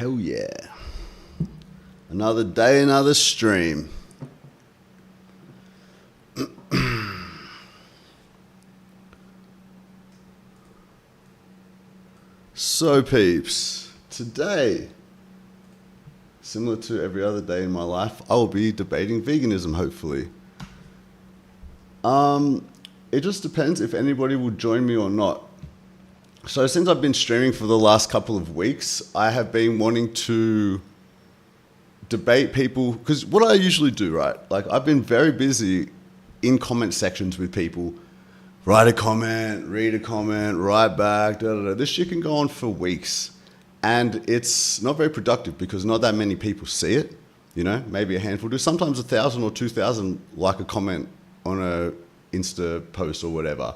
Hell yeah. Another day, another stream. So peeps, today, similar to every other day in my life, I will be debating veganism, hopefully. It just depends if anybody will join me or not. So since I've been streaming for the last couple of weeks, I have been wanting to debate people, because what I usually do, right? Like, I've been very busy in comment sections with people. Write a comment, read a comment, write back, da da da. This shit can go on for weeks. And it's not very productive because not that many people see it. You know, maybe a handful do. Sometimes 1,000 or 2,000 like a comment on a Insta post or whatever.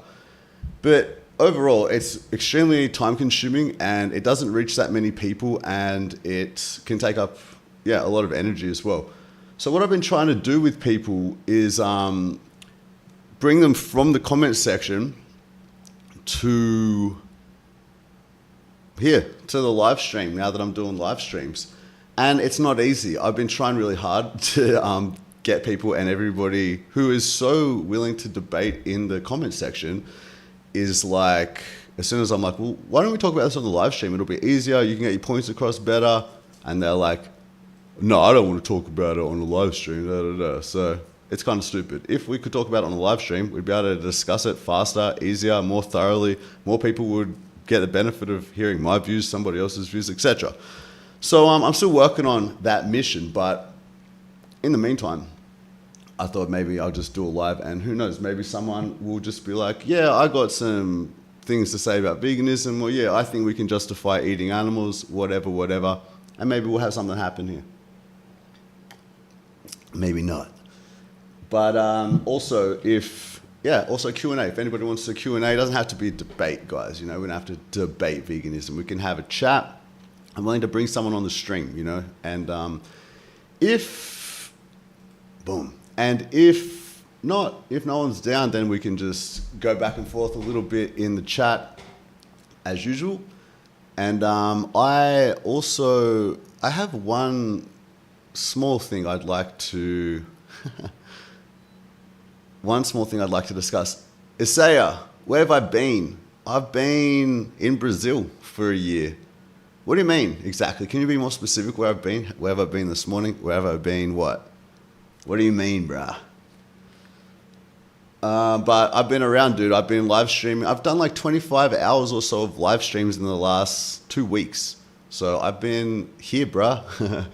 But overall, it's extremely time consuming and it doesn't reach that many people and it can take up, a lot of energy as well. So what I've been trying to do with people is bring them from the comment section to here, to the live stream, now that I'm doing live streams. And it's not easy. I've been trying really hard to get people, and everybody who is so willing to debate in the comment section is like, as soon as I'm like, well, why don't we talk about this on the live stream? It'll be easier. You can get your points across better. And they're like, no, I don't want to talk about it on the live stream. Da, da, da. So it's kind of stupid. If we could talk about it on the live stream, we'd be able to discuss it faster, easier, more thoroughly. More people would get the benefit of hearing my views, somebody else's views, etc. So I'm still working on that mission, but in the meantime, I thought maybe I'll just do a live, and who knows, maybe someone will just be like, yeah, I got some things to say about veganism, or yeah, I think we can justify eating animals, whatever, and maybe we'll have something happen here. Maybe not. But also Q&A. If anybody wants to Q&A, it doesn't have to be a debate, guys. You know, we don't have to debate veganism. We can have a chat. I'm willing to bring someone on the stream, you know, and if no one's down, then we can just go back and forth a little bit in the chat as usual. And I have one small thing I'd like to discuss. Isaiah, where have I been? I've been in Brazil for a year. What do you mean exactly? Can you be more specific where I've been? Where have I been this morning? Where have I been what? What do you mean, bruh? But I've been around, dude. I've been live streaming. I've done like 25 hours or so of live streams in the last 2 weeks. So I've been here, bruh,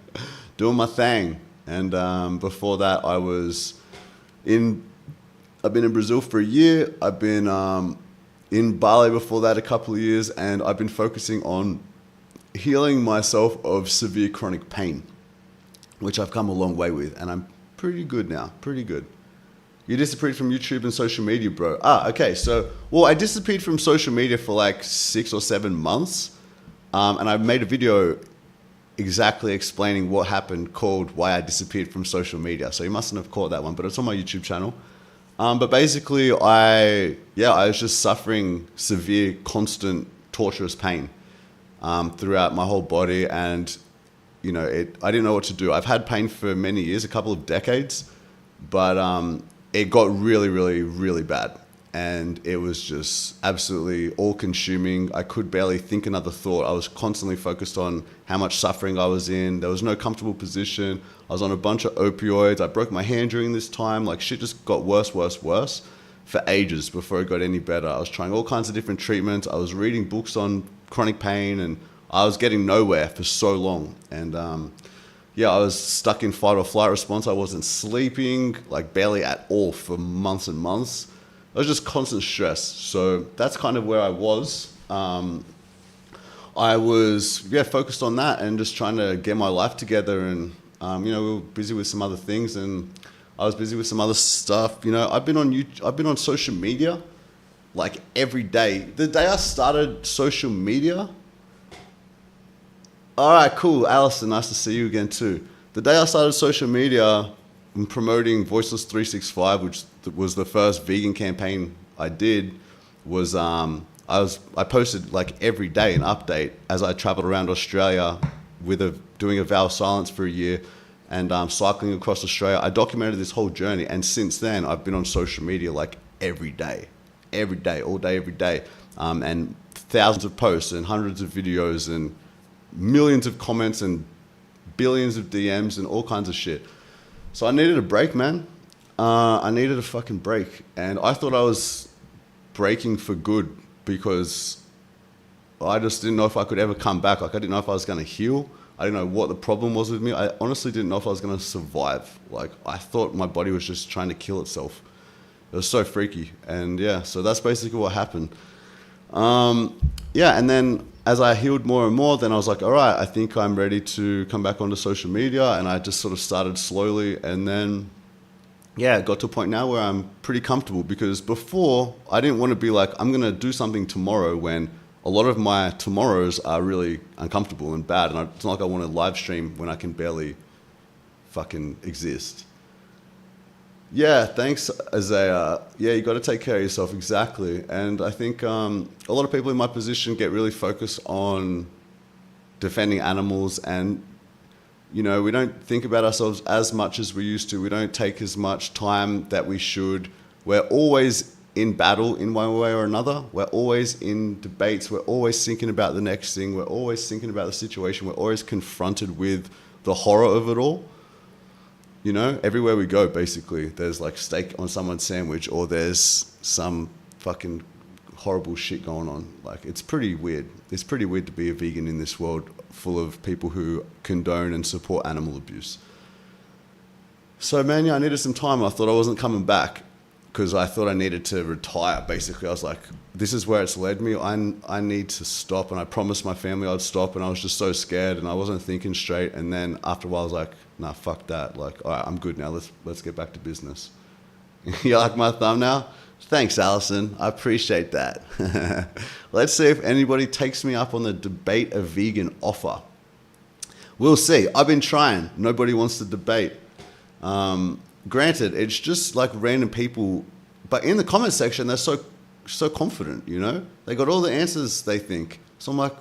doing my thing. And before that, I've been in Brazil for a year. I've been in Bali before that a couple of years, and I've been focusing on healing myself of severe chronic pain, which I've come a long way with, and I'm pretty good now, pretty good. You disappeared from YouTube and social media, bro. Okay, so, well, I disappeared from social media for like 6 or 7 months, and I made a video exactly explaining what happened called Why I Disappeared from Social Media. So you mustn't have caught that one, but it's on my YouTube channel. But basically, I was just suffering severe, constant, torturous pain throughout my whole body, and you know, I didn't know what to do. I've had pain for many years, a couple of decades, but it got really, really, really bad, and it was just absolutely all-consuming. I could barely think another thought. I was constantly focused on how much suffering I was in. There was no comfortable position. I was on a bunch of opioids. I broke my hand during this time. Like, shit just got worse for ages before it got any better. I was trying all kinds of different treatments. I was reading books on chronic pain, and I was getting nowhere for so long. And I was stuck in fight or flight response. I wasn't sleeping, like barely at all, for months and months. It was just constant stress. So that's kind of where I was. I was focused on that and just trying to get my life together. And we were busy with some other things, and I was busy with some other stuff. You know, I've been on social media like every day. The day I started social media. All right, cool, Alison. Nice to see you again too. The day I started social media, I'm promoting Voiceless 365, which was the first vegan campaign I did. I posted like every day an update as I traveled around Australia doing a vow of silence for a year and cycling across Australia. I documented this whole journey, and since then I've been on social media like every day, all day, every day, and thousands of posts and hundreds of videos and millions of comments and billions of DMs and all kinds of shit. So I needed a break, man. I needed a fucking break, and I thought I was breaking for good because I just didn't know if I could ever come back. Like, I didn't know if I was going to heal. I didn't know what the problem was with me. I honestly didn't know if I was going to survive. Like, I thought my body was just trying to kill itself. It was so freaky. And yeah, so that's basically what happened. Yeah, and then as I healed more and more, then I was like, all right, I think I'm ready to come back onto social media. And I just sort of started slowly. And then, yeah, it got to a point now where I'm pretty comfortable, because before I didn't want to be like, I'm going to do something tomorrow, when a lot of my tomorrows are really uncomfortable and bad. And it's not like I want to live stream when I can barely fucking exist. Yeah, thanks, Isaiah. Yeah, you got to take care of yourself, exactly. And I think a lot of people in my position get really focused on defending animals, and you know, we don't think about ourselves as much as we used to. We don't take as much time that we should. We're always in battle in one way or another. We're always in debates. We're always thinking about the next thing. We're always thinking about the situation. We're always confronted with the horror of it all. You know, everywhere we go, basically, there's like steak on someone's sandwich, or there's some fucking horrible shit going on. Like, it's pretty weird. It's pretty weird to be a vegan in this world full of people who condone and support animal abuse. So, man, yeah, I needed some time. I thought I wasn't coming back because I thought I needed to retire. Basically, I was like, this is where it's led me. I need to stop. And I promised my family I'd stop, and I was just so scared and I wasn't thinking straight. And then after a while, I was like, nah, fuck that. Like, all right, I'm good now. Let's get back to business. You like my thumbnail? Thanks, Allison. I appreciate that. Let's see if anybody takes me up on the debate a vegan offer. We'll see. I've been trying. Nobody wants to debate. Granted, it's just like random people, but in the comment section, they're so confident, you know? They got all the answers, they think. So I'm like,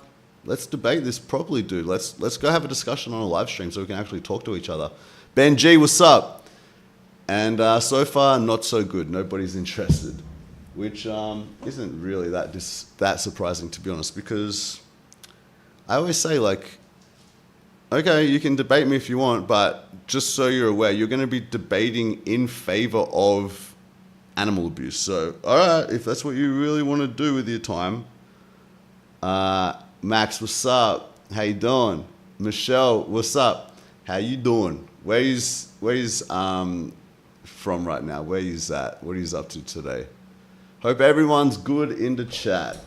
let's debate this properly, dude. Let's go have a discussion on a live stream so we can actually talk to each other. Ben G, what's up? And so far, not so good. Nobody's interested, which isn't really that surprising, to be honest, because I always say, like, okay, you can debate me if you want, but just so you're aware, you're going to be debating in favor of animal abuse. So, all right, if that's what you really want to do with your time. Max, what's up? How you doing? Michelle, what's up? How you doing? Where is from right now? Where is at? What are you up to today? Hope everyone's good in the chat.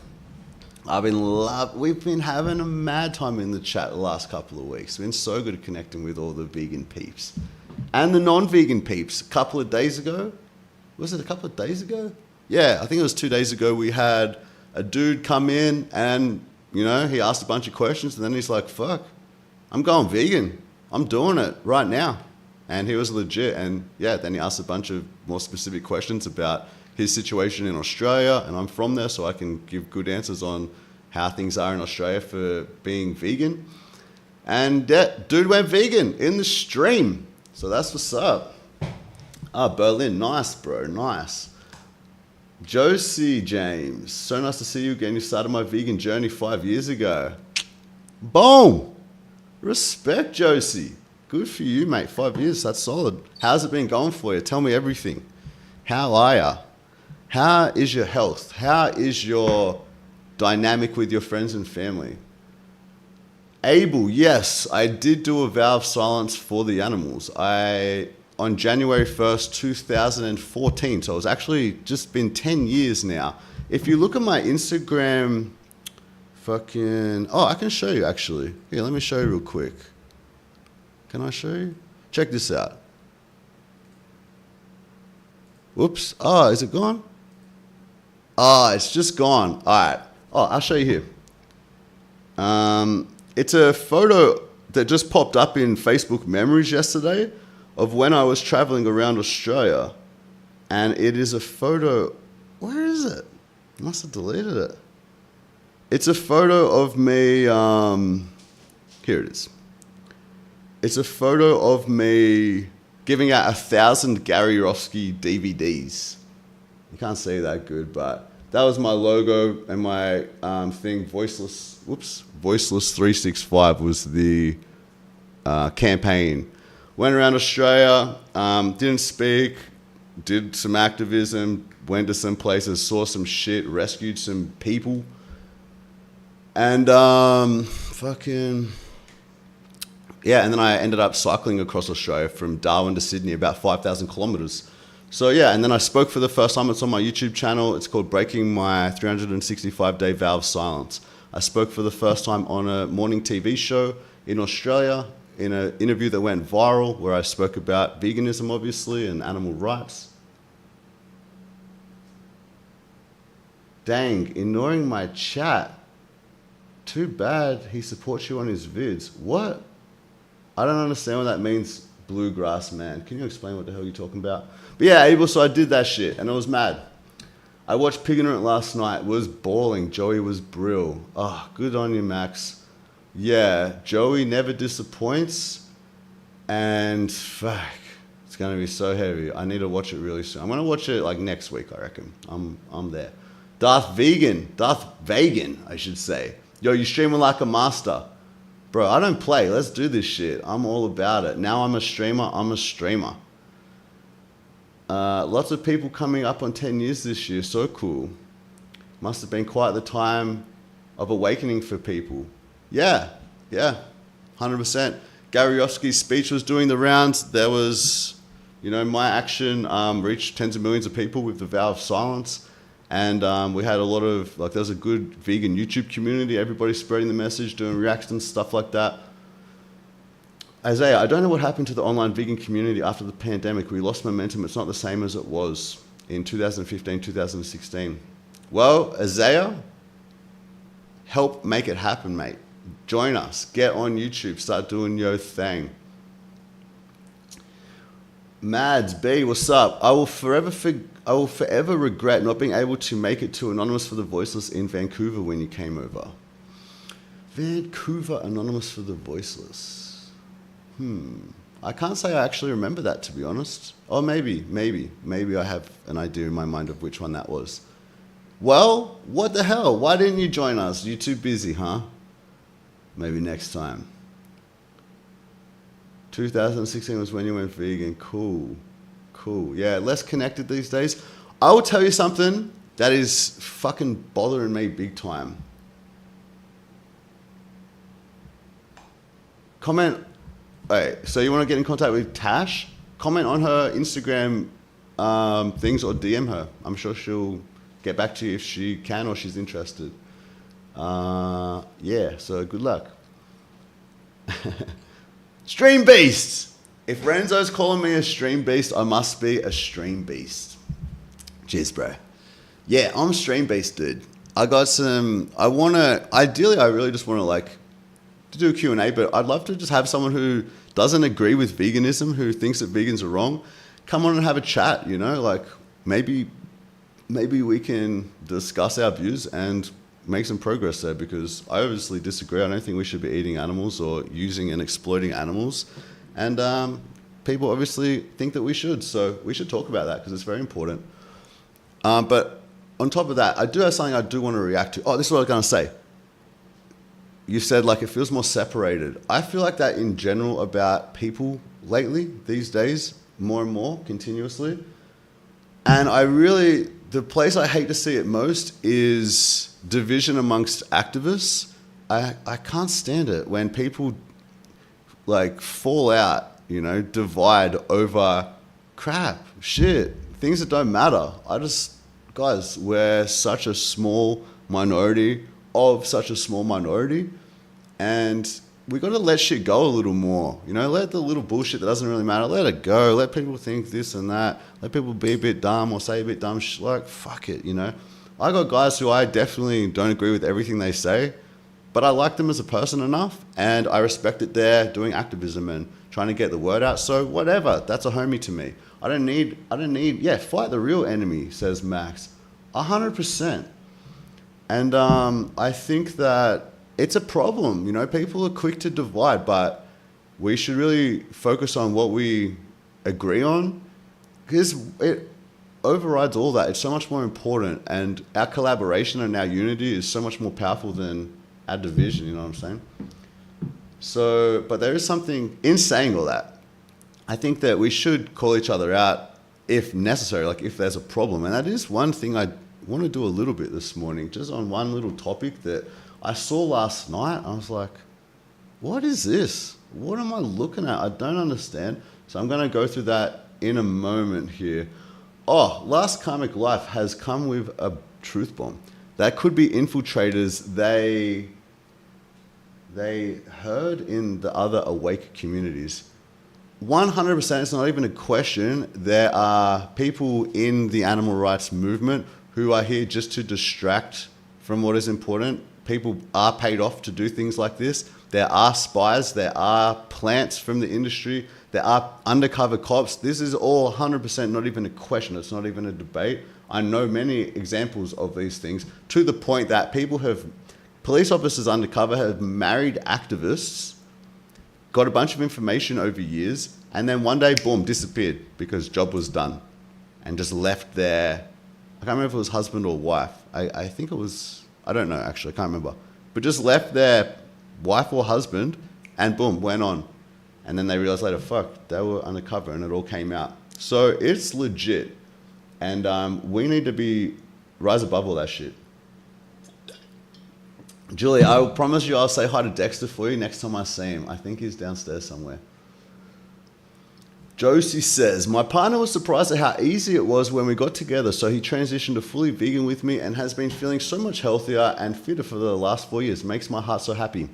We've been having a mad time in the chat the last couple of weeks. We've been so good at connecting with all the vegan peeps and the non-vegan peeps. A couple of days ago, was it a couple of days ago? Yeah, I think it was 2 days ago. We had a dude come in and, you know, he asked a bunch of questions, and then he's like, fuck, I'm going vegan. I'm doing it right now. And he was legit. And yeah, then he asked a bunch of more specific questions about his situation in Australia, and I'm from there, so I can give good answers on how things are in Australia for being vegan. And that dude went vegan in the stream, so that's what's up. Berlin, nice, bro, nice. Josie James, so nice to see you again. You started my vegan journey 5 years ago. Boom! Respect, Josie. Good for you, mate. 5 years, that's solid. How's it been going for you? Tell me everything. How are ya? How is your health? How is your dynamic with your friends and family? Abel, yes, I did do a vow of silence for the animals. On January 1st, 2014, so it's actually just been 10 years now. If you look at my Instagram, I can show you actually. Here, let me show you real quick. Can I show you? Check this out. Whoops. Oh, is it gone? Oh, it's just gone. All right. Oh, I'll show you here. It's a photo that just popped up in Facebook memories yesterday of when I was traveling around Australia. And it is a photo. Where is it? I must have deleted it. It's a photo of me. Here it is. It's a photo of me giving out 1,000 Gary Rofsky DVDs. You can't see that good, but that was my logo and my thing. Voiceless 365 was the campaign. Went around Australia, didn't speak, did some activism, went to some places, saw some shit, rescued some people. And and then I ended up cycling across Australia from Darwin to Sydney, about 5,000 kilometers. So yeah, and then I spoke for the first time. It's on my YouTube channel. It's called Breaking My 365-Day Vow of Silence. I spoke for the first time on a morning TV show in Australia in an interview that went viral where I spoke about veganism, obviously, and animal rights. Dang, ignoring my chat. Too bad he supports you on his vids. What? I don't understand what that means, bluegrass man. Can you explain what the hell you're talking about? But yeah, Abel, so I did that shit, and I was mad. I watched Pignorant last night, was bawling. Joey was brill. Oh, good on you, Max. Yeah, Joey never disappoints, and fuck, it's gonna be so heavy. I need to watch it really soon. I'm gonna watch it like next week, I reckon. I'm there. Darth Vegan, I should say. Yo, you streaming like a master. Bro, I don't play. Let's do this shit. I'm all about it. Now I'm a streamer. Lots of people coming up on 10 years this year. So cool. Must have been quite the time of awakening for people. Yeah, 100%. Gary Rofsky's speech was doing the rounds. There was, my action reached tens of millions of people with the vow of silence. And we had a lot of, there was a good vegan YouTube community, everybody spreading the message, doing reactions, stuff like that. Isaiah, I don't know what happened to the online vegan community after the pandemic. We lost momentum. It's not the same as it was in 2015, 2016. Well, Isaiah, help make it happen, mate. Join us. Get on YouTube. Start doing your thing. Mads B, what's up? I will forever regret not being able to make it to Anonymous for the Voiceless in Vancouver when you came over. Vancouver Anonymous for the Voiceless. I can't say I actually remember that, to be honest. Or maybe I have an idea in my mind of which one that was. Well, what the hell? Why didn't you join us? You too busy, huh? Maybe next time. 2016 was when you went vegan. Cool. Yeah, less connected these days. I will tell you something that is fucking bothering me big time. Comment. Wait, so you want to get in contact with Tash? Comment on her Instagram things or DM her. I'm sure she'll get back to you if she can or she's interested. Yeah, so good luck. Stream Beast! If Renzo's calling me a stream beast, I must be a stream beast. Cheers, bro. Yeah, I'm stream beast, dude. I got some, ideally I really just want to do a Q&A, but I'd love to just have someone who doesn't agree with veganism, who thinks that vegans are wrong, come on and have a chat, maybe we can discuss our views and make some progress there, because I obviously disagree. I don't think we should be eating animals or using and exploiting animals. And people obviously think that we should, so we should talk about that because it's very important. But on top of that, I do have something I do want to react to. Oh, this is what I was going to say. You said it feels more separated. I feel like that in general about people lately, these days, more and more, continuously. And the place I hate to see it most is division amongst activists. I can't stand it when people fall out, divide over crap, shit, things that don't matter. Guys, we're such a small minority of such a small minority, and we got to let shit go a little more. Let the little bullshit that doesn't really matter, let it go. Let people think this and that. Let people be a bit dumb or say a bit dumb shit. Fuck it, I got guys who I definitely don't agree with everything they say, but I like them as a person enough, and I respect that they're doing activism and trying to get the word out. So whatever, that's a homie to me. I don't need, fight the real enemy, says Max. 100%. And I think that it's a problem. People are quick to divide, but we should really focus on what we agree on, because it overrides all that. It's so much more important, and our collaboration and our unity is so much more powerful than our division, you know what I'm saying? So, but there is something in saying all that. I think that we should call each other out if necessary, like if there's a problem. And that is one thing I want to do a little bit this morning, just on one little topic that I saw last night. I was like, what is this? What am I looking at? I don't understand. So I'm going to go through that in a moment here. Oh, Last Karmic Life has come with a truth bomb. That could be infiltrators. They heard in the other awake communities. 100%, it's not even a question. There are people in the animal rights movement who are here just to distract from what is important. People are paid off to do things like this. There are spies, there are plants from the industry, there are undercover cops. This is all 100% not even a question. It's not even a debate. I know many examples of these things, to the point that police officers undercover have married activists, got a bunch of information over years, and then one day, boom, disappeared because job was done, and just left their, I can't remember if it was husband or wife. I think it was, I don't know actually, I can't remember. But just left their wife or husband and boom, went on. And then they realized later, fuck, they were undercover and it all came out. So it's legit. And we need to rise above all that shit. Julie, I will promise you I'll say hi to Dexter for you next time I see him. I think he's downstairs somewhere. Josie says, my partner was surprised at how easy it was when we got together, so he transitioned to fully vegan with me and has been feeling so much healthier and fitter for the last 4 years. Makes my heart so happy.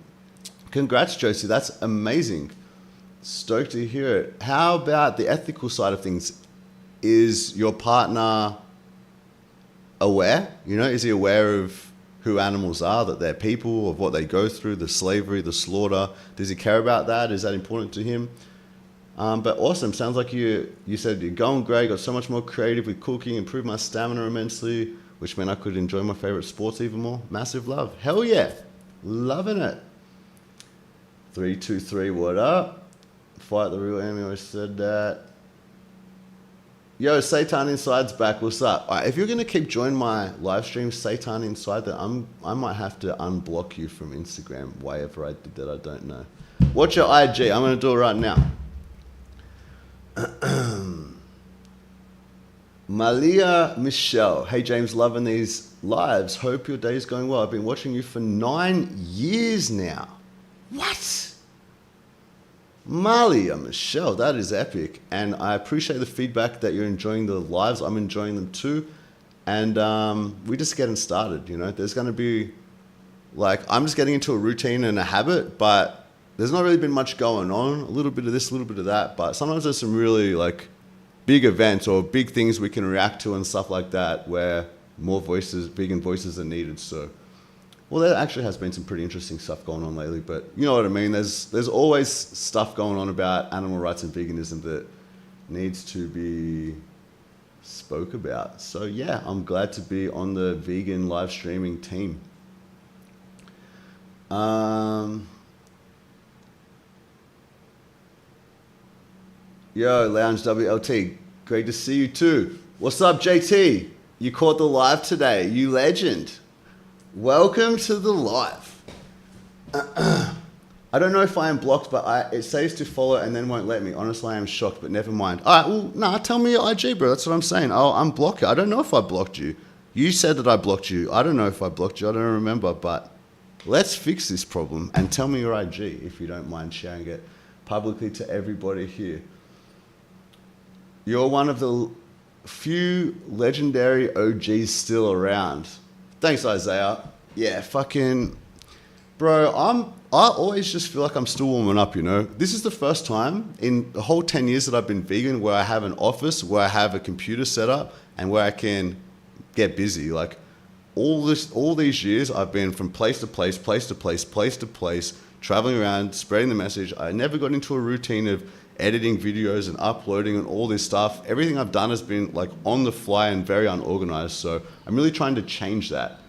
Congrats, Josie. That's amazing. Stoked to hear it. How about the ethical side of things? Is your partner aware? You know, is he aware of who animals are, that they're people, of what they go through, the slavery, the slaughter? Does he care about that? Is that important to him? But awesome. Sounds like you said you're going great, got so much more creative with cooking, improved my stamina immensely, which meant I could enjoy my favorite sports even more. Massive love. Hell yeah. Loving it. 323, what up? Fight the real enemy, always said that. Yo, Satan Inside's back. What's up? All right, if you're going to keep joining my live stream, Satan Inside, then I might have to unblock you from Instagram. Why ever I did that, I don't know. What's your IG? I'm going to do it right now. Malia Michelle. Hey, James, loving these lives. Hope your day's going well. I've been watching you for 9 years now. What? Malia Michelle, that is epic. And I appreciate the feedback that you're enjoying the lives. I'm enjoying them too. And we're just getting started, you know. There's going to be, like, I'm just getting into a routine and a habit, but there's not really been much going on. A little bit of this, a little bit of that. But sometimes there's some really, like, big events or big things we can react to and stuff like that where more voices, vegan voices are needed. So, well, there actually has been some pretty interesting stuff going on lately, but you know what I mean? There's always stuff going on about animal rights and veganism that needs to be spoke about. So yeah, I'm glad to be on the vegan live streaming team. Yo, Lounge WLT, great to see you too. What's up, JT? You caught the live today, you legend. Welcome to the live. I don't know if I am blocked, but it says to follow and then won't let me. Honestly, I am shocked, but never mind. All right, well, nah, tell me your IG, bro. That's what I'm saying. I'll unblock you. I don't know if I blocked you. You said that I blocked you. I don't know if I blocked you. I don't remember, but let's fix this problem and tell me your IG if you don't mind sharing it publicly to everybody here. You're one of the few legendary OGs still around. Thanks, Isaiah. Yeah, fucking... Bro, I always just feel like I'm still warming up, you know? This is the first time in the whole 10 years that I've been vegan where I have an office, where I have a computer set up, and where I can get busy. Like, all these years, I've been from place to place, traveling around, spreading the message. I never got into a routine of editing videos and uploading and all this stuff. Everything I've done has been like on the fly and very unorganized. So I'm really trying to change that.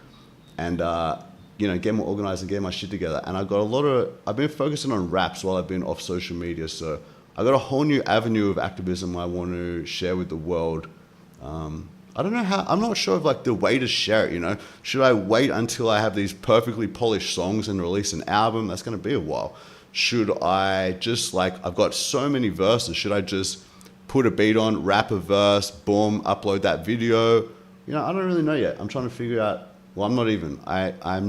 And get more organized and get my shit together. And I've been focusing on raps while I've been off social media. So I got a whole new avenue of activism I want to share with the world. I don't know how, I'm not sure of like the way to share it, Should I wait until I have these perfectly polished songs and release an album? That's going to be a while. Should I just I've got so many verses. Should I just put a beat on, rap a verse, boom, upload that video? I don't really know yet. I'm trying to figure out, I'm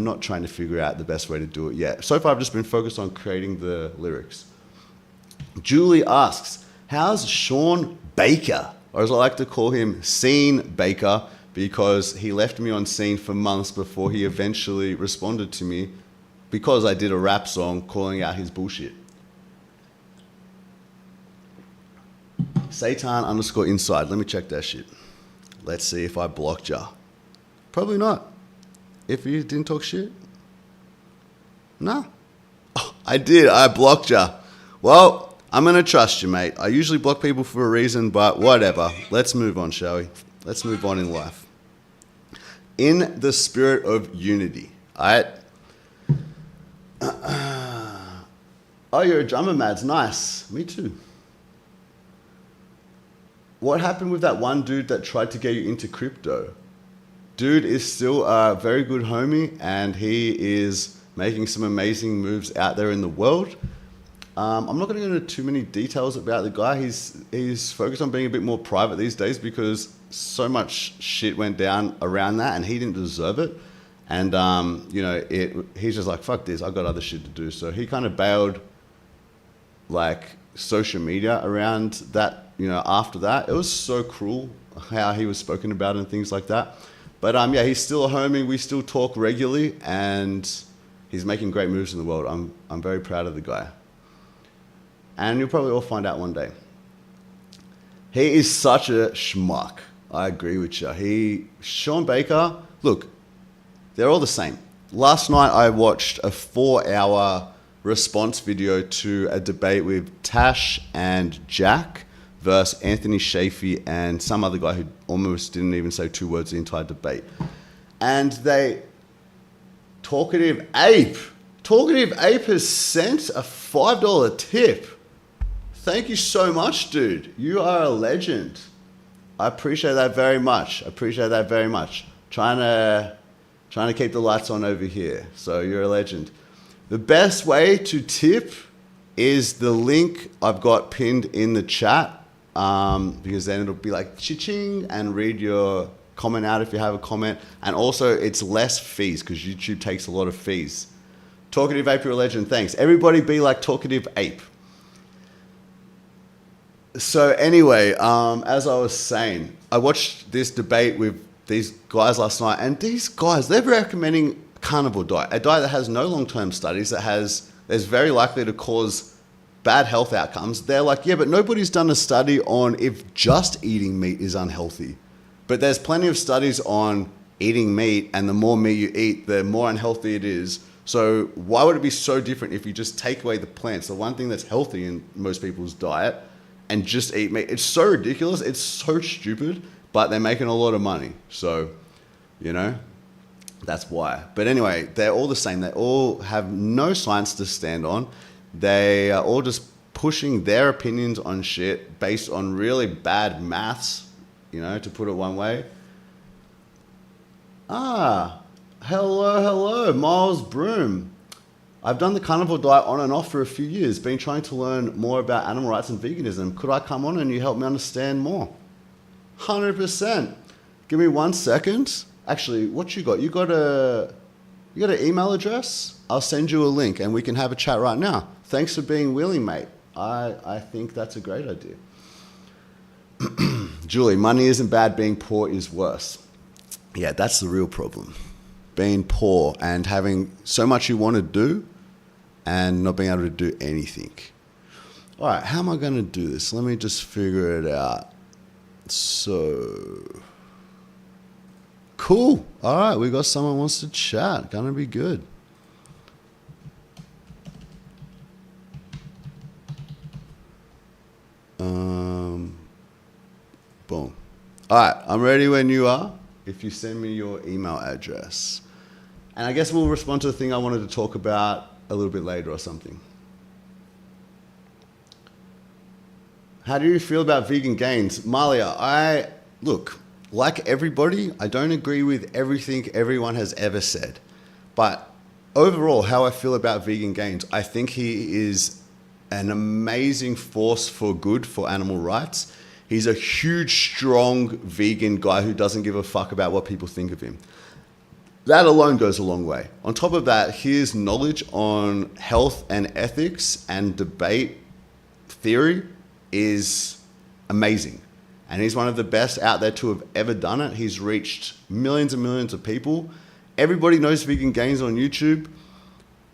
not trying to figure out the best way to do it yet. So far, I've just been focused on creating the lyrics. Julie asks, how's Sean Baker? Or as I like to call him, Scene Baker, because he left me on scene for months before he eventually responded to me because I did a rap song calling out his bullshit. Satan_inside. Let me check that shit. Let's see if I blocked ya. Probably not. If you didn't talk shit? No. Oh, I did. I blocked ya. Well, I'm going to trust you, mate. I usually block people for a reason, but whatever. Let's move on, shall we? Let's move on in life. In the spirit of unity. All right? Oh, you're a drummer, Mads. Nice. Me too. What happened with that one dude that tried to get you into crypto? Dude is still a very good homie, and he is making some amazing moves out there in the world. I'm not going to go into too many details about the guy. He's focused on being a bit more private these days because so much shit went down around that, and he didn't deserve it. And he's just like, fuck this, I got other shit to do. So he kind of bailed social media around that. After that, it was so cruel how he was spoken about and things like that. But he's still a homie. We still talk regularly, and he's making great moves in the world. I'm very proud of the guy. And you'll probably all find out one day. He is such a schmuck. I agree with you. Sean Baker, look, they're all the same. Last night I watched a 4-hour response video to a debate with Tash and Jack versus Anthony Shafee and some other guy who almost didn't even say 2 words the entire debate. And Talkative Ape has sent a $5 tip. Thank you so much, dude. You are a legend. I appreciate that very much. Trying to keep the lights on over here. So you're a legend. The best way to tip is the link I've got pinned in the chat, because then it'll be like cha-ching and read your comment out if you have a comment. And also it's less fees because YouTube takes a lot of fees. Talkative Ape, you're a legend. Thanks. Everybody be like Talkative Ape. So anyway, as I was saying, I watched this debate with these guys last night, and these guys, they're recommending carnivore diet, a diet that has no long-term studies, is very likely to cause bad health outcomes. They're like, yeah, but nobody's done a study on if just eating meat is unhealthy. But there's plenty of studies on eating meat, and the more meat you eat, the more unhealthy it is. So why would it be so different if you just take away the plants, the one thing that's healthy in most people's diet, and just eat meat? It's so ridiculous. It's so stupid, but they're making a lot of money. So, that's why. But anyway, they're all the same. They all have no science to stand on. They are all just pushing their opinions on shit based on really bad maths, to put it one way. Hello, Miles Broom. I've done the carnivore diet on and off for a few years, been trying to learn more about animal rights and veganism. Could I come on and you help me understand more? 100%. Give me 1 second. Actually, what you got? You got an email address? I'll send you a link and we can have a chat right now. Thanks for being willing, mate. I think that's a great idea. Julie, money isn't bad, being poor is worse. Yeah, that's the real problem. Being poor and having so much you want to do and not being able to do anything. All right, how am I going to do this? Let me just figure it out. So, cool. All right, we got someone who wants to chat. Gonna be good. Boom. All right, I'm ready when you are. If you send me your email address. And I guess we'll respond to the thing I wanted to talk about a little bit later or something. How do you feel about vegan gains? Malia, look, like everybody, I don't agree with everything everyone has ever said. But overall, how I feel about vegan gains, I think he is an amazing force for good for animal rights. He's a huge, strong vegan guy who doesn't give a fuck about what people think of him. That alone goes a long way. On top of that, his knowledge on health and ethics and debate theory is amazing. And he's one of the best out there to have ever done it. He's reached millions and millions of people. Everybody knows Vegan Gains on YouTube.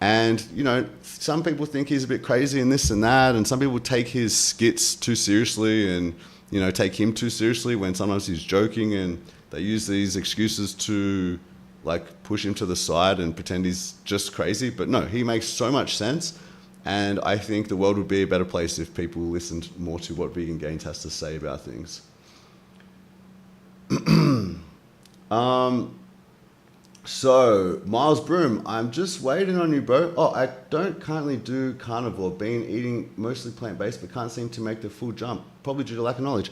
And, you know, some people think he's a bit crazy and this and that. And some people take his skits too seriously and, you know, take him too seriously when sometimes he's joking. And they use these excuses to, like, push him to the side and pretend he's just crazy. But no, he makes so much sense. And I think the world would be a better place if people listened more to what Vegan Gains has to say about things. So, Miles Broom, I'm just waiting on you, bro. Oh, I don't currently do carnivore. Been eating mostly plant-based, but can't seem to make the full jump. Probably due to lack of knowledge.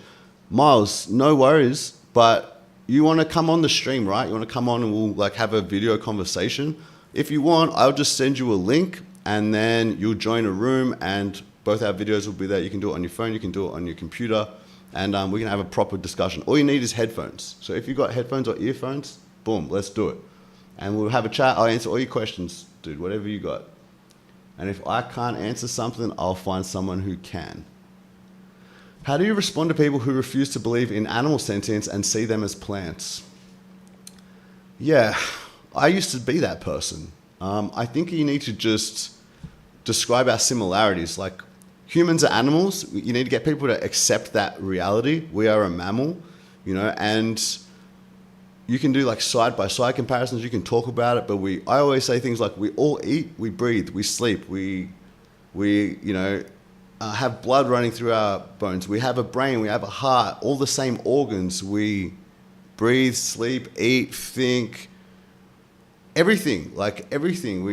Miles, no worries, but you want to come on the stream, right? You want to come on and we'll like have a video conversation. If you want, I'll just send you a link. And then you'll join a room and both our videos will be there. You can do it on your phone, you can do it on your computer, and we can have a proper discussion. All you need is headphones. So if you've got headphones or earphones, boom, let's do it. And we'll have a chat. I'll answer all your questions, dude, whatever you got. And if I can't answer something, I'll find someone who can. How do you respond to people who refuse to believe in animal sentience and see them as plants? Yeah, I used to be that person. I think you need to just describe our similarities. Like, humans are animals. You need to get people to accept that reality. We are a mammal, you know, and you can do like side-by-side comparisons. You can talk about it, but I always say things like we all eat, we breathe, we sleep, we you know, have blood running through our bones. We have a brain, we have a heart, all the same organs. We breathe, sleep, eat, think, everything, like everything.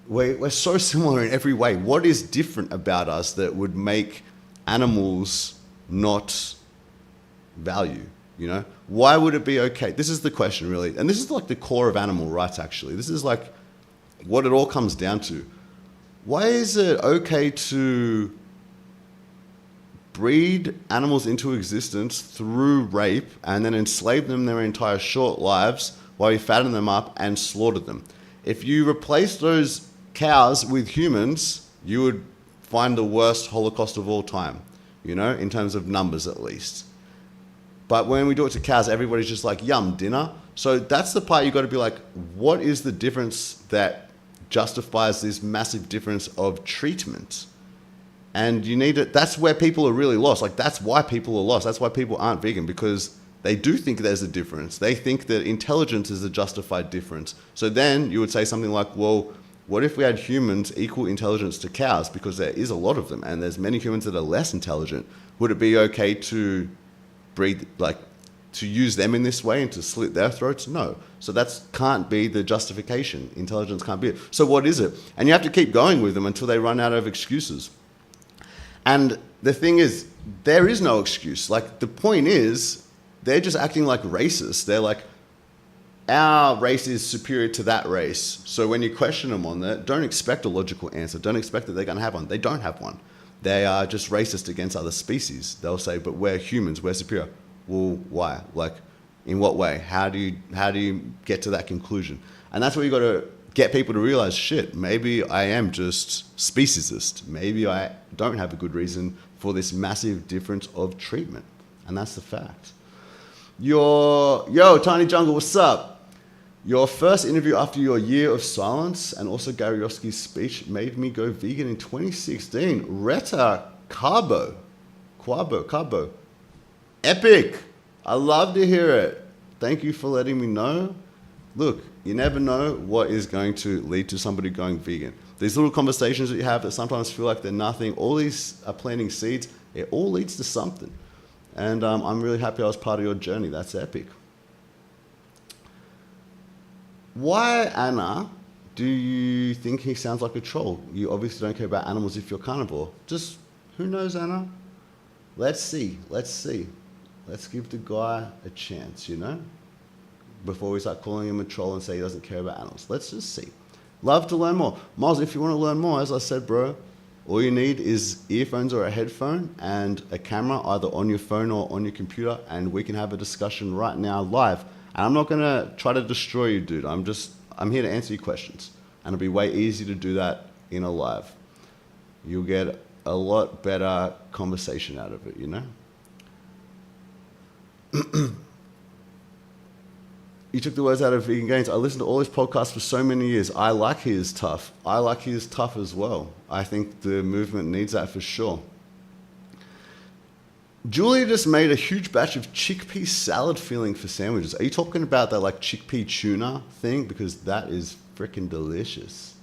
We're so similar in every way. What is different about us that would make animals not value, you know? Why would it be okay? This is the question, really. And this is like the core of animal rights, actually. This is like what it all comes down to. Why is it okay to breed animals into existence through rape and then enslave them their entire short lives while you fatten them up and slaughter them? If you replace those cows with humans, you would find the worst Holocaust of all time, you know, in terms of numbers at least. But when we do it to cows, everybody's just like, yum, dinner. So that's the part you got to be like, what is the difference that justifies this massive difference of treatment? And you need it. That's where people are really lost. Like, that's why people are lost. That's why people aren't vegan, because they do think there's a difference. They think that intelligence is a justified difference. So then you would say something like, well, what if we had humans equal intelligence to cows? Because there is a lot of them, and there's many humans that are less intelligent. Would it be okay to breed, like, to use them in this way and to slit their throats? No. So that can't be the justification. Intelligence can't be it. So what is it? And you have to keep going with them until they run out of excuses. And the thing is, there is no excuse. Like, the point is, they're just acting like racists. They're like, our race is superior to that race. So when you question them on that, don't expect a logical answer. Don't expect that they're going to have one. They don't have one. They are just racist against other species. They'll say, but we're humans, we're superior. Well, why? Like, in what way? How do you get to that conclusion? And that's where you got to get people to realize, shit, maybe I am just speciesist. Maybe I don't have a good reason for this massive difference of treatment. And that's the fact. Yo, Tiny Jungle, what's up? Your first interview after your year of silence and also Gary Yoski's speech made me go vegan in 2016. Reta Carbo. Epic. I love to hear it. Thank you for letting me know. Look, you never know what is going to lead to somebody going vegan. These little conversations that you have that sometimes feel like they're nothing, all these are planting seeds. It all leads to something. And I'm really happy I was part of your journey. That's epic. Why, Anna, do you think he sounds like a troll? You obviously don't care about animals if you're carnivore. Just, who knows, Anna? Let's see. Let's give the guy a chance, you know? Before we start calling him a troll and say he doesn't care about animals. Let's just see. Love to learn more. Miles, if you want to learn more, as I said, bro, all you need is earphones or a headphone and a camera, either on your phone or on your computer, and we can have a discussion right now live. And I'm not going to try to destroy you, dude. I'm here to answer your questions. And it'll be way easier to do that in a live. You'll get a lot better conversation out of it, you know? You took the words out of Vegan Gains. I listened to all his podcasts for so many years. I like he is tough. I like he is tough as well. I think the movement needs that for sure. Julia just made a huge batch of chickpea salad filling for sandwiches. Are you talking about that like chickpea tuna thing? Because that is freaking delicious.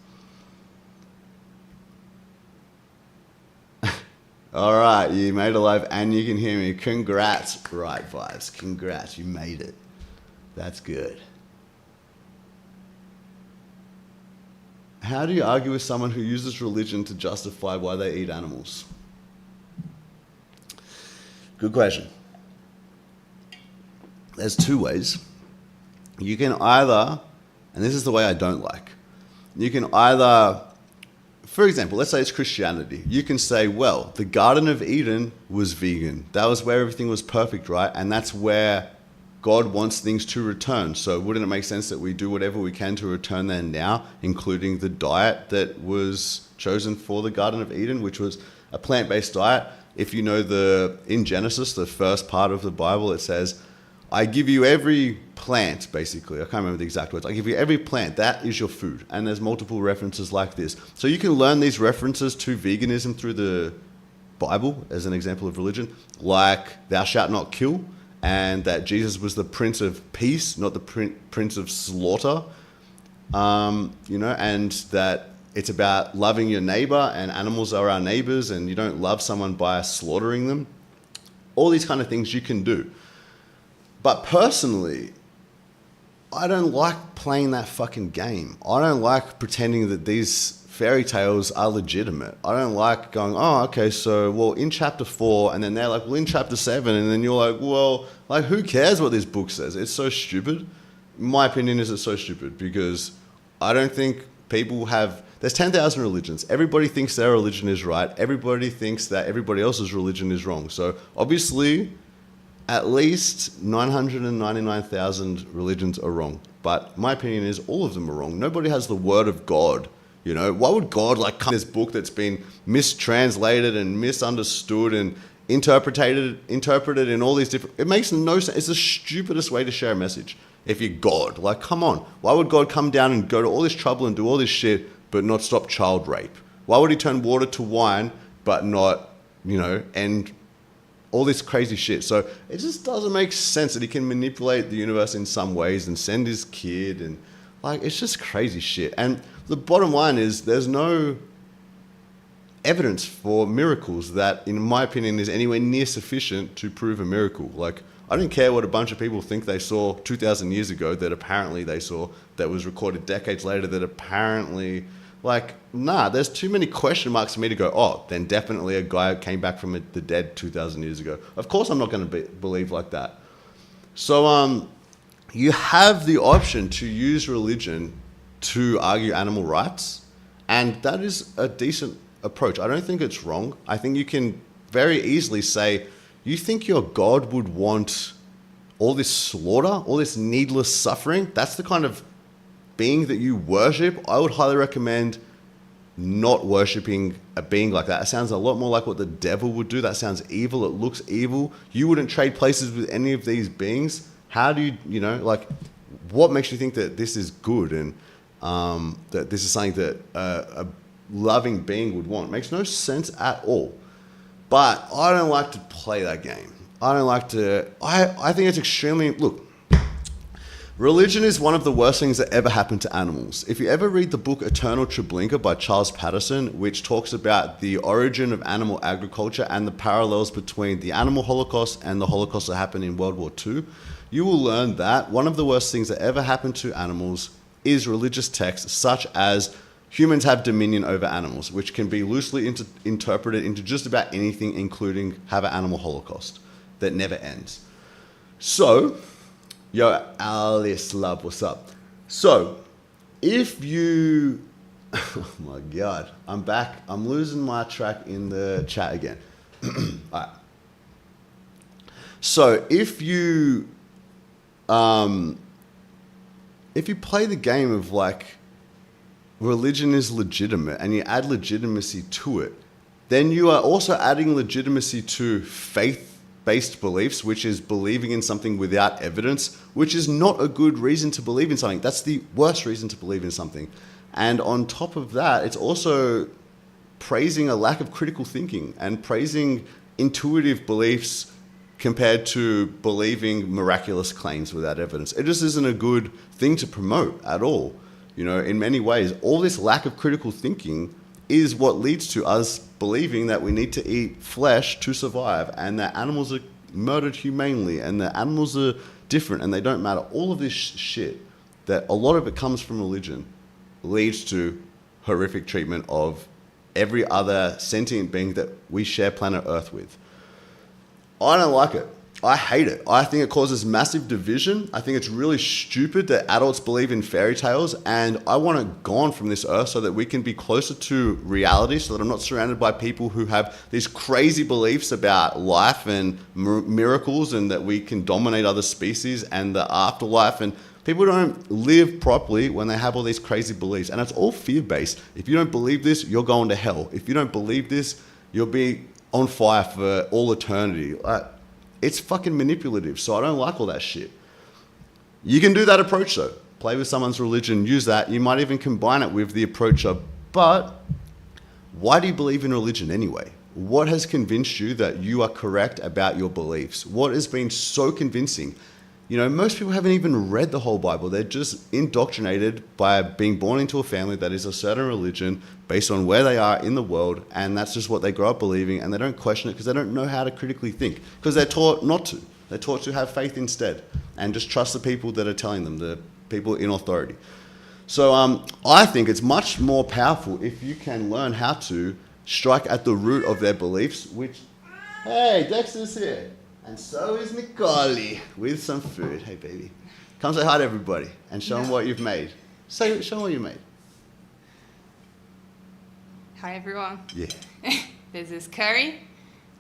All right, you made it live and you can hear me. Congrats. Right vibes. Congrats. You made it. That's good. How do you argue with someone who uses religion to justify why they eat animals? Good question. There's two ways. You can either, and this is the way I don't like, you can either, for example, let's say it's Christianity. You can say, well, the Garden of Eden was vegan. That was where everything was perfect, right? And that's where God wants things to return. So wouldn't it make sense that we do whatever we can to return there now, including the diet that was chosen for the Garden of Eden, which was a plant-based diet? If you know in Genesis, the first part of the Bible, it says, I give you every plant, basically. I can't remember the exact words. I give you every plant. That is your food. And there's multiple references like this. So you can learn these references to veganism through the Bible as an example of religion, like thou shalt not kill, and that Jesus was the Prince of Peace, not the Prince of Slaughter, and that it's about loving your neighbor, and animals are our neighbors, and you don't love someone by slaughtering them. All these kind of things you can do. But personally, I don't like playing that fucking game. I don't like pretending that these fairy tales are legitimate. I don't like going, oh, okay, so, well, in chapter 4, and then they're like, well, in chapter 7, and then you're like, well, like, who cares what this book says? It's so stupid. My opinion is it's so stupid because I don't think people have... There's 10,000 religions. Everybody thinks their religion is right. Everybody thinks that everybody else's religion is wrong. So obviously, at least 999,000 religions are wrong. But my opinion is all of them are wrong. Nobody has the word of God. You know, why would God like come this book that's been mistranslated and misunderstood and interpreted in all these different... It makes no sense. It's the stupidest way to share a message. If you're God, like, come on. Why would God come down and go to all this trouble and do all this shit but not stop child rape? Why would he turn water to wine but not, end all this crazy shit? So it just doesn't make sense that he can manipulate the universe in some ways and send his kid and, like, it's just crazy shit. And the bottom line is there's no evidence for miracles that, in my opinion, is anywhere near sufficient to prove a miracle. Like, I don't care what a bunch of people think they saw 2,000 years ago that apparently they saw, that was recorded decades later, that apparently... Like, nah, there's too many question marks for me to go, oh, then definitely a guy came back from the dead 2,000 years ago. Of course I'm not going to believe like that. So you have the option to use religion to argue animal rights, and that is a decent approach. I don't think it's wrong. I think you can very easily say, you think your God would want all this slaughter, all this needless suffering? That's the kind of being that you worship. I would highly recommend not worshipping a being like that. It sounds a lot more like what the devil would do. That sounds evil. It looks evil. You wouldn't trade places with any of these beings. How do you, what makes you think that this is good and that this is something that a loving being would want? It makes no sense at all. But I don't like to play that game. I think it's extremely, look, religion is one of the worst things that ever happened to animals. If you ever read the book Eternal Treblinka by Charles Patterson, which talks about the origin of animal agriculture and the parallels between the animal holocaust and the holocaust that happened in World War II, you will learn that one of the worst things that ever happened to animals is religious texts such as humans have dominion over animals, which can be loosely interpreted into just about anything, including have an animal holocaust that never ends. So, yo, Alice Love, what's up? So, if you... Oh my God, I'm back. I'm losing my track in the chat again. All right. So, if you play the game of like, religion is legitimate and you add legitimacy to it, then you are also adding legitimacy to faith-based beliefs, which is believing in something without evidence, which is not a good reason to believe in something. That's the worst reason to believe in something. And on top of that, it's also praising a lack of critical thinking and praising intuitive beliefs compared to believing miraculous claims without evidence. It just isn't a good thing to promote at all. You know, in many ways, all this lack of critical thinking is what leads to us believing that we need to eat flesh to survive and that animals are murdered humanely and that animals are different and they don't matter. All of this shit, that a lot of it comes from religion, leads to horrific treatment of every other sentient being that we share planet Earth with. I don't like it. I hate it. I think it causes massive division. I think it's really stupid that adults believe in fairy tales, and I want it gone from this earth so that we can be closer to reality, so that I'm not surrounded by people who have these crazy beliefs about life and miracles and that we can dominate other species and the afterlife. And people don't live properly when they have all these crazy beliefs, and it's all fear-based. If you don't believe this, you're going to hell. If you don't believe this, you'll be on fire for all eternity. It's fucking manipulative, so I don't like all that shit. You can do that approach though. Play with someone's religion, use that. You might even combine it with the approach of, but why do you believe in religion anyway? What has convinced you that you are correct about your beliefs? What has been so convincing? You know, most people haven't even read the whole Bible. They're just indoctrinated by being born into a family that is a certain religion based on where they are in the world, and that's just what they grow up believing, and they don't question it because they don't know how to critically think, because they're taught not to. They're taught to have faith instead and just trust the people that are telling them, the people in authority. So I think it's much more powerful if you can learn how to strike at the root of their beliefs, which, hey, Dexter's here. And so is Nicole with some food. Hey, baby. Come say hi to everybody and show them what you've made. Show them what you made. Hi, everyone. Yeah. This is curry.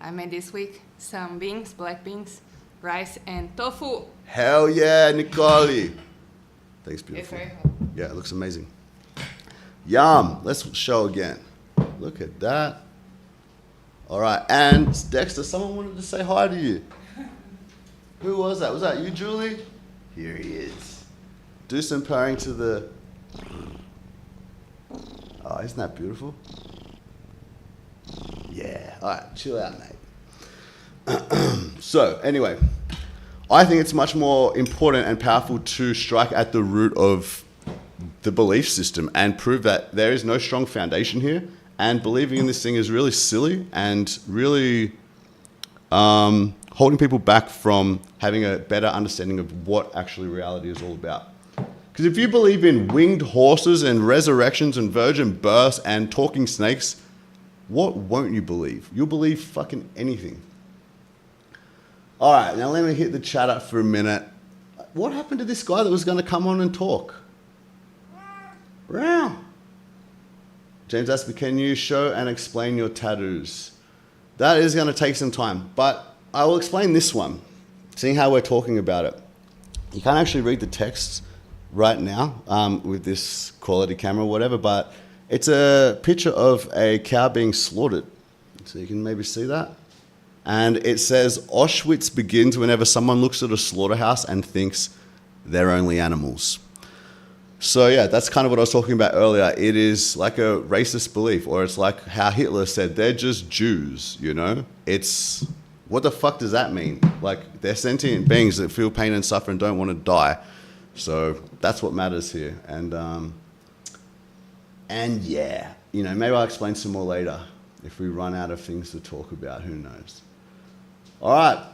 I made this week some beans, black beans, rice, and tofu. Hell yeah, Nicole. Thanks, It's beautiful. very hot. Yeah, it looks amazing. Yum. Let's show again. Look at that. All right, and Dexter, someone wanted to say hi to you. Who was that? Was that you, Julie? Here he is. Do some purring to the... Oh, isn't that beautiful? Yeah. All right, chill out, mate. So, anyway, I think it's much more important and powerful to strike at the root of the belief system and prove that there is no strong foundation here. And believing in this thing is really silly and really holding people back from having a better understanding of what actually reality is all about. Because if you believe in winged horses and resurrections and virgin births and talking snakes, what won't you believe? You'll believe fucking anything. All right, now let me hit the chat up for a minute. What happened to this guy that was going to come on and talk? Wow. James asked me, can you show and explain your tattoos? That is going to take some time, but I will explain this one, seeing how we're talking about it. You can't actually read the text right now with this quality camera or whatever, but it's a picture of a cow being slaughtered. So you can maybe see that. And it says, Auschwitz begins whenever someone looks at a slaughterhouse and thinks they're only animals. So yeah, that's kind of what I was talking about earlier. It is like a racist belief, or it's like how Hitler said, they're just Jews, you know? It's, what the fuck does that mean? Like, they're sentient beings that feel pain and suffer and don't want to die. So that's what matters here. And yeah, you know, maybe I'll explain some more later if we run out of things to talk about, who knows? All right.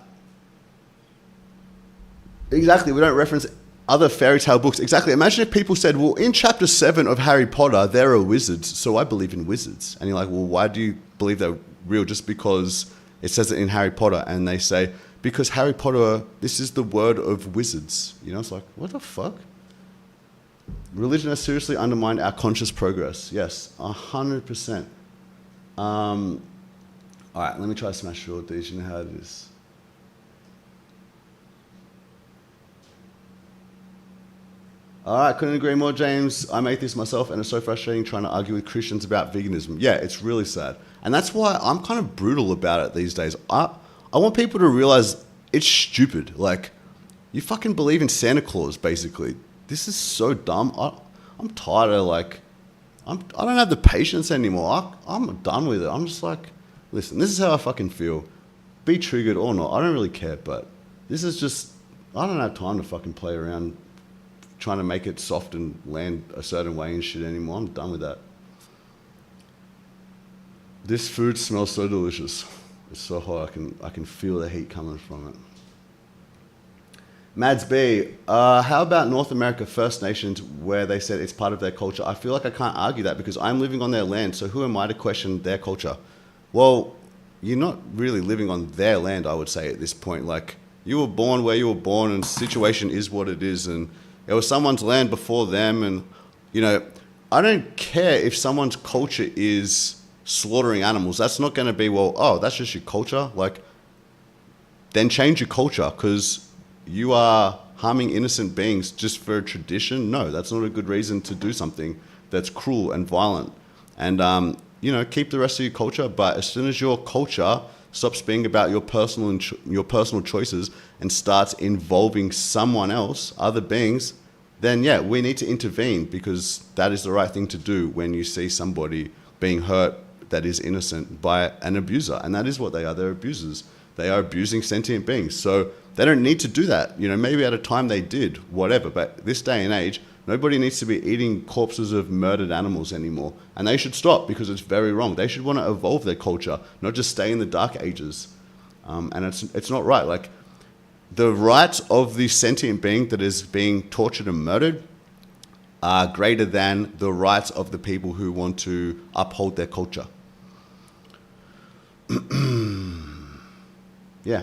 Exactly, we don't reference other fairy tale books. Exactly. Imagine if people said, well, in chapter 7 of Harry Potter, there are wizards, so I believe in wizards. And you're like, well, why do you believe they're real? Just because it says it in Harry Potter. And they say, because Harry Potter, this is the word of wizards. You know, it's like, what the fuck? Religion has seriously undermined our conscious progress. Yes, 100%. All right, let me try to smash through all these. You know how it is. All right, couldn't agree more, James. I'm atheist myself, and it's so frustrating trying to argue with Christians about veganism. Yeah, it's really sad. And that's why I'm kind of brutal about it these days. I want people to realize it's stupid. Like, you fucking believe in Santa Claus, basically. This is so dumb. I'm tired of, like, I don't have the patience anymore. I'm done with it. I'm just like, listen, this is how I fucking feel. Be triggered or not, I don't really care, but this is just, I don't have time to fucking play around trying to make it soft and land a certain way and shit anymore. I'm done with that. This food smells so delicious. It's so hot, I can feel the heat coming from it. Mads B, how about North America First Nations where they said it's part of their culture? I feel like I can't argue that because I'm living on their land, so who am I to question their culture? Well, you're not really living on their land, I would say, at this point. Like, you were born where you were born, and the situation is what it is, and it was someone's land before them, and, you know, I don't care if someone's culture is slaughtering animals. That's not going to be, well, oh, that's just your culture. Like, then change your culture, because you are harming innocent beings just for a tradition. No, that's not a good reason to do something that's cruel and violent. And, you know, keep the rest of your culture, but as soon as your culture stops being about your personal choices and starts involving someone else, other beings, then yeah, we need to intervene, because that is the right thing to do when you see somebody being hurt that is innocent by an abuser. And that is what they are. They're abusers. They are abusing sentient beings. So they don't need to do that. You know, maybe at a time they did, whatever. But this day and age, nobody needs to be eating corpses of murdered animals anymore. And they should stop, because it's very wrong. They should want to evolve their culture, not just stay in the dark ages. And it's not right. Like, the rights of the sentient being that is being tortured and murdered are greater than the rights of the people who want to uphold their culture. Yeah.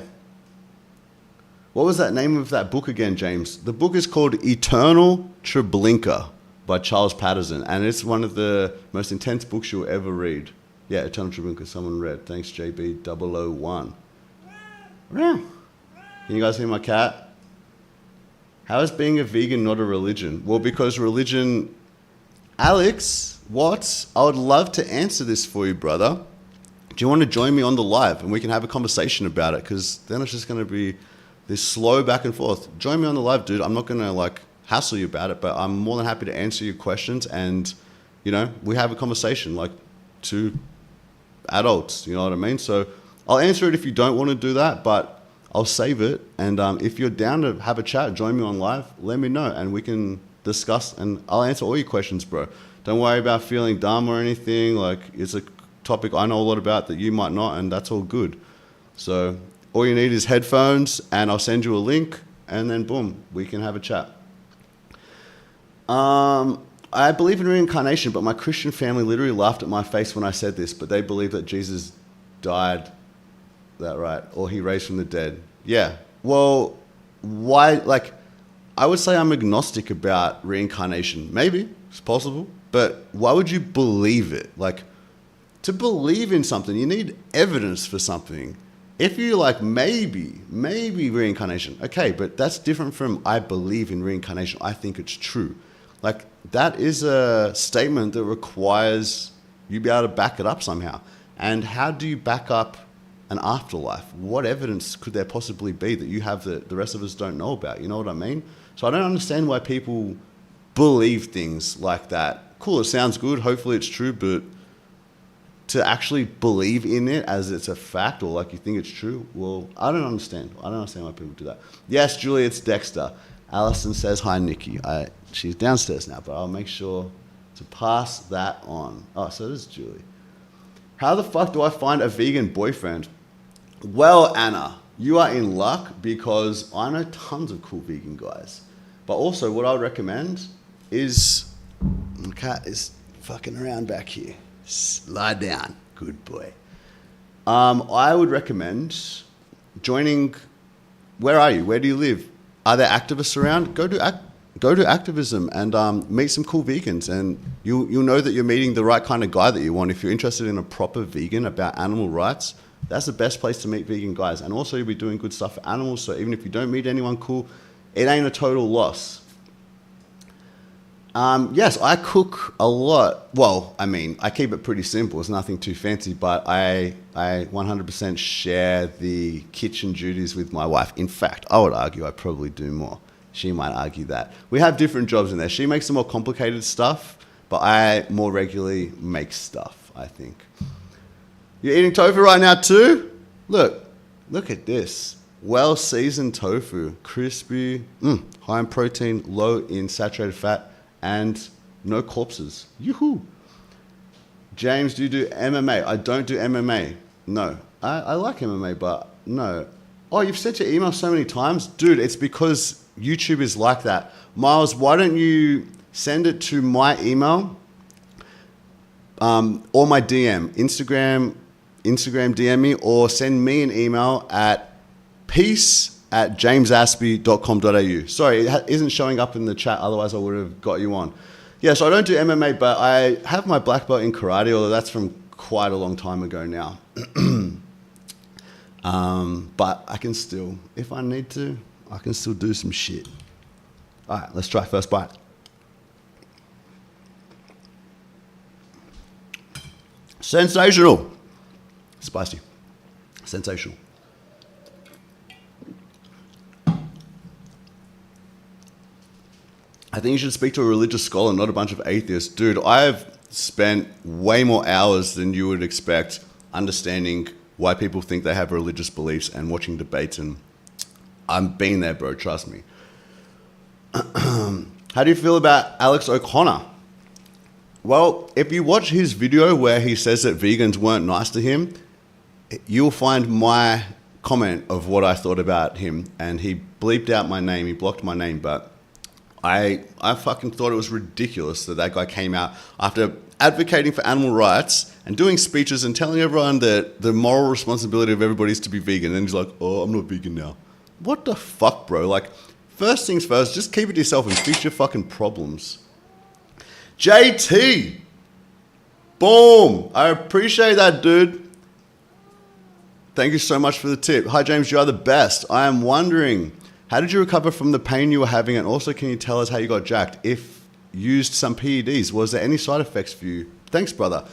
What was that name of that book again, James? The book is called Eternal Treblinka by Charles Patterson, and it's one of the most intense books you'll ever read. Yeah, Eternal Treblinka, someone read. Thanks, JB001. Yeah. Can you guys hear my cat? How is being a vegan not a religion? Well, because religion... Alex Watts, I would love to answer this for you, brother. Do you want to join me on the live and we can have a conversation about it? Because then it's just going to be this slow back and forth. Join me on the live, dude. I'm not going to, like, hassle you about it, but I'm more than happy to answer your questions, and, you know, we have a conversation like two adults, you know what I mean? So I'll answer it if you don't want to do that, but I'll save it, and if you're down to have a chat, join me on live, let me know, and we can discuss, and I'll answer all your questions, bro. Don't worry about feeling dumb or anything. Like, it's a topic I know a lot about that you might not, and that's all good. So all you need is headphones, and I'll send you a link, and then boom, we can have a chat. I believe in reincarnation, but my Christian family literally laughed at my face when I said this, but they believe that Jesus died, that right, or he raised from the dead. Yeah, well, why, like, I would say I'm agnostic about reincarnation. Maybe, it's possible, but why would you believe it? Like, to believe in something, you need evidence for something. If you like, maybe reincarnation, okay, but that's different from I believe in reincarnation. I think it's true. Like, that is a statement that requires you be able to back it up somehow. And how do you back up an afterlife? What evidence could there possibly be that you have that the rest of us don't know about? You know what I mean? So I don't understand why people believe things like that. Cool, it sounds good. Hopefully it's true, but to actually believe in it as it's a fact, or like you think it's true, well, I don't understand. I don't understand why people do that. Yes, Julie, it's Dexter. Alison says hi, Nikki. She's downstairs now, but I'll make sure to pass that on. Oh, so this is Julie. How the fuck do I find a vegan boyfriend? Well, Anna, you are in luck, because I know tons of cool vegan guys. But also what I would recommend is, the cat is fucking around back here. Lie down, good boy. I would recommend joining. Where are you? Where do you live? Are there activists around? Go to Activism and meet some cool vegans, and you'll know that you're meeting the right kind of guy that you want. If you're interested in a proper vegan about animal rights, that's the best place to meet vegan guys. And also you'll be doing good stuff for animals, so even if you don't meet anyone cool, it ain't a total loss. Yes, I cook a lot. Well, I mean, I keep it pretty simple. It's nothing too fancy, but I 100% share the kitchen duties with my wife. In fact, I would argue I probably do more. She might argue that. We have different jobs in there. She makes the more complicated stuff, but I more regularly make stuff, I think. You're eating tofu right now too? Look at this. Well-seasoned tofu, crispy, high in protein, low in saturated fat, and no corpses. Yoo-hoo. James, do you do MMA? I don't do MMA. No. I like MMA, but no. Oh, you've sent your email so many times? Dude, it's because YouTube is like that. Miles, why don't you send it to my email or my DM? Instagram DM me, or send me an email at peace@jamesaspie.com.au. Sorry, it isn't showing up in the chat, otherwise I would have got you on. Yeah, so I don't do MMA, but I have my black belt in karate, although that's from quite a long time ago now. But I can still, if I need to, I can still do some shit. All right, let's try first bite. Sensational. Spicy. Sensational. I think you should speak to a religious scholar, not a bunch of atheists. Dude, I've spent way more hours than you would expect understanding why people think they have religious beliefs and watching debates, and I've been there, bro, trust me. How do you feel about Alex O'Connor? Well, if you watch his video where he says that vegans weren't nice to him, you'll find my comment of what I thought about him, and he bleeped out my name, he blocked my name, but I fucking thought it was ridiculous that guy came out after advocating for animal rights and doing speeches and telling everyone that the moral responsibility of everybody is to be vegan, and he's like, oh, I'm not vegan now. What the fuck, bro? Like, first things first, just keep it to yourself and fix your fucking problems. JT! Boom! I appreciate that, dude. Thank you so much for the tip. Hi, James, you are the best. I am wondering, how did you recover from the pain you were having? And also, can you tell us how you got jacked? If used some PEDs, was there any side effects for you? Thanks, brother.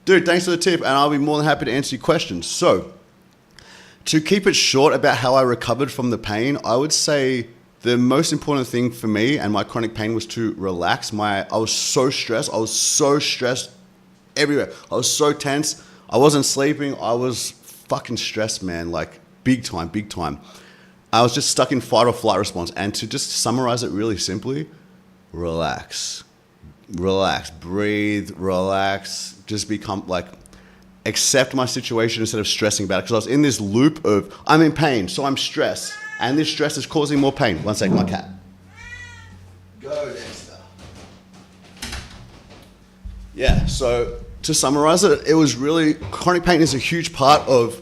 Dude, thanks for the tip, and I'll be more than happy to answer your questions. So, to keep it short about how I recovered from the pain, I would say the most important thing for me and my chronic pain was to relax. I was so stressed everywhere. I was so tense. I wasn't sleeping. I was fucking stressed, man, like big time. I was just stuck in fight or flight response. And to just summarize it really simply, relax, breathe, relax, just become like, accept my situation instead of stressing about it. Because I was in this loop of, I'm in pain, so I'm stressed. And this stress is causing more pain. One second, my cat. Go, Dexter. Yeah, so to summarize it, it was really, chronic pain is a huge part of,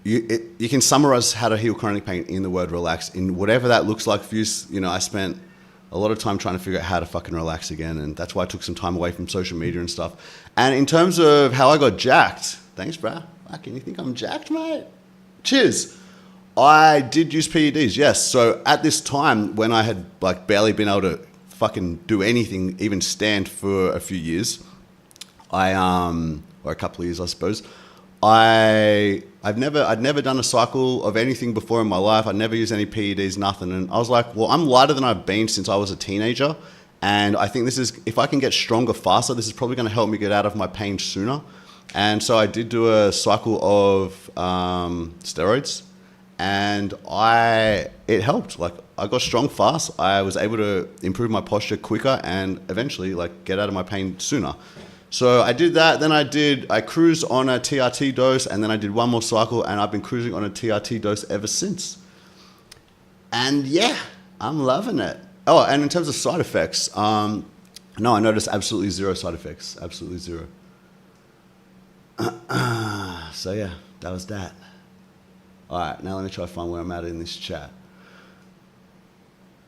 you can summarize how to heal chronic pain in the word relax. In whatever that looks like for you, I spent a lot of time trying to figure out how to fucking relax again. And that's why I took some time away from social media and stuff. And in terms of how I got jacked, thanks, bro. Fucking, you think I'm jacked, mate? Cheers. I did use PEDs, yes. So at this time, when I had like barely been able to fucking do anything, even stand for a few years, or a couple of years, I suppose, I'd never done a cycle of anything before in my life. I'd never used any PEDs, nothing. And I was like, well, I'm lighter than I've been since I was a teenager. And I think if I can get stronger faster, this is probably going to help me get out of my pain sooner. And so I did do a cycle of steroids. And it helped. Like, I got strong fast. I was able to improve my posture quicker and eventually like get out of my pain sooner. So I did that. Then I cruised on a TRT dose, and then I did one more cycle, and I've been cruising on a TRT dose ever since. And yeah, I'm loving it. Oh, and in terms of side effects, no, I noticed absolutely zero side effects. Absolutely zero. So yeah, that was that. All right, now let me try to find where I'm at in this chat.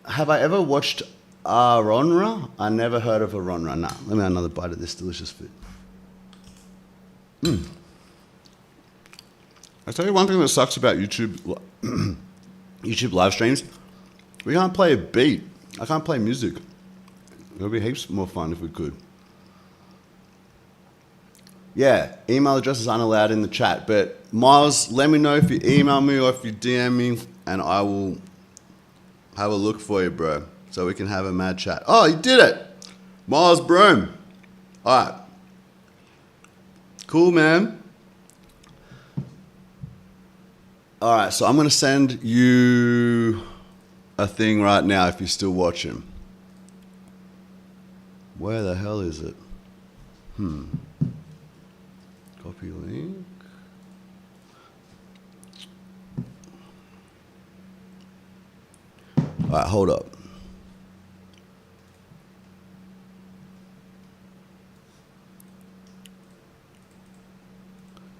Have I ever watched Aronra? I never heard of Aronra. Nah, let me have another bite of this delicious food. I tell you one thing that sucks about YouTube YouTube live streams. We can't play a beat. I can't play music. It would be heaps more fun if we could. Yeah, email addresses aren't allowed in the chat, but Miles, let me know if you email me or if you DM me, and I will have a look for you, bro, so we can have a mad chat. Oh, you did it! Miles Broom. All right. Cool, man. All right, so I'm going to send you a thing right now if you're still watching. Where the hell is it? Copy link. All right, hold up.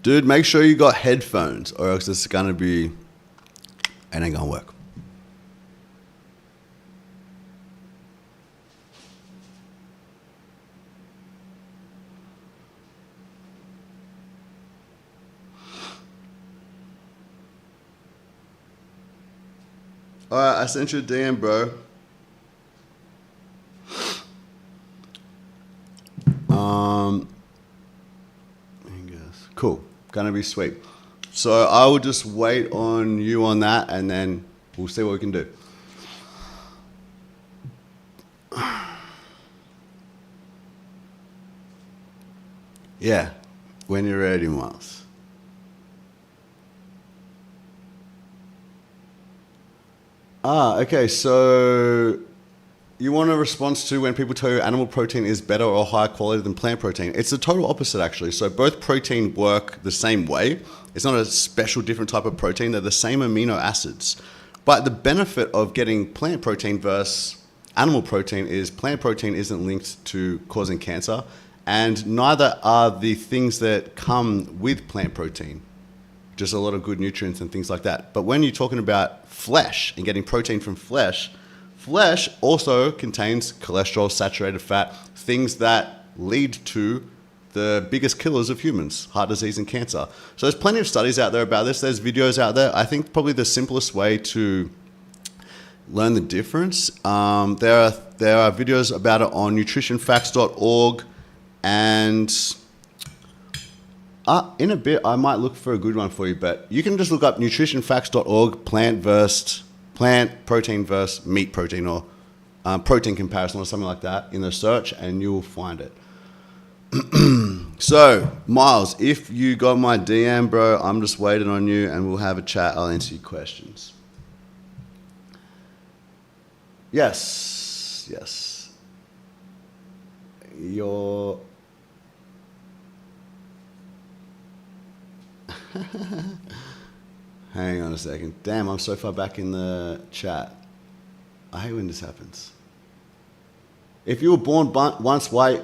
Dude, make sure you got headphones or else it's gonna be, it ain't gonna work. All right, I sent you a DM, bro. I guess. Cool. Gonna be sweet. So I will just wait on you on that, and then we'll see what we can do. Yeah, when you're ready, Miles. Okay, so you want a response to when people tell you animal protein is better or higher quality than plant protein. It's the total opposite, actually. So both protein work the same way. It's not a special different type of protein. They're the same amino acids. But the benefit of getting plant protein versus animal protein is plant protein isn't linked to causing cancer, and neither are the things that come with plant protein. Just a lot of good nutrients and things like that. But when you're talking about flesh and getting protein from flesh, flesh also contains cholesterol, saturated fat, things that lead to the biggest killers of humans, heart disease and cancer. So there's plenty of studies out there about this. There's videos out there. I think probably the simplest way to learn the difference, there are videos about it on nutritionfacts.org, and in a bit, I might look for a good one for you, but you can just look up nutritionfacts.org, plant protein versus meat protein, or protein comparison or something like that in the search, and you'll find it. So, Miles, if you got my DM, bro, I'm just waiting on you, and we'll have a chat. I'll answer your questions. Yes. Your... Hang on a second. Damn, I'm so far back in the chat. I hate when this happens. If you were born once, why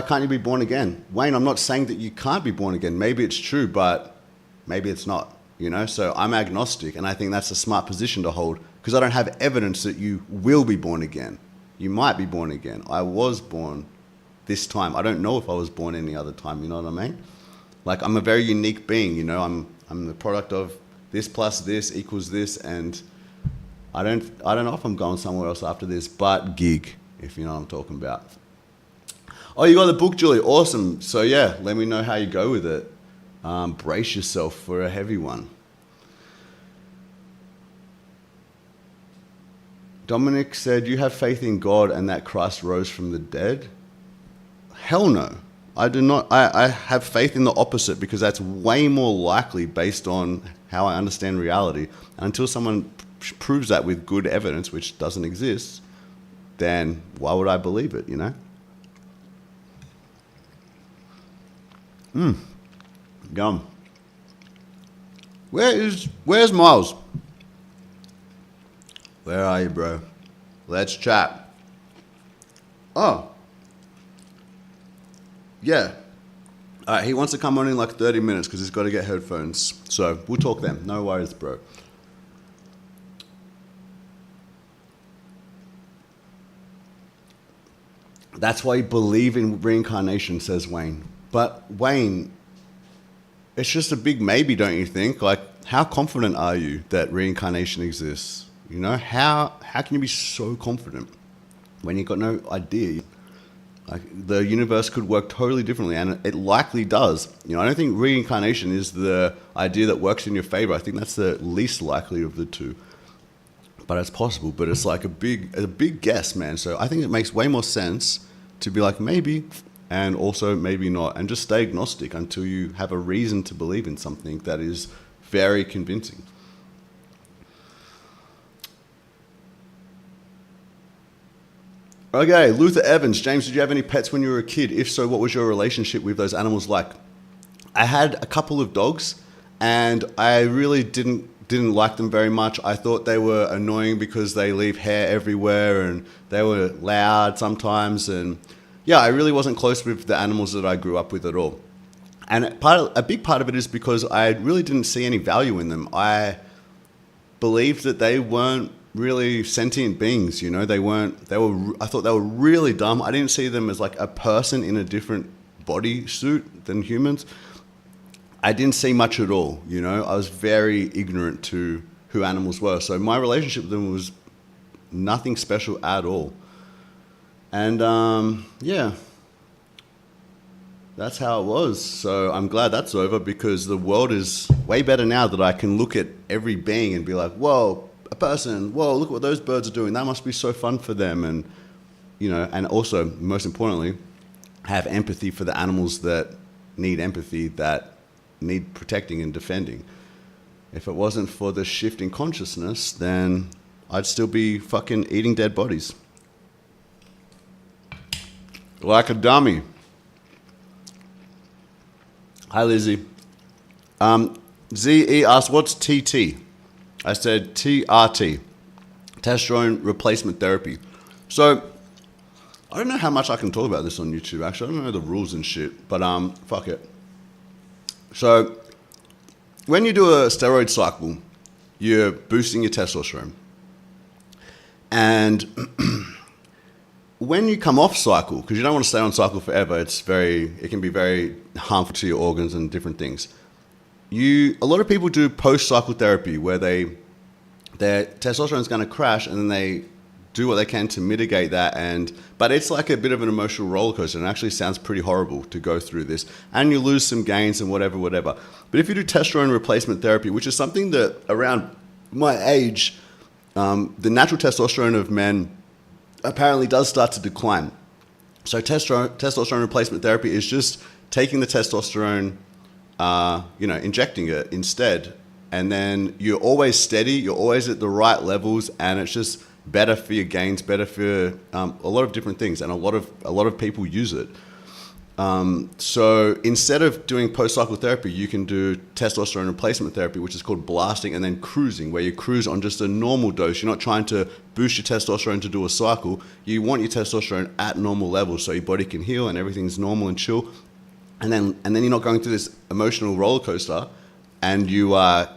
can't you be born again? Wayne, I'm not saying that you can't be born again. Maybe it's true, but maybe it's not, you know? So I'm agnostic, and I think that's a smart position to hold, because I don't have evidence that you will be born again. You might be born again. I was born this time. I don't know if I was born any other time, you know what I mean? Like, I'm a very unique being, you know? I'm the product of this plus this equals this, and I don't know if I'm going somewhere else after this, but gig, if you know what I'm talking about. Oh, you got the book, Julie. Awesome. So yeah, let me know how you go with it. Brace yourself for a heavy one. Dominic said, you have faith in God and that Christ rose from the dead? Hell no. I do not. I have faith in the opposite, because that's way more likely based on how I understand reality. And until someone proves that with good evidence, which doesn't exist, then why would I believe it, you know? Yum. Where's Miles? Where are you, bro? Let's chat. Oh. Yeah. All right, he wants to come on in like 30 minutes because he's got to get headphones. So we'll talk then. No worries, bro. That's why you believe in reincarnation, says Wayne. But Wayne, it's just a big maybe, don't you think? Like, how confident are you that reincarnation exists? You know, how can you be so confident when you've got no idea? Like, the universe could work totally differently, and it likely does. You know, I don't think reincarnation is the idea that works in your favor. I think that's the least likely of the two. But it's possible. But it's like a big guess, man. So I think it makes way more sense to be like maybe, and also maybe not, and just stay agnostic until you have a reason to believe in something that is very convincing. Okay, Luther Evans. James, did you have any pets when you were a kid? If so, what was your relationship with those animals like? I had a couple of dogs, and I really didn't like them very much. I thought they were annoying because they leave hair everywhere, and they were loud sometimes. And yeah, I really wasn't close with the animals that I grew up with at all. And a big part of it is because I really didn't see any value in them. I believed that they weren't really sentient beings, you know. I thought they were really dumb. I didn't see them as like a person in a different body suit than humans. I didn't see much at all, you know. I was very ignorant to who animals were. So my relationship with them was nothing special at all. And yeah, that's how it was. So I'm glad that's over, because the world is way better now that I can look at every being and be like, whoa, a person, whoa, look what those birds are doing. That must be so fun for them. And, you know, and also, most importantly, have empathy for the animals that need empathy, that need protecting and defending. If it wasn't for the shift in consciousness, then I'd still be fucking eating dead bodies. Like a dummy. Hi, Lizzie. ZE asked, what's TT? I said TRT, testosterone replacement therapy. So, I don't know how much I can talk about this on YouTube, actually. I don't know the rules and shit, but fuck it. So, when you do a steroid cycle, you're boosting your testosterone. And when you come off cycle, because you don't want to stay on cycle forever, it can be very harmful to your organs and different things. A lot of people do post-cycle therapy where their testosterone is going to crash, and then they do what they can to mitigate that. But it's like a bit of an emotional roller coaster, and it actually sounds pretty horrible to go through this. And you lose some gains and whatever. But if you do testosterone replacement therapy, which is something that around my age, the natural testosterone of men apparently does start to decline. So testosterone replacement therapy is just taking the testosterone, injecting it instead. And then you're always steady, you're always at the right levels, and it's just better for your gains, better for a lot of different things, and a lot of people use it. So instead of doing post-cycle therapy, you can do testosterone replacement therapy, which is called blasting, and then cruising, where you cruise on just a normal dose. You're not trying to boost your testosterone to do a cycle. You want your testosterone at normal levels so your body can heal and everything's normal and chill. And then you're not going through this emotional roller coaster, and you are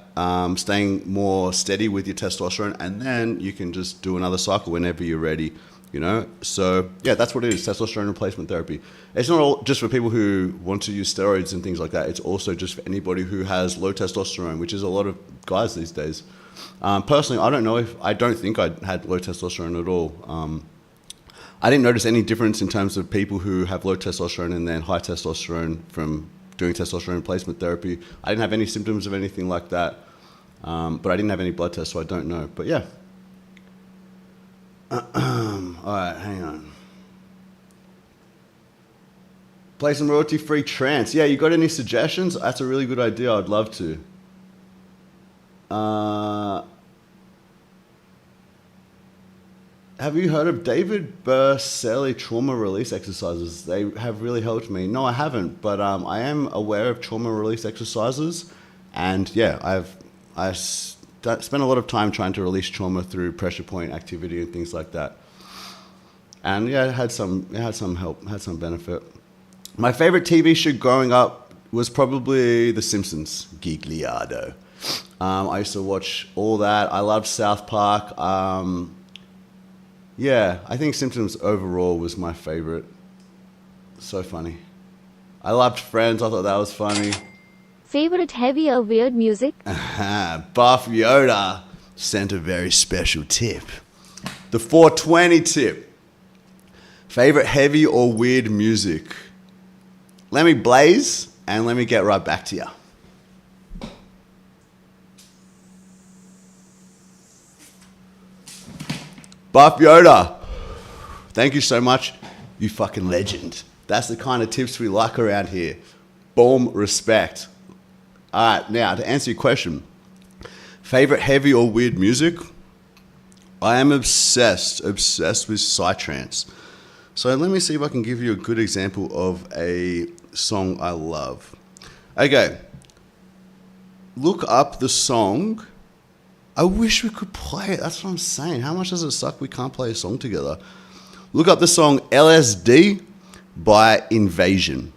staying more steady with your testosterone, and then you can just do another cycle whenever you're ready, you know? So yeah, that's what it is, testosterone replacement therapy. It's not all just for people who want to use steroids and things like that. It's also just for anybody who has low testosterone, which is a lot of guys these days. Personally, I don't think I had low testosterone at all. I didn't notice any difference in terms of people who have low testosterone and then high testosterone from doing testosterone replacement therapy. I didn't have any symptoms of anything like that, but I didn't have any blood tests, so I don't know. But yeah. All right, hang on. Play some royalty-free trance. Yeah, you got any suggestions? That's a really good idea. I'd love to. Have you heard of David Berceli trauma release exercises? They have really helped me. No, I haven't, but I am aware of trauma release exercises, and yeah, I spent a lot of time trying to release trauma through pressure point activity and things like that. And yeah, it had some help, had some benefit. My favorite TV show growing up was probably The Simpsons, Gigliardo. I used to watch all that. I loved South Park. Yeah, I think Simpsons overall was my favorite. So funny. I loved Friends. I thought that was funny. Favorite heavy or weird music? Buff Yoda sent a very special tip. The 420 tip. Favorite heavy or weird music? Let me blaze and let me get right back to you. Buff Yoda, thank you so much. You fucking legend. That's the kind of tips we like around here. Boom, respect. All right, now to answer your question. Favorite heavy or weird music? I am obsessed with psytrance. So let me see if I can give you a good example of a song I love. Okay, look up the song. I wish we could play it. That's what I'm saying. How much does it suck we can't play a song together? Look up the song LSD by Invasion.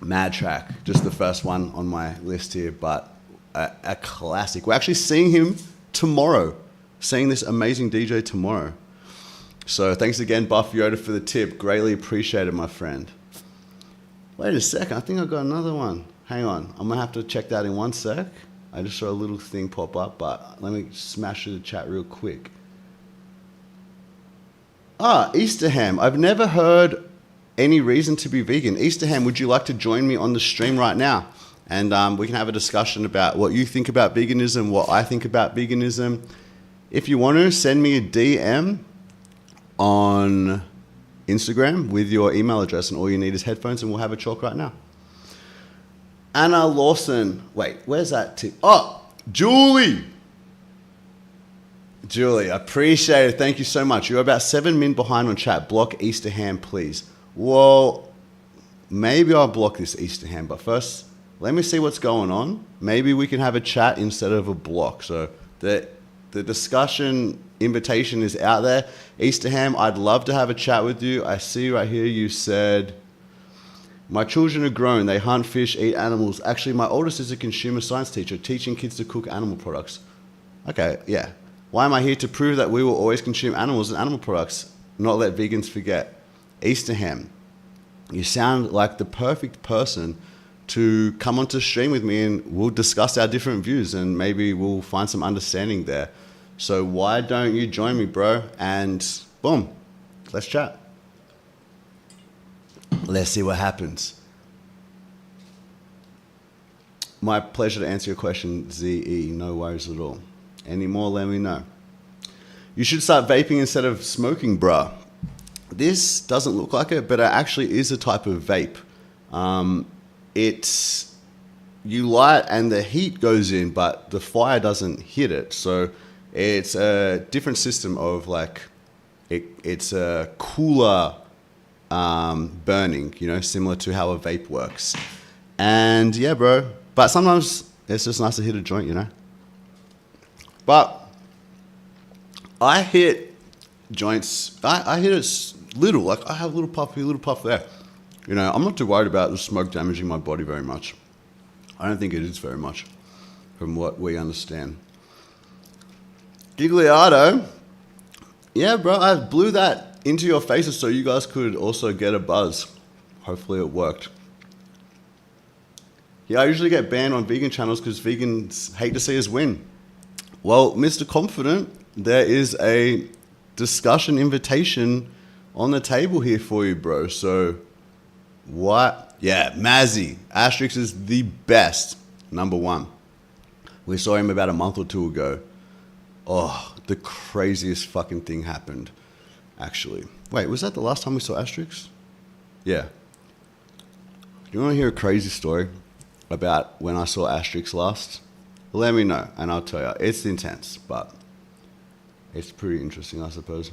Mad track. Just the first one on my list here, but a classic. We're actually seeing him tomorrow. Seeing this amazing DJ tomorrow. So thanks again, Buff Yoda, for the tip. Greatly appreciated, my friend. Wait a second. I think I got another one. Hang on. I'm going to have to check that in 1 sec. I just saw a little thing pop up, but let me smash through the chat real quick. Easterham. I've never heard any reason to be vegan. Easterham, would you like to join me on the stream right now? And we can have a discussion about what you think about veganism, what I think about veganism. If you want to, send me a DM on Instagram with your email address, and all you need is headphones, and we'll have a talk right now. Anna Lawson. Wait, where's that tip? Oh, Julie. Julie, appreciate it. Thank you so much. You're about 7 min behind on chat. Block Easterham, please. Well, maybe I'll block this Easterham, but first, let me see what's going on. Maybe we can have a chat instead of a block. So the discussion invitation is out there. Easterham, I'd love to have a chat with you. I see right here you said, my children are grown. They hunt, fish, eat animals. Actually, my oldest is a consumer science teacher, teaching kids to cook animal products. Okay, yeah. Why am I here? To prove that we will always consume animals and animal products, not let vegans forget. Easterham, you sound like the perfect person to come onto stream with me, and we'll discuss our different views, and maybe we'll find some understanding there. So why don't you join me, bro? And boom, let's chat. Let's see what happens. My pleasure to answer your question, ZE. No worries at all. Any more, let me know. You should start vaping instead of smoking, bruh. This doesn't look like it, but it actually is a type of vape. You light and the heat goes in, but the fire doesn't hit it. So it's a different system of it's a cooler burning, similar to how a vape works. And yeah, bro. But sometimes it's just nice to hit a joint, But I hit joints. I hit it little. Like I have a little puff here, little puff there. I'm not too worried about the smoke damaging my body very much. I don't think it is very much, from what we understand. Gigliardo. Yeah, bro. I blew that into your faces so you guys could also get a buzz. Hopefully it worked. Yeah, I usually get banned on vegan channels because vegans hate to see us win. Well, Mr. Confident, there is a discussion invitation on the table here for you, bro. So, what? Yeah, Mazzy. Asterix is the best. Number one. We saw him about a month or two ago. Oh, the craziest fucking thing happened, actually. Wait, was that the last time we saw Asterix? Yeah. Do you want to hear a crazy story about when I saw Asterix last? Let me know, and I'll tell you. It's intense, but it's pretty interesting, I suppose.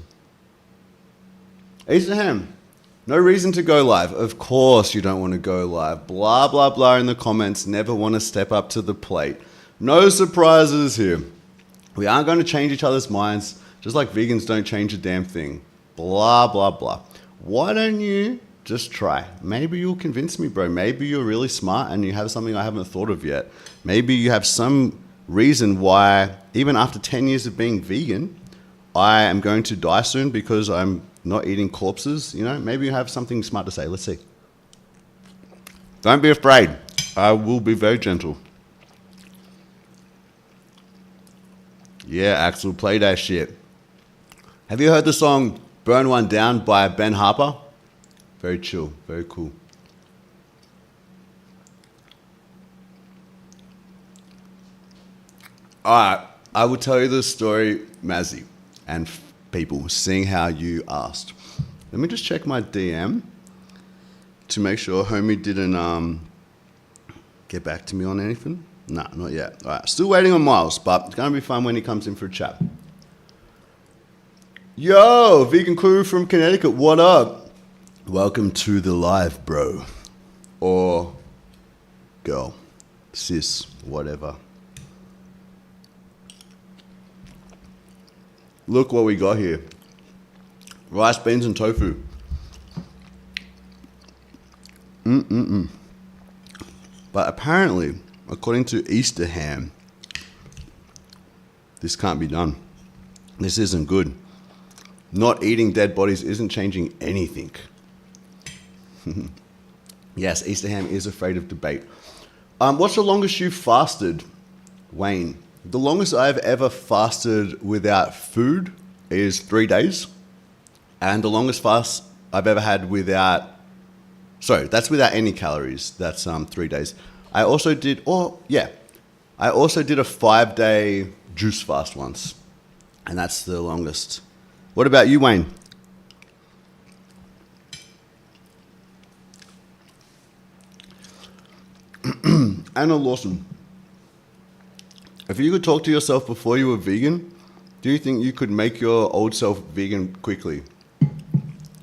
Easterham, no reason to go live. Of course you don't want to go live. Blah, blah, blah in the comments. Never want to step up to the plate. No surprises here. We aren't going to change each other's minds, just like vegans don't change a damn thing. blah, blah, blah. Why don't you just try? Maybe you'll convince me, bro. Maybe you're really smart and you have something I haven't thought of yet. Maybe you have some reason why, even after 10 years of being vegan, I am going to die soon because I'm not eating corpses. You know, maybe you have something smart to say. Let's see. Don't be afraid. I will be very gentle. Yeah, Axel, play that shit. Have you heard the song Burn One Down by Ben Harper? Very chill, very cool. Alright, I will tell you the story, Mazzy, and people, seeing how you asked. Let me just check my DM to make sure homie didn't get back to me on anything. No, not yet. All right, still waiting on Miles, but it's going to be fun when he comes in for a chat. Yo, vegan crew from Connecticut, what up? Welcome to the live, bro. Or girl, sis, whatever. Look what we got here. Rice, beans, and tofu. But apparently, according to Easter ham, this can't be done. This isn't good. Not eating dead bodies isn't changing anything. Yes, Easter ham is afraid of debate. What's the longest you've fasted, Wayne? The longest I've ever fasted without food is 3 days. And the longest fast I've ever had without... Sorry, that's without any calories. That's 3 days. I also did a 5-day juice fast once. And that's the longest. What about you, Wayne? Anna Lawson. If you could talk to yourself before you were vegan, do you think you could make your old self vegan quickly?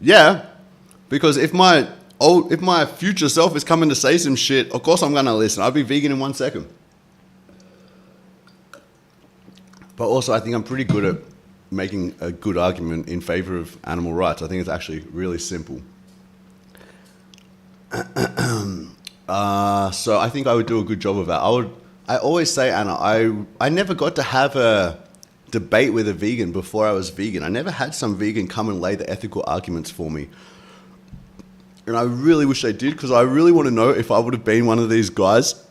Yeah, because if my future self is coming to say some shit, of course I'm going to listen. I'll be vegan in 1 second. But also, I think I'm pretty good at making a good argument in favor of animal rights. I think it's actually really simple. So I think I would do a good job of that. I always say, Anna, I never got to have a debate with a vegan before I was vegan. I never had some vegan come and lay the ethical arguments for me. And I really wish they did, because I really want to know if I would have been one of these guys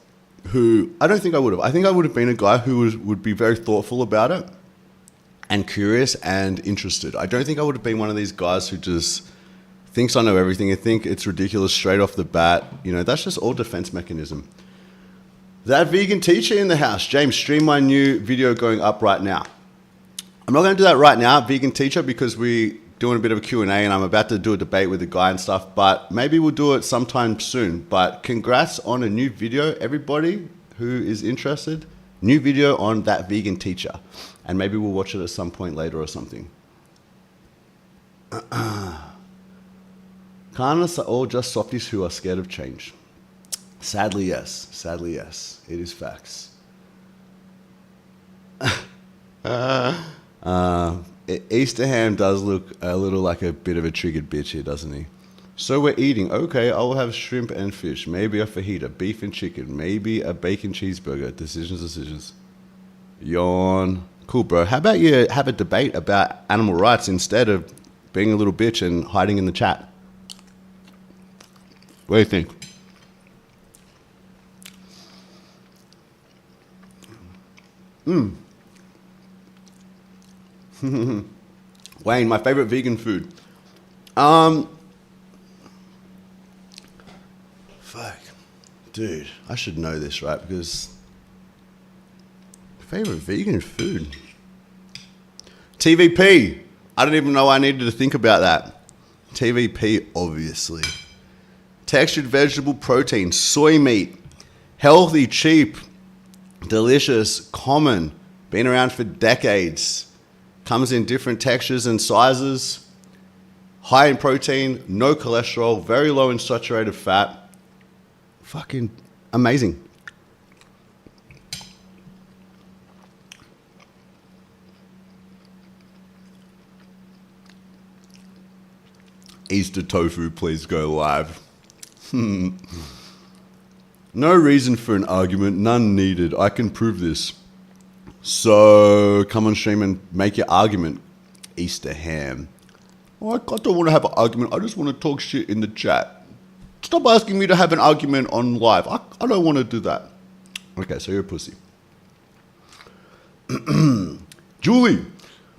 who... I don't think I would have. I think I would have been a guy who would be very thoughtful about it and curious and interested. I don't think I would have been one of these guys who just thinks I know everything and think it's ridiculous straight off the bat. You know, that's just all defense mechanism. That vegan teacher in the house. James, stream my new video going up right now. I'm not going to do that right now, vegan teacher, because we're doing a bit of a Q&A and I'm about to do a debate with a guy and stuff, but maybe we'll do it sometime soon. But congrats on a new video, everybody who is interested. New video on that vegan teacher. And maybe we'll watch it at some point later or something. Kindness are all just softies who are scared of change. Sadly, yes. Sadly, yes. It is facts. Easter ham does look a little like a bit of a triggered bitch here, doesn't he? So we're eating. Okay, I will have shrimp and fish. Maybe a fajita, beef and chicken. Maybe a bacon cheeseburger. Decisions. Yawn. Cool, bro. How about you have a debate about animal rights instead of being a little bitch and hiding in the chat? What do you think? Wayne, my favorite vegan food. Fuck. Dude, I should know this, right? Because favorite vegan food. TVP. I don't even know I needed to think about that. TVP, obviously. Textured vegetable protein, soy meat, healthy, cheap, delicious, common, been around for decades, comes in different textures and sizes, high in protein, no cholesterol, very low in saturated fat. Fucking amazing. Easter tofu, please go live. No reason for an argument, none needed. I can prove this. So come on stream and make your argument, Easter ham. Oh, I don't want to have an argument. I just want to talk shit in the chat. Stop asking me to have an argument on live. I don't want to do that. Okay, so you're a pussy. Julie,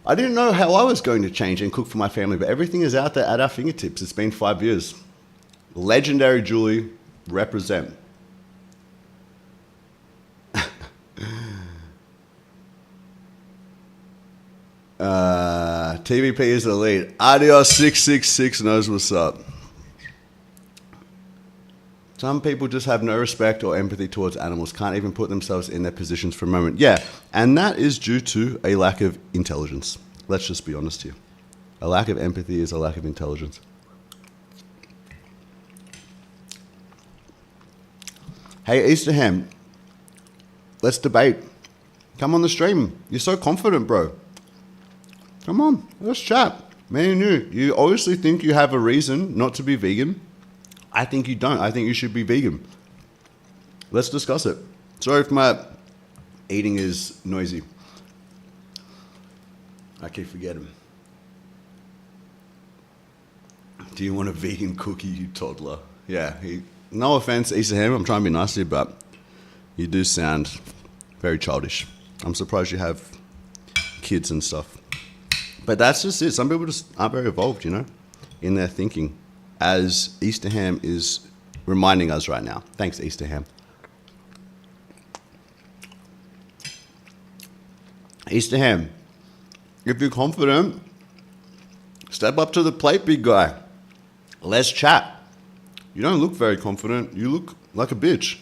I didn't know how I was going to change and cook for my family, but everything is out there at our fingertips. It's been 5 years. Legendary Julie, represent. TVP is the lead. Adios 666 knows what's up. Some people just have no respect or empathy towards animals, can't even put themselves in their positions for a moment. Yeah, and that is due to a lack of intelligence. Let's just be honest here. A lack of empathy is a lack of intelligence. Hey, Easterham, let's debate. Come on the stream. You're so confident, bro. Come on, let's chat. Me and you obviously think you have a reason not to be vegan. I think you don't. I think you should be vegan. Let's discuss it. Sorry if my eating is noisy. I keep forgetting. Do you want a vegan cookie, you toddler? Yeah, no offense, Easterham, I'm trying to be nice to you, but you do sound very childish. I'm surprised you have kids and stuff. But that's just it. Some people just aren't very evolved, you know, in their thinking, as Easterham is reminding us right now. Thanks, Easterham. Easterham, if you're confident, step up to the plate, big guy. Let's chat. You don't look very confident. You look like a bitch.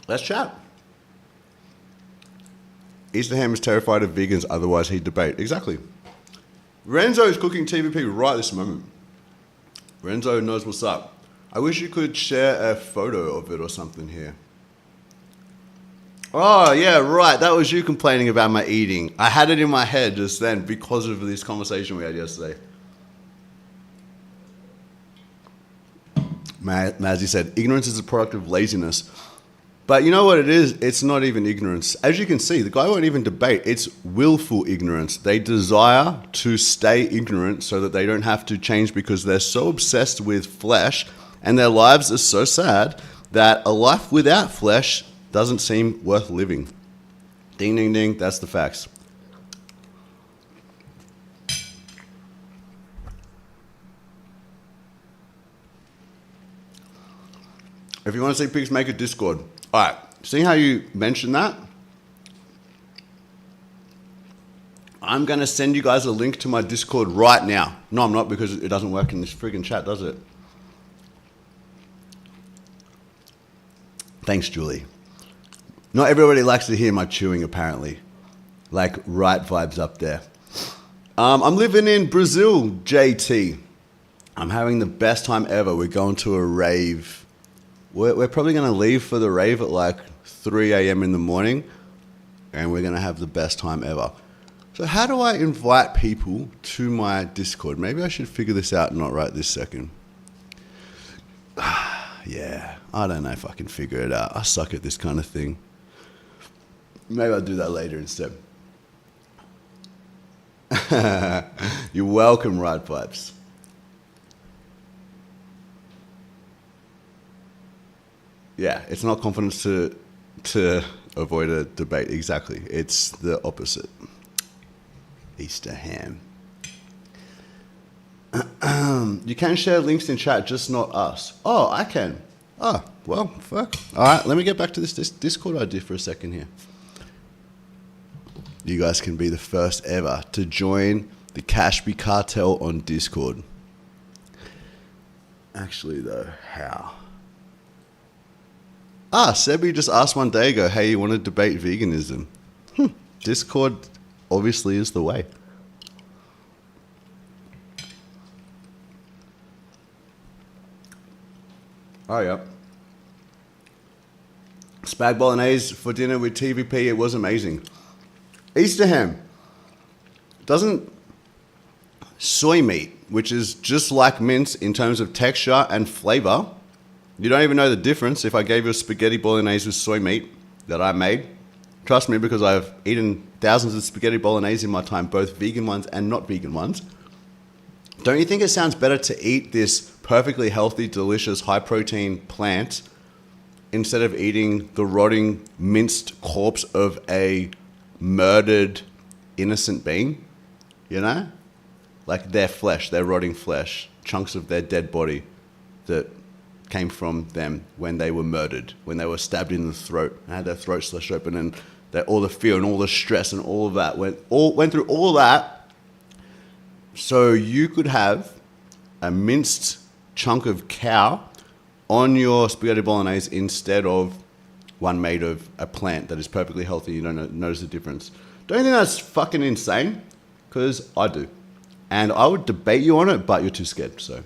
Let's chat. Easterham is terrified of vegans, otherwise he'd debate. Exactly. Renzo is cooking TVP right this moment. Renzo knows what's up. I wish you could share a photo of it or something here. Oh, yeah, right. That was you complaining about my eating. I had it in my head just then because of this conversation we had yesterday. Mazzy said, ignorance is a product of laziness. But you know what it is? It's not even ignorance. As you can see, the guy won't even debate. It's willful ignorance. They desire to stay ignorant so that they don't have to change because they're so obsessed with flesh and their lives are so sad that a life without flesh doesn't seem worth living. Ding, ding, ding. That's the facts. If you want to see pigs, make a Discord. All right, see how you mentioned that? I'm going to send you guys a link to my Discord right now. No, I'm not, because it doesn't work in this friggin' chat, does it? Thanks, Julie. Not everybody likes to hear my chewing, apparently. Like, right vibes up there. I'm living in Brazil, JT. I'm having the best time ever. We're going to a rave. We're probably going to leave for the rave at like 3 a.m. in the morning, and we're going to have the best time ever. So how do I invite people to my Discord? Maybe I should figure this out not right this second. Yeah, I don't know if I can figure it out. I suck at this kind of thing. Maybe I'll do that later instead. You're welcome, Ride Pipes. Yeah, it's not confidence to avoid a debate. Exactly. It's the opposite. Easter ham. You can share links in chat, just not us. Oh, I can. Oh, well, fuck. All right, let me get back to this Discord idea for a second here. You guys can be the first ever to join the Cashby Cartel on Discord. Actually, though, how? Sebi just asked one day ago, hey, you want to debate veganism? Discord obviously is the way. Oh, yeah. Spag bolognese for dinner with TVP. It was amazing. Easter ham. soy meat, which is just like mince in terms of texture and flavor. You don't even know the difference if I gave you a spaghetti bolognese with soy meat that I made. Trust me, because I've eaten thousands of spaghetti bolognese in my time, both vegan ones and not vegan ones. Don't you think it sounds better to eat this perfectly healthy, delicious, high-protein plant instead of eating the rotting, minced corpse of a murdered, innocent being? You know? Like their flesh, their rotting flesh, chunks of their dead body that came from them when they were murdered, when they were stabbed in the throat and had their throat slashed open, and all the fear and all the stress and all of that went through all that. So you could have a minced chunk of cow on your spaghetti bolognese instead of one made of a plant that is perfectly healthy. You don't notice the difference. Don't you think that's fucking insane? Because I do. And I would debate you on it, but you're too scared, so.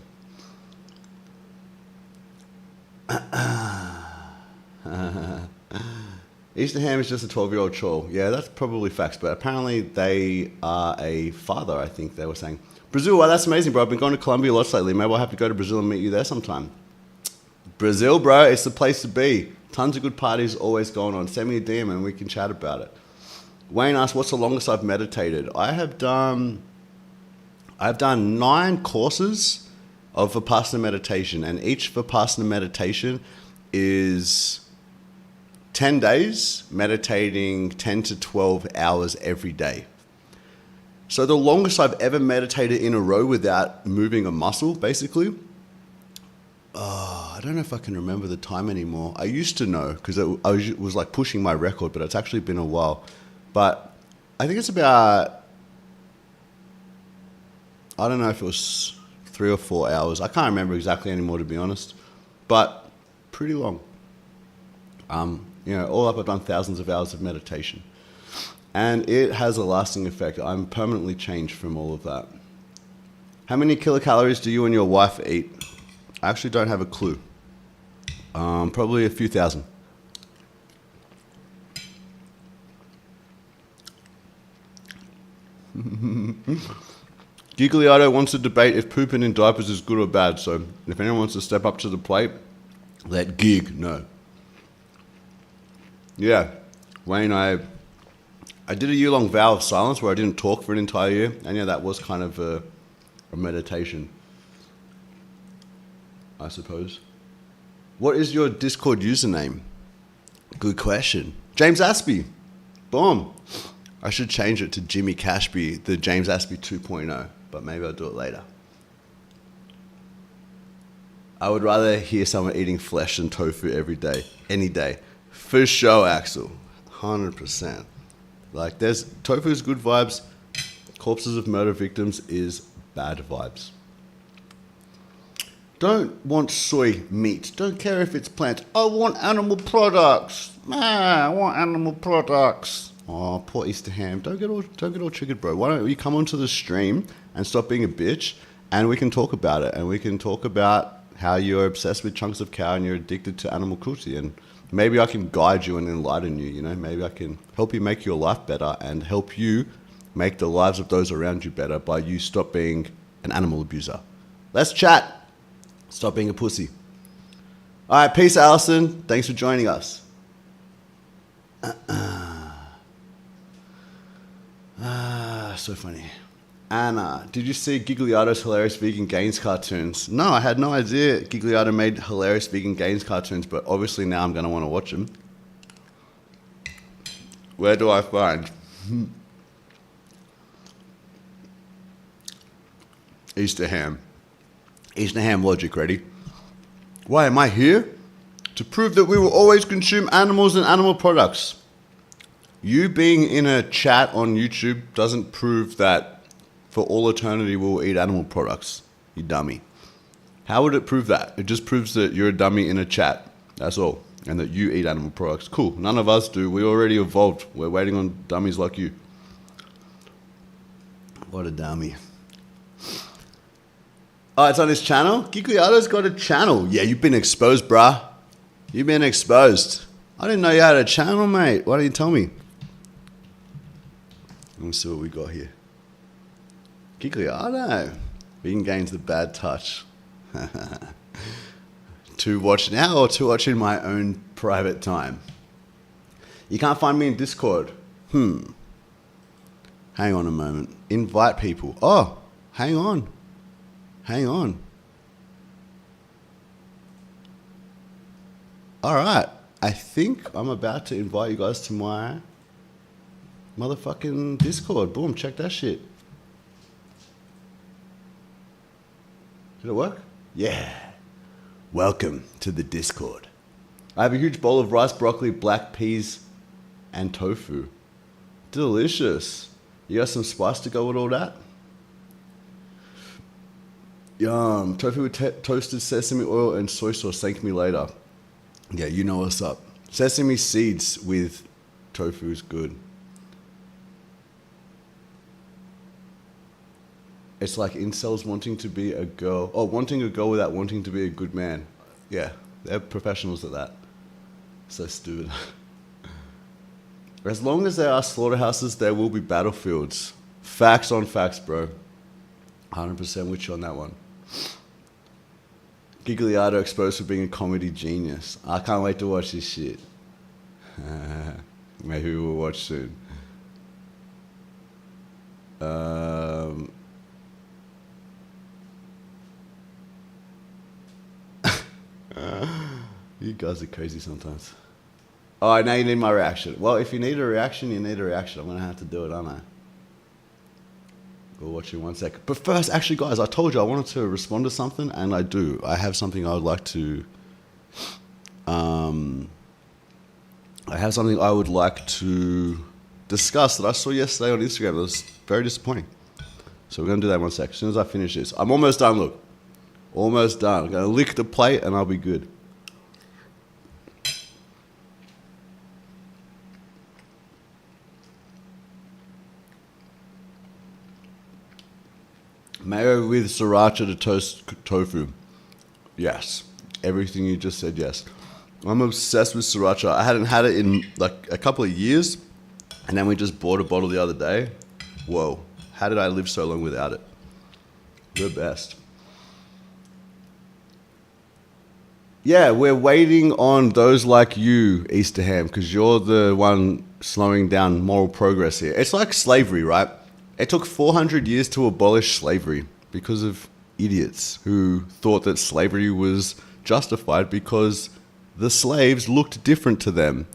Easter ham is just a 12-year-old chore. Yeah, that's probably facts, but apparently they are a father, I think they were saying. Brazil, wow, that's amazing, bro. I've been going to Colombia lots lately. Maybe I'll have to go to Brazil and meet you there sometime. Brazil, bro, it's the place to be. Tons of good parties always going on. Send me a DM and we can chat about it. Wayne asked, what's the longest I've meditated? I've done 9 courses of Vipassana meditation, and each Vipassana meditation is 10 days, meditating 10 to 12 hours every day. So the longest I've ever meditated in a row without moving a muscle, basically, I don't know if I can remember the time anymore. I used to know because I was like pushing my record, but it's actually been a while. But I think it's about, I don't know if it was 3 or 4 hours. I can't remember exactly anymore, to be honest, but pretty long. All up, I've done thousands of hours of meditation, and it has a lasting effect. I'm permanently changed from all of that. How many kilocalories do you and your wife eat? I actually don't have a clue. Probably a few thousand. Gigliotto wants to debate if pooping in diapers is good or bad, so if anyone wants to step up to the plate, let Gig know. Yeah, Wayne, I did a year-long vow of silence where I didn't talk for an entire year, and yeah, that was kind of a meditation, I suppose. What is your Discord username? Good question. James Aspie. Boom. I should change it to Jimmy Cashby, the James Aspie 2.0, but maybe I'll do it later. I would rather hear someone eating flesh than tofu every day, any day. For sure, Axel. 100%. Like, tofu is good vibes. Corpses of murder victims is bad vibes. Don't want soy meat. Don't care if it's plant. I want animal products. I want animal products. Oh, poor Easter ham. Don't get all triggered, bro. Why don't you come onto the stream and stop being a bitch, and we can talk about it, and we can talk about how you're obsessed with chunks of cow and you're addicted to animal cruelty, and maybe I can guide you and enlighten you, Maybe I can help you make your life better and help you make the lives of those around you better by you stop being an animal abuser. Let's chat. Stop being a pussy. All right, peace, Allison. Thanks for joining us. So funny. Anna, did you see Gigliotto's hilarious vegan gains cartoons? No, I had no idea Gigliotto made hilarious vegan gains cartoons, but obviously now I'm going to want to watch them. Where do I find? Easter ham. Easter ham logic, ready? Why am I here? To prove that we will always consume animals and animal products. You being in a chat on YouTube doesn't prove that for all eternity we'll eat animal products, you dummy. How would it prove that? It just proves that you're a dummy in a chat, that's all, and that you eat animal products. Cool, none of us do. We already evolved. We're waiting on dummies like you. What a dummy. Oh, it's on his channel? Gigliotto's got a channel. Yeah, you've been exposed, bruh. You've been exposed. I didn't know you had a channel, mate. Why didn't you tell me? Let me see what we got here. Gigliardo. Vegan Gains the bad touch. To watch now or to watch in my own private time? You can't find me in Discord. Hang on a moment. Invite people. Oh, hang on. All right. I think I'm about to invite you guys to my motherfucking Discord. Boom, check that shit. Did it work? Yeah. Welcome to the Discord. I have a huge bowl of rice, broccoli, black peas, and tofu. Delicious. You got some spice to go with all that? Yum. Tofu with toasted sesame oil and soy sauce. Thank me later. Yeah, you know what's up. Sesame seeds with tofu is good. It's like incels wanting to be a girl. Oh, wanting a girl without wanting to be a good man. Yeah, they're professionals at that. So stupid. As long as there are slaughterhouses, there will be battlefields. Facts on facts, bro. 100% with you on that one. Gigliardo exposed for being a comedy genius. I can't wait to watch this shit. Maybe we'll watch soon. You guys are crazy sometimes. All right, now you need my reaction. Well, if you need a reaction, you need a reaction. I'm going to have to do it, aren't I? We'll watch you in 1 second. But first, actually, guys, I told you I wanted to respond to something, and I do. I have something I would like to... discuss that I saw yesterday on Instagram. It was very disappointing. So we're going to do that in 1 second. As soon as I finish this. I'm almost done, look. Almost done. I'm going to lick the plate, and I'll be good. Mayo with sriracha to toast tofu. Yes. Everything you just said, yes. I'm obsessed with sriracha. I hadn't had it in like a couple of years. And then we just bought a bottle the other day. Whoa. How did I live so long without it? The best. Yeah, we're waiting on those like you, Easterham, because you're the one slowing down moral progress here. It's like slavery, right? It took 400 years to abolish slavery because of idiots who thought that slavery was justified because the slaves looked different to them.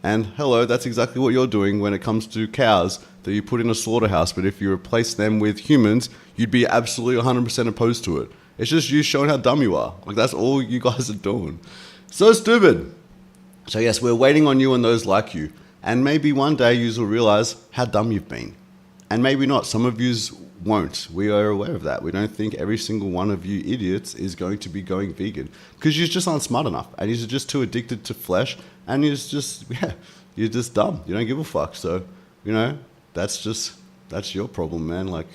And hello, that's exactly what you're doing when it comes to cows that you put in a slaughterhouse. But if you replace them with humans, you'd be absolutely 100% opposed to it. It's just you showing how dumb you are. Like, that's all you guys are doing. So stupid. So yes, we're waiting on you and those like you. And maybe one day you will realize how dumb you've been. And maybe not. Some of yous won't. We are aware of that. We don't think every single one of you idiots is going to be going vegan. Because you just aren't smart enough. And you're just too addicted to flesh. And you're just dumb. You don't give a fuck. So, that's your problem, man. Like,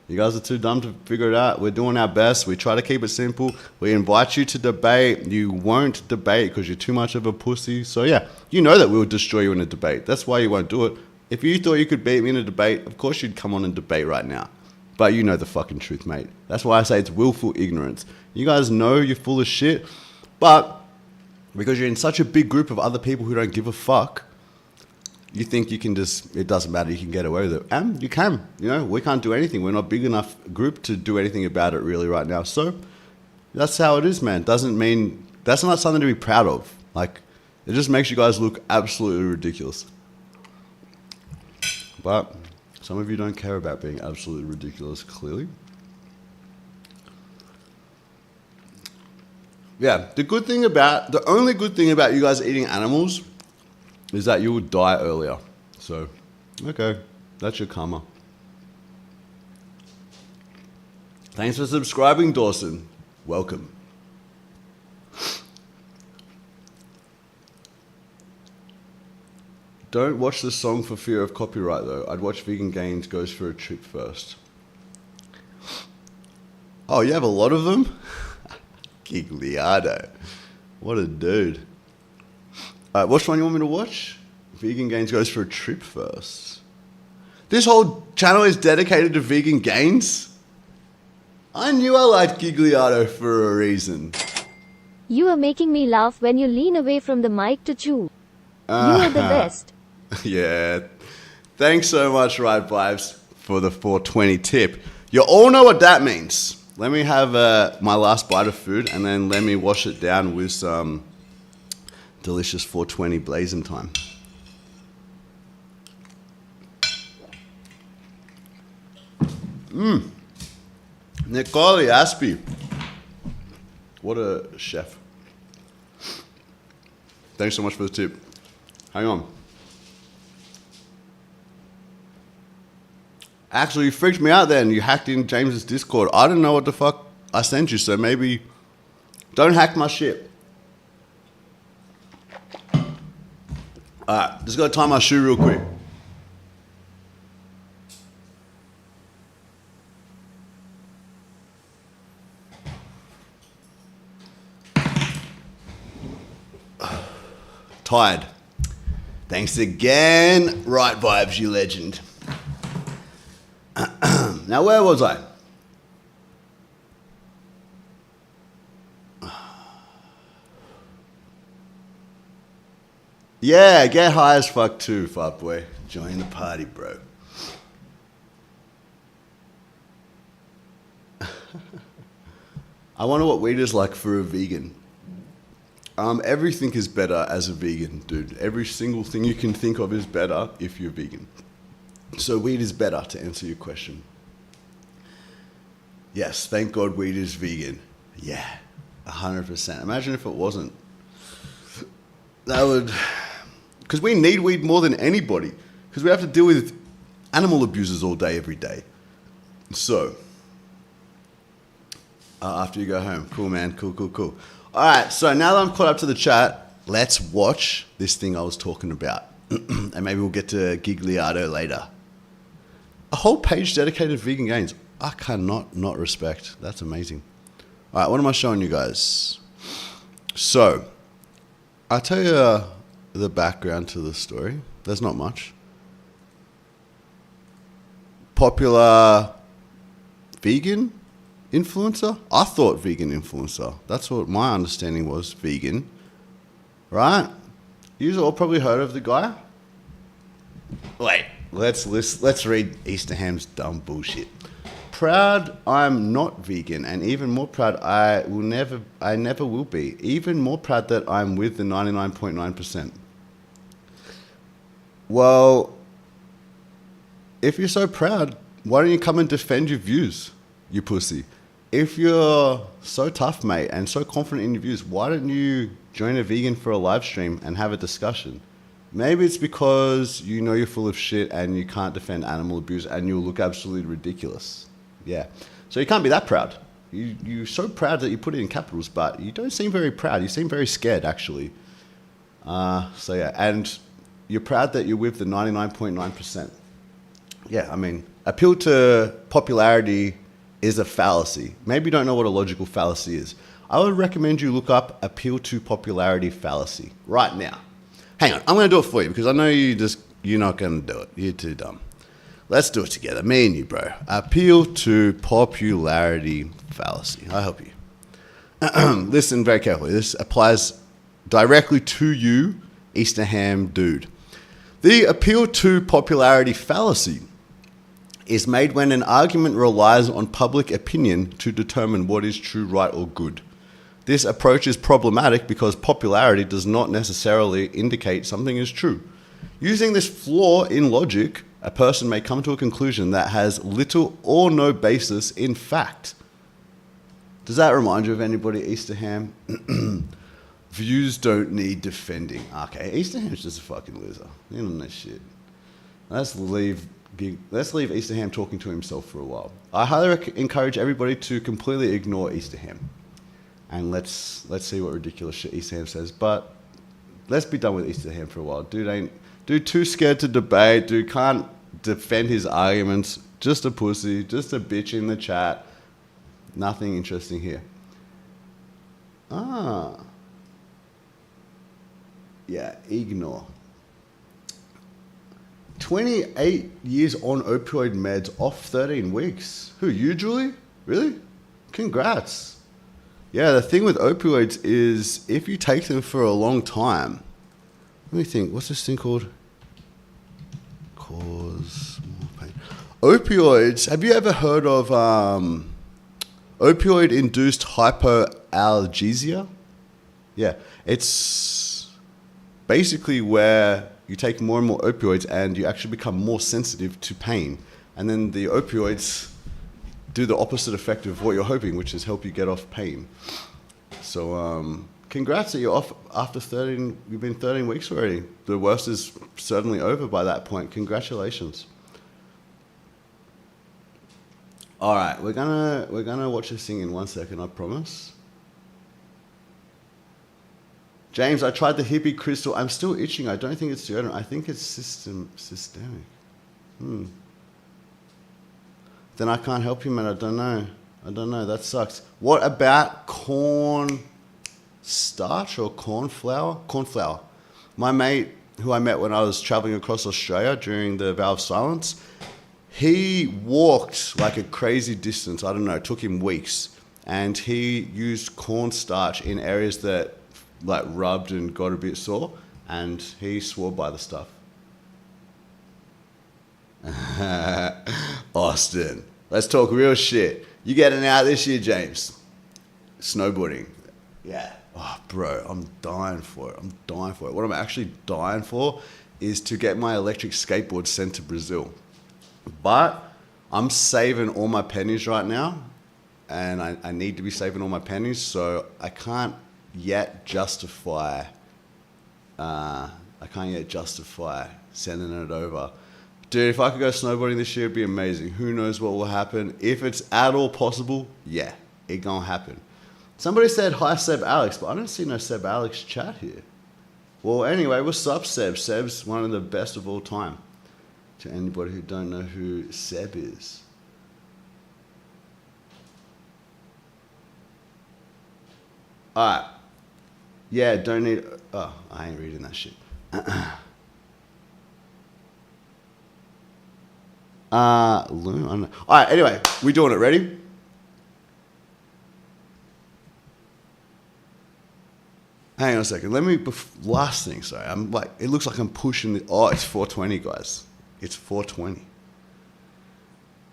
you guys are too dumb to figure it out. We're doing our best. We try to keep it simple. We invite you to debate. You won't debate because you're too much of a pussy. So yeah, you know that we'll destroy you in a debate. That's why you won't do it. If you thought you could beat me in a debate, of course you'd come on and debate right now. But you know the fucking truth, mate. That's why I say it's willful ignorance. You guys know you're full of shit, but because you're in such a big group of other people who don't give a fuck, you think you can just, it doesn't matter, you can get away with it. And you can, we can't do anything. We're not big enough group to do anything about it really right now. So that's how it is, man. Doesn't mean, that's not something to be proud of. Like, it just makes you guys look absolutely ridiculous. But some of you don't care about being absolutely ridiculous, clearly. Yeah, the only good thing about you guys eating animals is that you would die earlier. So, okay, that's your karma. Thanks for subscribing, Dawson. Welcome. Don't watch the song for fear of copyright, though. I'd watch Vegan Gains Goes for a Trip first. Oh, you have a lot of them? Gigliardo. What a dude. Which one you want me to watch? Vegan Gains Goes for a Trip first. This whole channel is dedicated to vegan gains? I knew I liked Gigliotto for a reason. You are making me laugh when you lean away from the mic to chew. You are the best. Yeah. Thanks so much, Right Vibes, for the 420 tip. You all know what that means. Let me have my last bite of food and then let me wash it down with some delicious 420 blazing time. Nicole Aspie. What a chef. Thanks so much for the tip. Hang on. Actually, you freaked me out then. You hacked in James's Discord. I didn't know what the fuck I sent you, so maybe don't hack my shit. Alright, just gotta tie my shoe real quick. Tired. Thanks again, Right Vibes, you legend. Now, where was I? Yeah, get high as fuck too, fuckboy. Join the party, bro. I wonder what weed is like for a vegan. Everything is better as a vegan, dude. Every single thing you can think of is better if you're vegan. So weed is better, to answer your question. Yes, thank God weed is vegan. Yeah, 100%. Imagine if it wasn't. That would... Because we need weed more than anybody. Because we have to deal with animal abusers all day, every day. So, after you go home. Cool, man. Cool. All right, so now that I'm caught up to the chat, let's watch this thing I was talking about. And maybe we'll get to Gigliotto later. A whole page dedicated to vegan gains. I cannot not respect. That's amazing. All right, what am I showing you guys? So, I'll tell you the background to the story. There's not much. Popular vegan influencer? I thought vegan influencer. That's what my understanding was, vegan. Right? You've all probably heard of the guy. Wait, let's read Easterham's dumb bullshit. Proud I'm not vegan, and even more proud I never will be. Even more proud that I'm with the 99.9%. Well, if you're so proud, why don't you come and defend your views, you pussy? If you're so tough, mate, and so confident in your views, why don't you join a vegan for a live stream and have a discussion? Maybe it's because you know you're full of shit and you can't defend animal abuse and you'll look absolutely ridiculous. Yeah. So you can't be that proud. You're so proud that you put it in capitals, but you don't seem very proud. You seem very scared, actually. So yeah, and you're proud that you're with the 99.9%. Yeah, I mean, appeal to popularity is a fallacy. Maybe you don't know what a logical fallacy is. I would recommend you look up appeal to popularity fallacy right now. Hang on, I'm going to do it for you because I know you're not going to do it. You're too dumb. Let's do it together, me and you, bro. Appeal to popularity fallacy. I'll help you. Listen very carefully. This applies directly to you, Easterham dude. The appeal to popularity fallacy is made when an argument relies on public opinion to determine what is true, right, or good. This approach is problematic because popularity does not necessarily indicate something is true. Using this flaw in logic, a person may come to a conclusion that has little or no basis in fact. Does that remind you of anybody, Easterham? Views don't need defending. Okay, Easterham's just a fucking loser. You don't know shit. Let's leave Easterham talking to himself for a while. I highly encourage everybody to completely ignore Easterham. And let's see what ridiculous shit Easterham says. But let's be done with Easterham for a while. Dude too scared to debate. Dude can't defend his arguments. Just a pussy. Just a bitch in the chat. Nothing interesting here. Yeah, ignore. 28 years on opioid meds, off 13 weeks. Who, you, Julie? Really? Congrats. Yeah, the thing with opioids is if you take them for a long time, let me think, what's this thing called? Cause more pain. Opioids, have you ever heard of opioid-induced hypoalgesia? Yeah, it's basically where you take more and more opioids and you actually become more sensitive to pain. And then the opioids do the opposite effect of what you're hoping, which is help you get off pain. So congrats that you're off after 13, you've been 13 weeks already. The worst is certainly over by that point. Congratulations. All right, we're gonna watch this thing in 1 second, I promise. James, I tried the hippie crystal. I'm still itching. I don't think it's deodorant. I think it's systemic. Then I can't help you, man. I don't know. That sucks. What about corn starch or corn flour? Corn flour. My mate, who I met when I was traveling across Australia during the Vow of Silence, he walked like a crazy distance. I don't know. It took him weeks. And he used corn starch in areas that like rubbed and got a bit sore. And he swore by the stuff. Austin, let's talk real shit. You getting out this year, James? Snowboarding. Yeah. Oh, bro, I'm dying for it. What I'm actually dying for is to get my electric skateboard sent to Brazil. But I'm saving all my pennies right now, and I need to be saving all my pennies, so I can't yet justify sending it over. Dude, if I could go snowboarding this year, it'd be amazing. Who knows what will happen? If it's at all possible, yeah, it gonna happen. Somebody said, hi, Seb Alex, but I don't see no Seb Alex chat here. Well, anyway, what's up, Seb? Seb's one of the best of all time. To anybody who don't know who Seb is. All right. Yeah, don't need... Oh, I ain't reading that shit. All right, anyway, we doing it. Ready? Hang on a second. Last thing, sorry. I'm like, it looks like I'm pushing the... Oh, it's 420, guys. It's 420.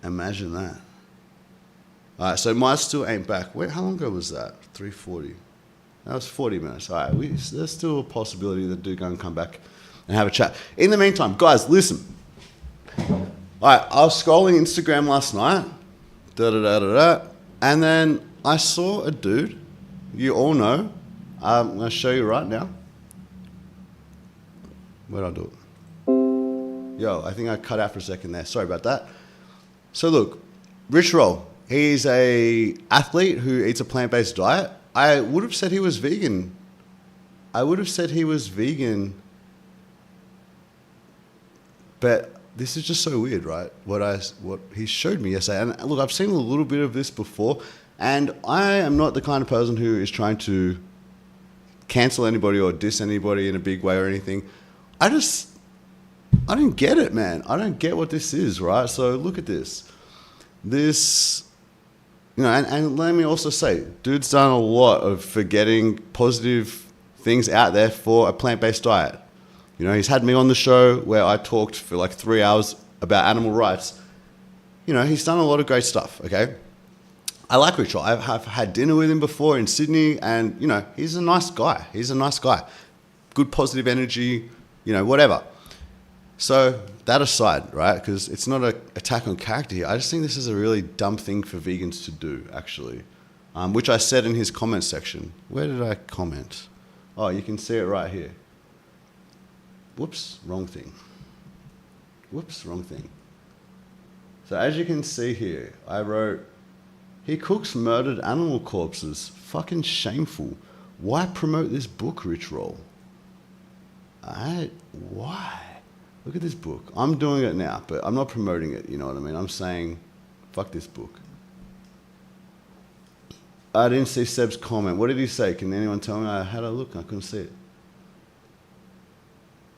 Imagine that. All right, so mine still ain't back. Wait, how long ago was that? 3:40. That was 40 minutes. All right, there's still a possibility that dude going to come back and have a chat. In the meantime, guys, listen. All right, I was scrolling Instagram last night, and then I saw a dude you all know. I'm going to show you right now. Where'd I do it? Yo, I think I cut out for a second there. Sorry about that. So look, Rich Roll, he's a athlete who eats a plant-based diet. I would have said he was vegan. But this is just so weird, right? What he showed me yesterday. And look, I've seen a little bit of this before, and I am not the kind of person who is trying to cancel anybody or diss anybody in a big way or anything. I don't get it, man. I don't get what this is, right? So look at this. This, you know, and let me also say, dude's done a lot for getting positive things out there for a plant-based diet. You know, he's had me on the show where I talked for like 3 hours about animal rights. You know, he's done a lot of great stuff, okay? I like Rich Roll. I've had dinner with him before in Sydney, and, you know, he's a nice guy. Good positive energy, you know, whatever. So that aside, right, because it's not an attack on character here. I just think this is a really dumb thing for vegans to do, actually, which I said in his comment section. Where did I comment? Oh, you can see it right here. Whoops, wrong thing. So as you can see here, I wrote, he cooks murdered animal corpses. Fucking shameful. Why promote this book, Rich Roll? Why? Look at this book. I'm doing it now, but I'm not promoting it, you know what I mean? I'm saying, fuck this book. I didn't see Seb's comment. What did he say? Can anyone tell me? I had a look. I couldn't see it.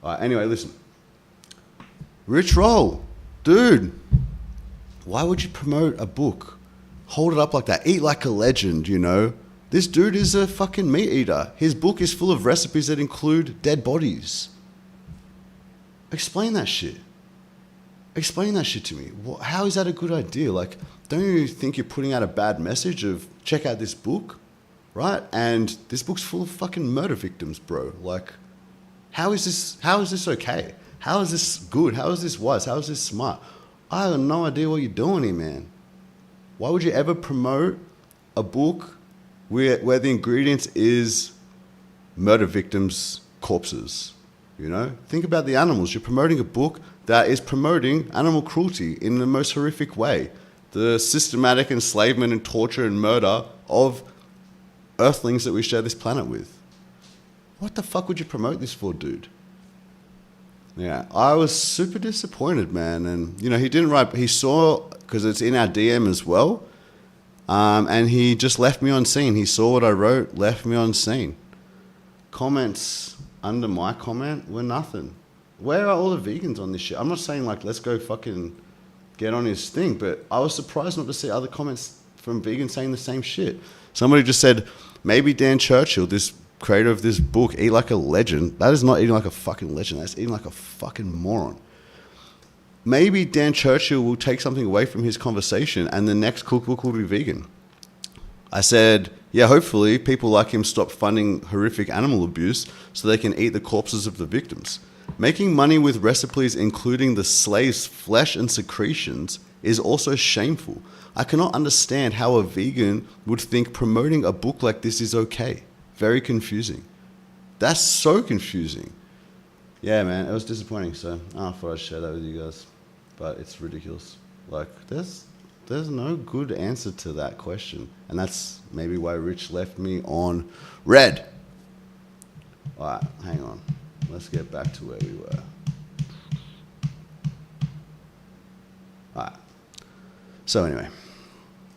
All right, anyway, listen. Rich Roll, dude, why would you promote a book? hold it up like that. Eat like a legend, you know. This dude is a fucking meat eater. His book is full of recipes that include dead bodies. Explain that shit. Explain that shit to me. How is that a good idea? Like, don't you think you're putting out a bad message of check out this book, right? And this book's full of fucking murder victims, bro. Like, how is this okay? How is this good? How is this wise? How is this smart? I have no idea what you're doing here, man. Why would you ever promote a book where the ingredients is murder victims' corpses? You know, think about the animals. You're promoting a book that is promoting animal cruelty in the most horrific way. The systematic enslavement and torture and murder of earthlings that we share this planet with. What the fuck would you promote this for, dude? Yeah, I was super disappointed, man. And, you know, he saw, because it's in our DM as well, and he just left me on scene. He saw what I wrote, left me on scene. Comments under my comment were nothing. Where are all the vegans on this shit? I'm not saying, like, let's go fucking get on his thing, but I was surprised not to see other comments from vegans saying the same shit. Somebody just said, maybe Dan Churchill, this creator of this book, eat like a legend. That is not eating like a fucking legend. That's eating like a fucking moron. Maybe Dan Churchill will take something away from his conversation and the next cookbook will be vegan. I said, yeah, hopefully people like him stop funding horrific animal abuse so they can eat the corpses of the victims. Making money with recipes including the slaves' flesh and secretions is also shameful. I cannot understand how a vegan would think promoting a book like this is okay. Very confusing. That's so confusing. Yeah, man, it was disappointing. So I thought I'd share that with you guys. But it's ridiculous. Like, there's no good answer to that question. And that's maybe why Rich left me on red. All right, hang on. Let's get back to where we were. All right. So anyway,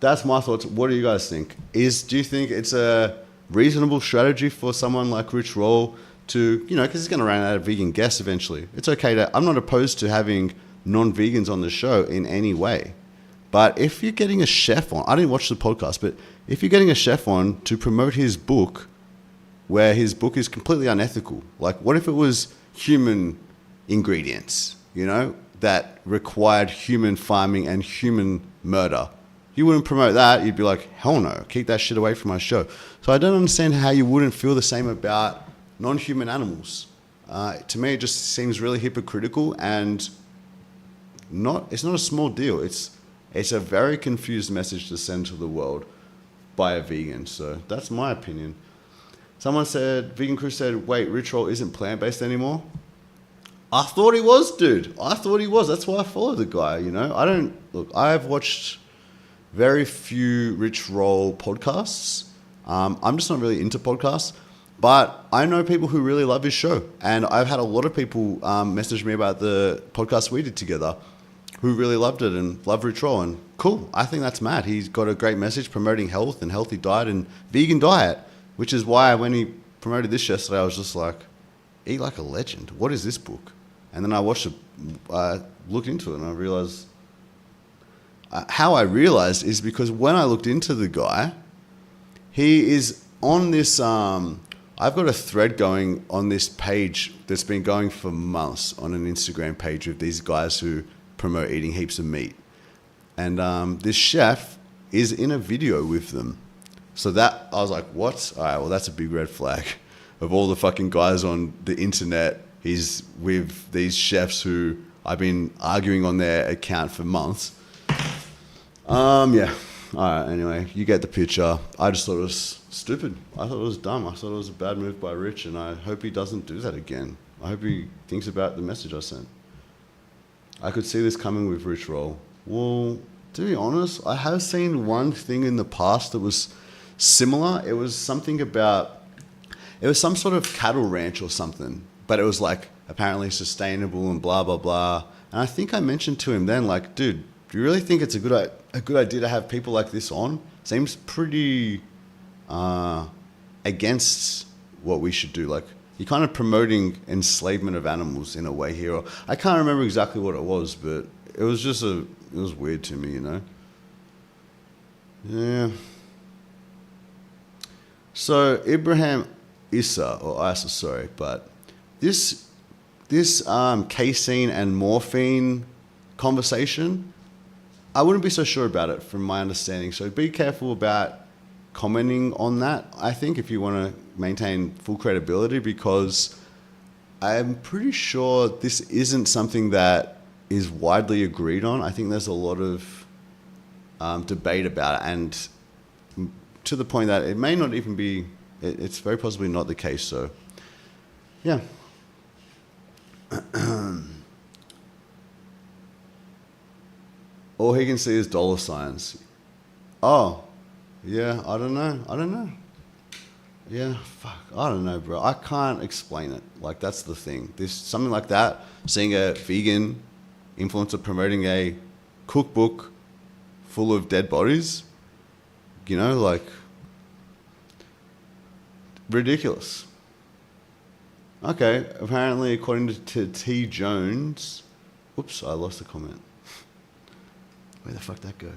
that's my thoughts. What do you guys think? Do you think it's a reasonable strategy for someone like Rich Roll to, you know, because he's going to run out of vegan guests eventually. It's okay I'm not opposed to having non-vegans on the show in any way. But if you're getting a chef on, I didn't watch the podcast, but if you're getting a chef on to promote his book, where his book is completely unethical, like what if it was human ingredients, you know, that required human farming and human murder? You wouldn't promote that. You'd be like, hell no, keep that shit away from my show. So I don't understand how you wouldn't feel the same about non-human animals. To me, it just seems really hypocritical and it's not a small deal. It's a very confused message to send to the world by a vegan. So that's my opinion. Someone said, Vegan Crew said, wait, Rich Roll isn't plant-based anymore? I thought he was, dude. I thought he was. That's why I follow the guy, you know? I've watched very few Rich Roll podcasts. I'm just not really into podcasts. But I know people who really love his show. And I've had a lot of people message me about the podcast we did together who really loved it and love Rich Roll. And cool, I think that's mad. He's got a great message promoting health and healthy diet and vegan diet, which is why when he promoted this yesterday, I was just like, eat like a legend. What is this book? And then I looked into it and I realized, how I realized is because when I looked into the guy, he is on this, I've got a thread going on this page that's been going for months on an Instagram page of these guys who promote eating heaps of meat. And this chef is in a video with them. So that, I was like, what? All right, well, that's a big red flag. Of all the fucking guys on the internet, he's with these chefs who I've been arguing on their account for months. Yeah. All right, anyway, you get the picture. I just thought it was stupid. I thought it was dumb. I thought it was a bad move by Rich, and I hope he doesn't do that again. I hope he thinks about the message I sent. I could see this coming with Rich Roll. Well, to be honest, I have seen one thing in the past that was similar. It was something about, it was some sort of cattle ranch or something, but it was like apparently sustainable and blah, blah, blah. And I think I mentioned to him then, like, dude, do you really think it's a good idea to have people like this on? Seems pretty against what we should do. Like, you're kind of promoting enslavement of animals in a way here. I can't remember exactly what it was, but it was just it was weird to me, you know? Yeah. So Ibrahim Issa, or Isa, sorry, but this casein and morphine conversation, I wouldn't be so sure about it from my understanding. So be careful about commenting on that, I think, if you want to maintain full credibility, because I'm pretty sure this isn't something that is widely agreed on. I think there's a lot of debate about it, and to the point that it may not even be, it's very possibly not the case. So, yeah. All he can see is dollar signs. Oh, yeah, I don't know. Yeah, fuck, I don't know, bro. I can't explain it. Like, that's the thing. There's something like that, seeing a vegan influencer promoting a cookbook full of dead bodies, you know, like, ridiculous. Okay, apparently, according to T. Jones, oops, I lost the comment. Where the fuck did that go?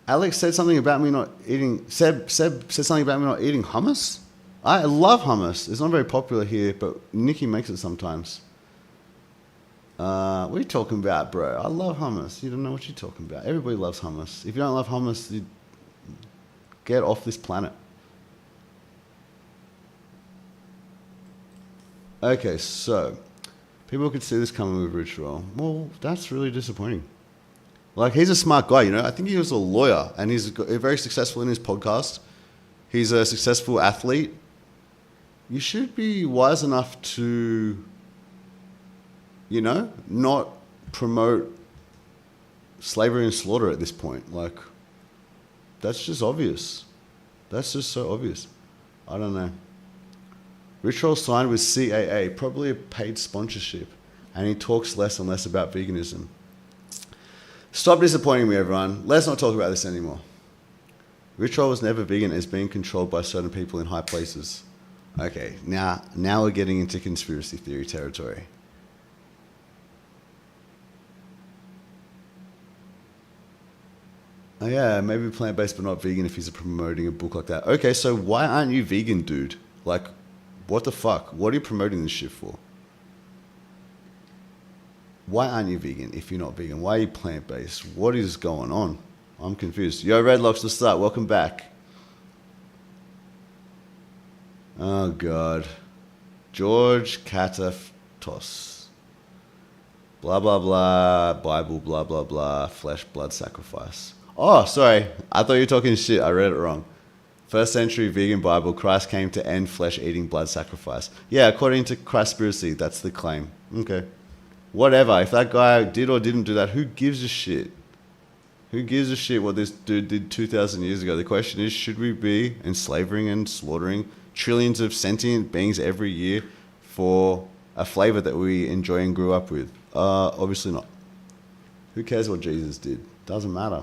Alex said something about me not eating. Seb said something about me not eating hummus. I love hummus. It's not very popular here, but Nikki makes it sometimes. What are you talking about, bro? I love hummus. You don't know what you're talking about. Everybody loves hummus. If you don't love hummus, you get off this planet. Okay, so people could see this coming with Rich Roll. Well, that's really disappointing. Like, he's a smart guy, you know. I think he was a lawyer, and he's very successful in his podcast. He's a successful athlete. You should be wise enough to, you know, not promote slavery and slaughter at this point. Like, that's just obvious. That's just so obvious. I don't know. Rich Roll signed with CAA, probably a paid sponsorship, and he talks less and less about veganism. Stop disappointing me, everyone. Let's not talk about this anymore. Rich Roll was never vegan, is being controlled by certain people in high places. Okay, now we're getting into conspiracy theory territory. Oh yeah, maybe plant-based but not vegan if he's promoting a book like that. Okay, so why aren't you vegan, dude? Like, what the fuck? What are you promoting this shit for? Why aren't you vegan if you're not vegan? Why are you plant-based? What is going on? I'm confused. Yo, Redlocks, what's up? Welcome back. Oh, God. George Kataftos. Blah, blah, blah. Bible, blah, blah, blah. Flesh, blood, sacrifice. Oh, sorry. I thought you were talking shit. I read it wrong. First century vegan Bible, Christ came to end flesh-eating, blood sacrifice. Yeah, according to Christspiracy, that's the claim. Okay. Whatever. If that guy did or didn't do that, who gives a shit? Who gives a shit what this dude did 2,000 years ago? The question is, should we be enslaving and slaughtering trillions of sentient beings every year for a flavor that we enjoy and grew up with? Obviously not. Who cares what Jesus did? Doesn't matter.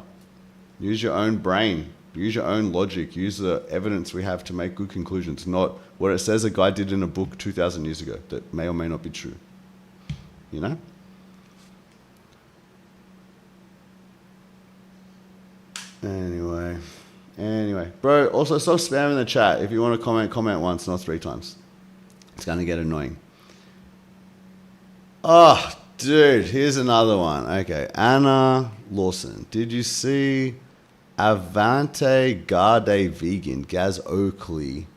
Use your own brain. Use your own logic. Use the evidence we have to make good conclusions, not what it says a guy did in a book 2,000 years ago that may or may not be true. You know? Anyway. Bro, also stop spamming the chat. If you want to comment once, not 3 times. It's going to get annoying. Oh, dude, here's another one. Okay, Anna Lawson. Did you see Avante Garde Vegan, Gaz Oakley,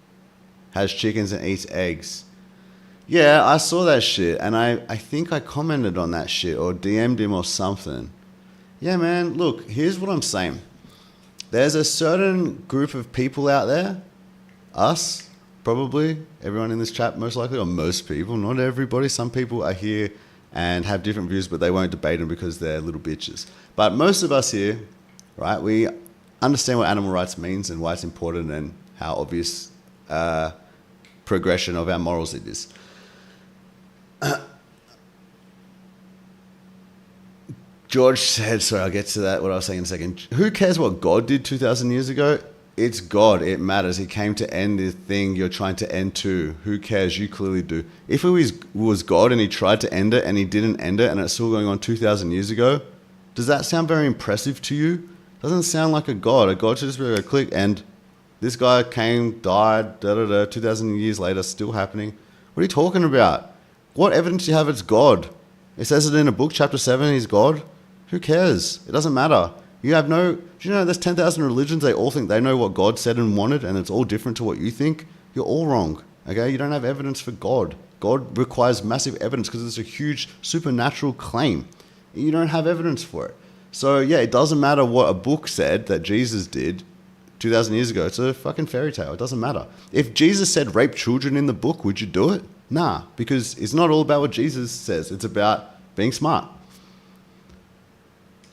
has chickens and eats eggs? Yeah, I saw that shit, and I think I commented on that shit or DM'd him or something. Yeah, man, look, here's what I'm saying. There's a certain group of people out there, us, probably, everyone in this chat most likely, or most people, not everybody. Some people are here and have different views, but they won't debate them because they're little bitches. But most of us here, right, we understand what animal rights means and why it's important and how obvious progression of our morals it is. George said, sorry, I'll get to that, what I was saying in a second. Who cares what God did 2,000 years ago? It's God. It matters. He came to end the thing you're trying to end too. Who cares? You clearly do. If it was God and he tried to end it and he didn't end it and it's still going on 2,000 years ago, Does that sound very impressive to you? Doesn't sound like a god. A god should just be able to click and this guy came, died, 2,000 years later, still happening. What are you talking about? What evidence do you have it's God? It says it in a book, chapter 7, he's God. Who cares? It doesn't matter. You have no... Do you know there's 10,000 religions, they all think they know what God said and wanted, and it's all different to what you think? You're all wrong, okay? You don't have evidence for God. God requires massive evidence because it's a huge supernatural claim. You don't have evidence for it. So, yeah, it doesn't matter what a book said that Jesus did 2,000 years ago. It's a fucking fairy tale. It doesn't matter. If Jesus said rape children in the book, would you do it? Nah, because it's not all about what Jesus says. It's about being smart.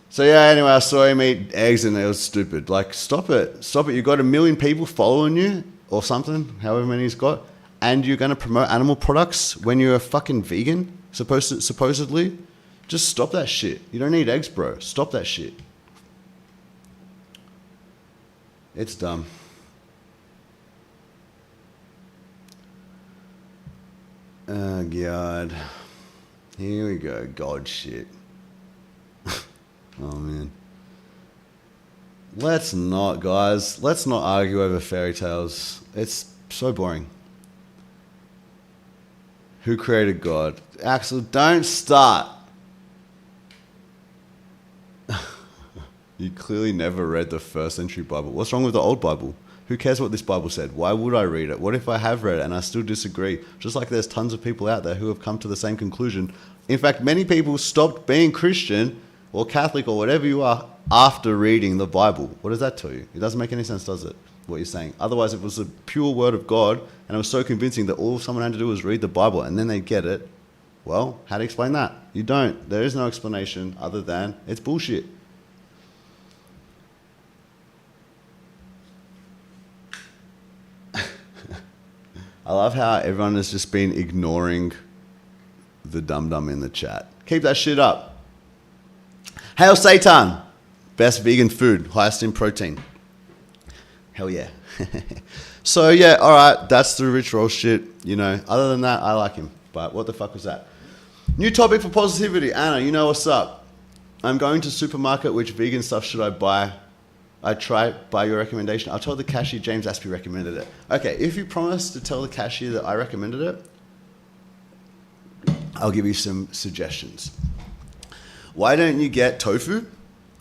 So yeah, anyway, I saw him eat eggs and it was stupid. Like, stop it. Stop it. You've got 1 million people following you or something, however many he's got, and you're going to promote animal products when you're a fucking vegan, supposedly. Just stop that shit. You don't need eggs, bro. Stop that shit. It's dumb. Oh, God. Here we go. God shit. Oh, man. Let's not, guys. Let's not argue over fairy tales. It's so boring. Who created God? Axel, don't start. You clearly never read the first century Bible. What's wrong with the old Bible? Who cares what this Bible said? Why would I read it? What if I have read it and I still disagree? Just like there's tons of people out there who have come to the same conclusion. In fact, many people stopped being Christian or Catholic or whatever you are after reading the Bible. What does that tell you? It doesn't make any sense, does it? What you're saying. Otherwise, it was the pure word of God and it was so convincing that all someone had to do was read the Bible and then they get it. Well, how to explain that? You don't. There is no explanation other than it's bullshit. I love how everyone has just been ignoring the dum-dum in the chat. Keep that shit up. Hail Satan! Best vegan food, highest in protein. Hell yeah. So yeah, alright, that's the rich roll shit. You know, other than that, I like him. But what the fuck was that? New topic for positivity. Anna, you know what's up. I'm going to supermarket. Which vegan stuff should I buy? I try by your recommendation. I'll tell the cashier James Aspie recommended it. Okay, if you promise to tell the cashier that I recommended it, I'll give you some suggestions. Why don't you get tofu,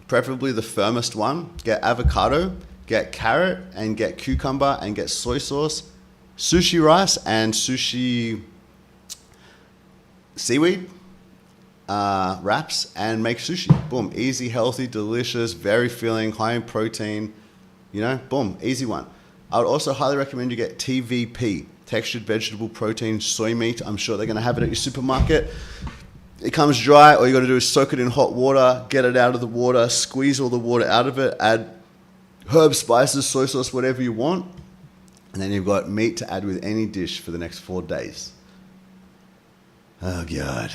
preferably the firmest one, get avocado, get carrot, and get cucumber, and get soy sauce, sushi rice, and sushi seaweed wraps, and make sushi. Boom. Easy, healthy, delicious, very filling, high in protein. You know, boom. Easy one. I would also highly recommend you get TVP, textured vegetable protein soy meat. I'm sure they're going to have it at your supermarket. It comes dry. All you got to do is soak it in hot water, get it out of the water, squeeze all the water out of it, add herbs, spices, soy sauce, whatever you want. And then you've got meat to add with any dish for the next 4 days. Oh, God.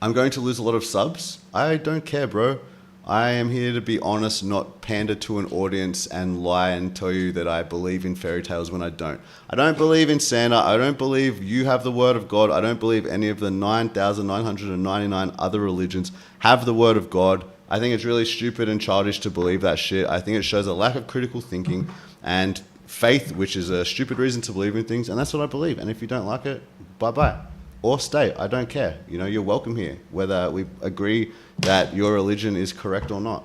I'm going to lose a lot of subs. I don't care, bro. I am here to be honest, not pander to an audience and lie and tell you that I believe in fairy tales when I don't. I don't believe in Santa. I don't believe you have the word of God. I don't believe any of the 9,999 other religions have the word of God. I think it's really stupid and childish to believe that shit. I think it shows a lack of critical thinking and faith, which is a stupid reason to believe in things. And that's what I believe. And if you don't like it, bye-bye. Or stay. I don't care. You know, you're welcome here, whether we agree that your religion is correct or not.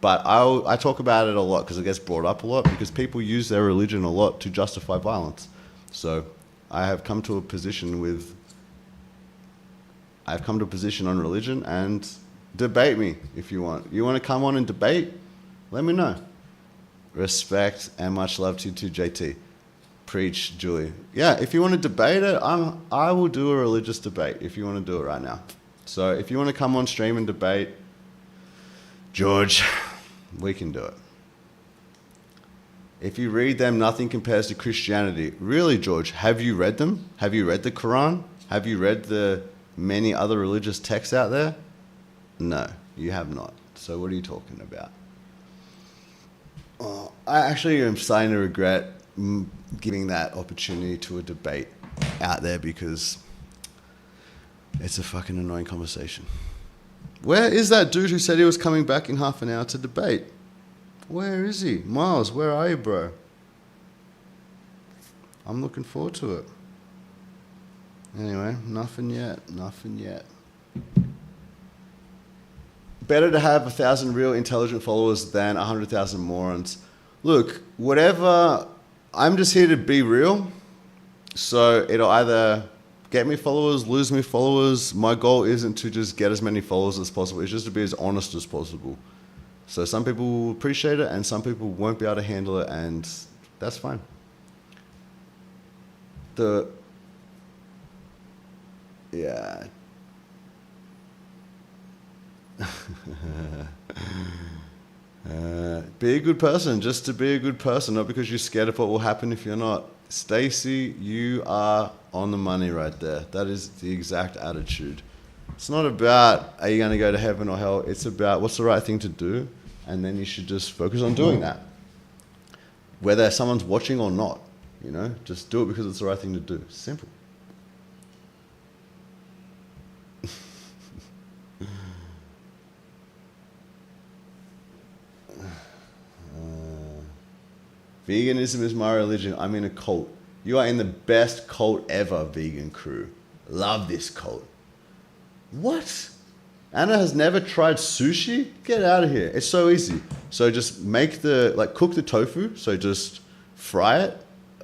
But I talk about it a lot because it gets brought up a lot because people use their religion a lot to justify violence. So I have come to a position on religion, and debate me if you want. You want to come on and debate? Let me know. Respect and much love to you too, JT. Preach, Julie. Yeah, if you want to debate it, I will do a religious debate if you want to do it right now. So if you want to come on stream and debate, George, we can do it. If you read them, nothing compares to Christianity. Really, George, have you read them? Have you read the Quran? Have you read the many other religious texts out there? No, you have not. So what are you talking about? Oh, I actually am starting to regret giving that opportunity to a debate out there because it's a fucking annoying conversation. Where is that dude who said he was coming back in half an hour to debate? Where is he? Miles, where are you, bro? I'm looking forward to it. Anyway, nothing yet. Better to have 1,000 real intelligent followers than 100,000 morons. Look, whatever, I'm just here to be real. So it'll either get me followers, lose me followers. My goal isn't to just get as many followers as possible. It's just to be as honest as possible. So some people will appreciate it and some people won't be able to handle it, and that's fine. Yeah. Be a good person, just to be a good person, not because you're scared of what will happen if you're not. Stacy, you are on the money right there. That is the exact attitude. It's not about, are you going to go to heaven or hell? It's about what's the right thing to do, and then you should just focus on doing that. Whether someone's watching or not, you know, just do it because it's the right thing to do. Simple. Veganism is my religion. I'm in a cult. You are in the best cult ever, vegan crew. Love this cult. What? Anna has never tried sushi? Get out of here. It's so easy. So just cook the tofu. So just fry it.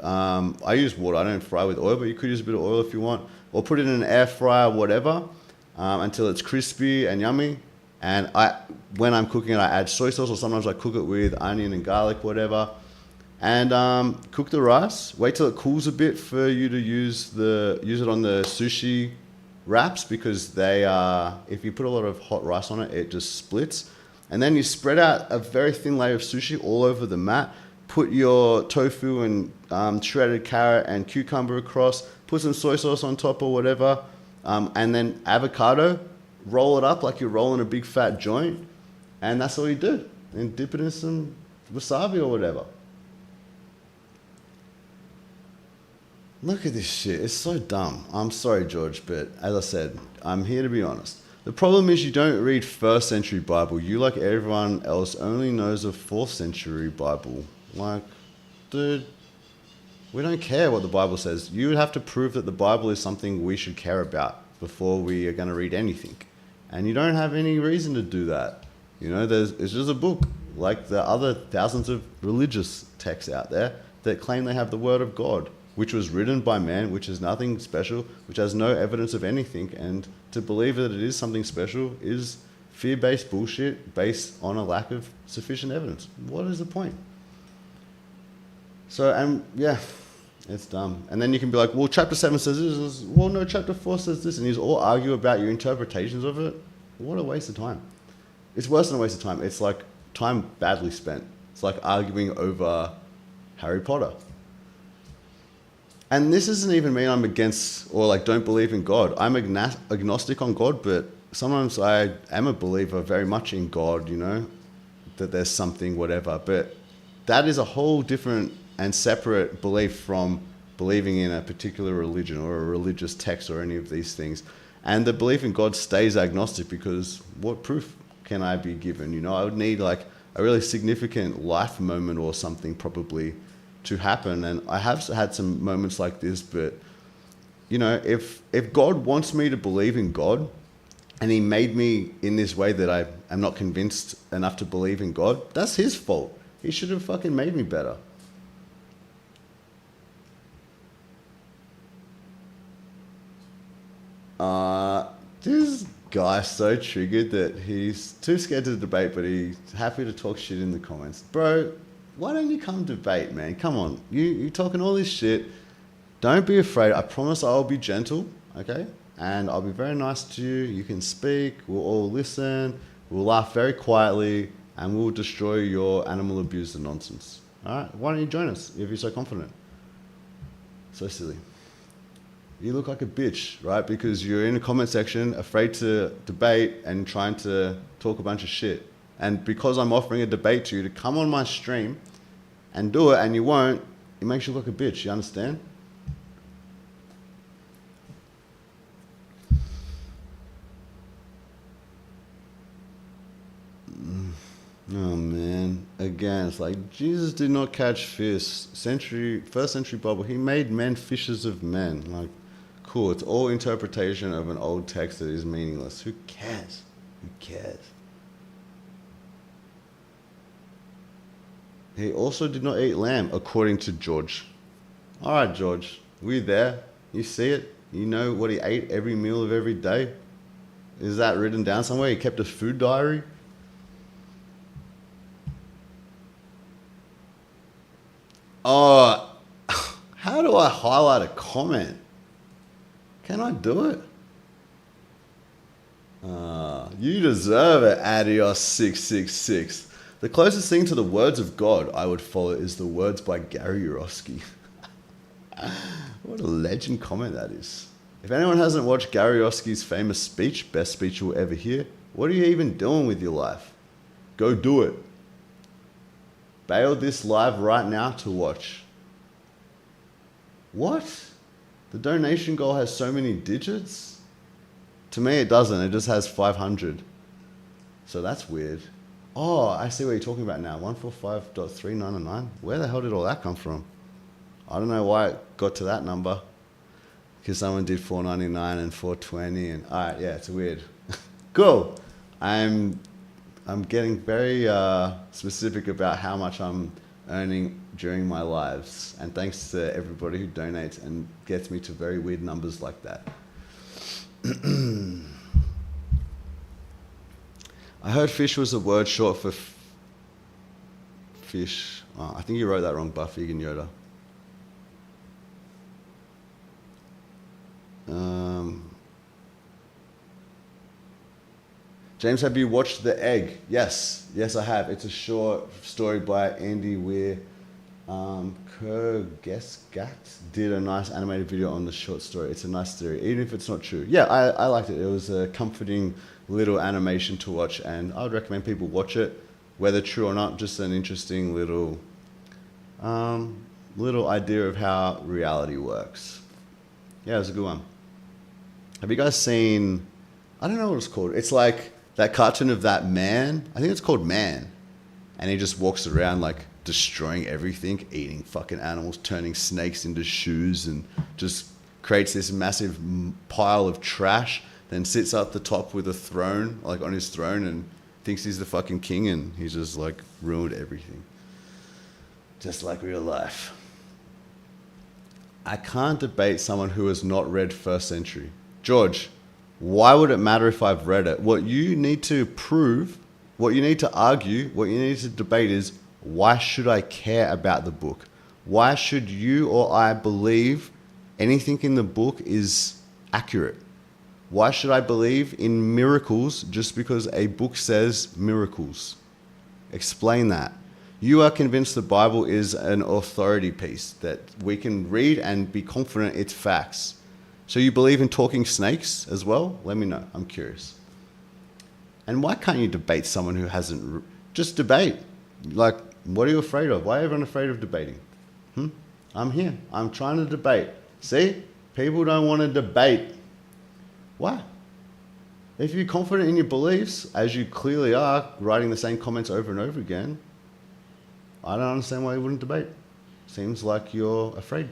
I use water. I don't fry with oil, but you could use a bit of oil if you want. Or put it in an air fryer, whatever, until it's crispy and yummy. And when I'm cooking it, I add soy sauce, or sometimes I cook it with onion and garlic, whatever. And cook the rice. Wait till it cools a bit for you to use it on the sushi wraps, because if you put a lot of hot rice on it, it just splits. And then you spread out a very thin layer of sushi all over the mat. Put your tofu and shredded carrot and cucumber across. Put some soy sauce on top or whatever. And then avocado. Roll it up like you're rolling a big fat joint. And that's all you do. And dip it in some wasabi or whatever. Look at this shit. It's so dumb. I'm sorry, George, but as I said, I'm here to be honest. The problem is you don't read 1st century Bible. You, like everyone else, only knows a 4th century Bible. Like, dude, we don't care what the Bible says. You would have to prove that the Bible is something we should care about before we are going to read anything. And you don't have any reason to do that. You know, it's just a book, like the other thousands of religious texts out there that claim they have the word of God, which was written by man, which is nothing special, which has no evidence of anything. And to believe that it is something special is fear-based bullshit based on a lack of sufficient evidence. What is the point? So, and yeah, it's dumb. And then you can be like, well, chapter 7 says this. Well, no, chapter 4 says this. And you all argue about your interpretations of it. What a waste of time. It's worse than a waste of time. It's like time badly spent. It's like arguing over Harry Potter. And this doesn't even mean I'm against or like don't believe in God. I'm agnostic on God, but sometimes I am a believer very much in God, you know, that there's something, whatever. But that is a whole different and separate belief from believing in a particular religion or a religious text or any of these things. And the belief in God stays agnostic because what proof can I be given? You know, I would need like a really significant life moment or something probably to happen. And I have had some moments like this, but you know, if God wants me to believe in God and he made me in this way that I am not convinced enough to believe in God, that's his fault. He should have fucking made me better. This guy's so triggered that he's too scared to debate, but he's happy to talk shit in the comments. Bro, why don't you come debate, man? Come on. You're talking all this shit. Don't be afraid. I promise I'll be gentle, okay? And I'll be very nice to you. You can speak. We'll all listen. We'll laugh very quietly. And we'll destroy your animal abuse and nonsense. All right? Why don't you join us if you're so confident? So silly. You look like a bitch, right? Because you're in the comment section, afraid to debate and trying to talk a bunch of shit. And because I'm offering a debate to you to come on my stream and do it and you won't, it makes you look a bitch, you understand? again. It's like, Jesus did not catch fish. First century Bible, he made men fishers of men. Like, cool. It's all interpretation of an old text that is meaningless. Who cares? Who cares? He also did not eat lamb, according to George. All right, George, were you there? You see it? You know what he ate every meal of every day? Is that written down somewhere? He kept a food diary? Oh, how do I highlight a comment? Can I do it? You deserve it, Adios666. The closest thing to the words of God I would follow is the words by Gary Yourofsky. What a legend comment that is. If anyone hasn't watched Gary Yourofsky's famous speech, best speech you'll ever hear, what are you even doing with your life? Go do it. Bail this live right now to watch. What? The donation goal has so many digits? To me it doesn't, it just has 500. So that's weird. Oh, I see what you're talking about now. 145.399. Where the hell did all that come from? I don't know why it got to that number. Because someone did 499 and 420 and all right, yeah, it's weird. Cool. I'm getting very specific about how much I'm earning during my lives, and thanks to everybody who donates and gets me to very weird numbers like that. I heard fish was a word short for fish. Oh, I think you wrote that wrong, Buffy and Yoda. James, have you watched The Egg? Yes, I have. It's a short story by Andy Weir. Kergesgat did a nice animated video on the short story. It's a nice story, even if it's not true. Yeah, I liked it. It was a comforting little animation to watch, and I would recommend people watch it, whether true or not. Just an interesting little idea of how reality works. Yeah, it was a good one. Have you guys seen, I don't know what it's called. It's like that cartoon of that man. I think it's called Man. And he just walks around like destroying everything, eating fucking animals, turning snakes into shoes, and just creates this massive pile of trash, then sits up the top with a throne, like on his throne, and thinks he's the fucking king, and he's just like ruined everything. Just like real life. I can't debate someone who has not read First Century. George, why would it matter if I've read it? What you need to prove, what you need to argue, what you need to debate is, why should I care about the book? Why should you or I believe anything in the book is accurate? Why should I believe in miracles just because a book says miracles? Explain that. You are convinced the Bible is an authority piece that we can read and be confident it's facts. So you believe in talking snakes as well? Let me know. I'm curious. And why can't you debate someone who hasn't... Just debate. Like, what are you afraid of? Why are everyone afraid of debating? I'm here. I'm trying to debate. See? People don't want to debate. Why? If you're confident in your beliefs, as you clearly are, writing the same comments over and over again, I don't understand why you wouldn't debate. Seems like you're afraid.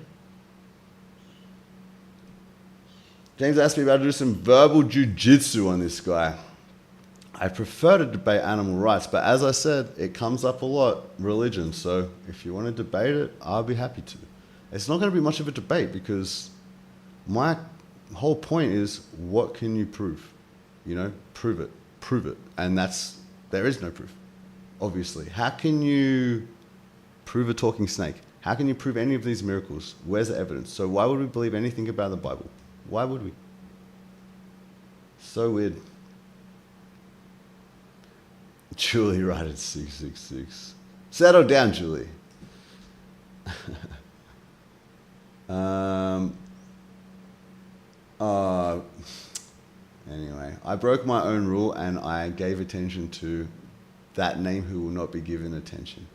James asked me about to do some verbal jiu-jitsu on this guy. I prefer to debate animal rights, but as I said, it comes up a lot, religion. So if you want to debate it, I'll be happy to. It's not going to be much of a debate because my whole point is, what can you prove? You know, prove it. Prove it. And there is no proof, obviously. How can you prove a talking snake? How can you prove any of these miracles? Where's the evidence? So why would we believe anything about the Bible? Why would we? So weird. Julie right at 666. Settle down, Julie. Anyway, I broke my own rule and I gave attention to that name who will not be given attention.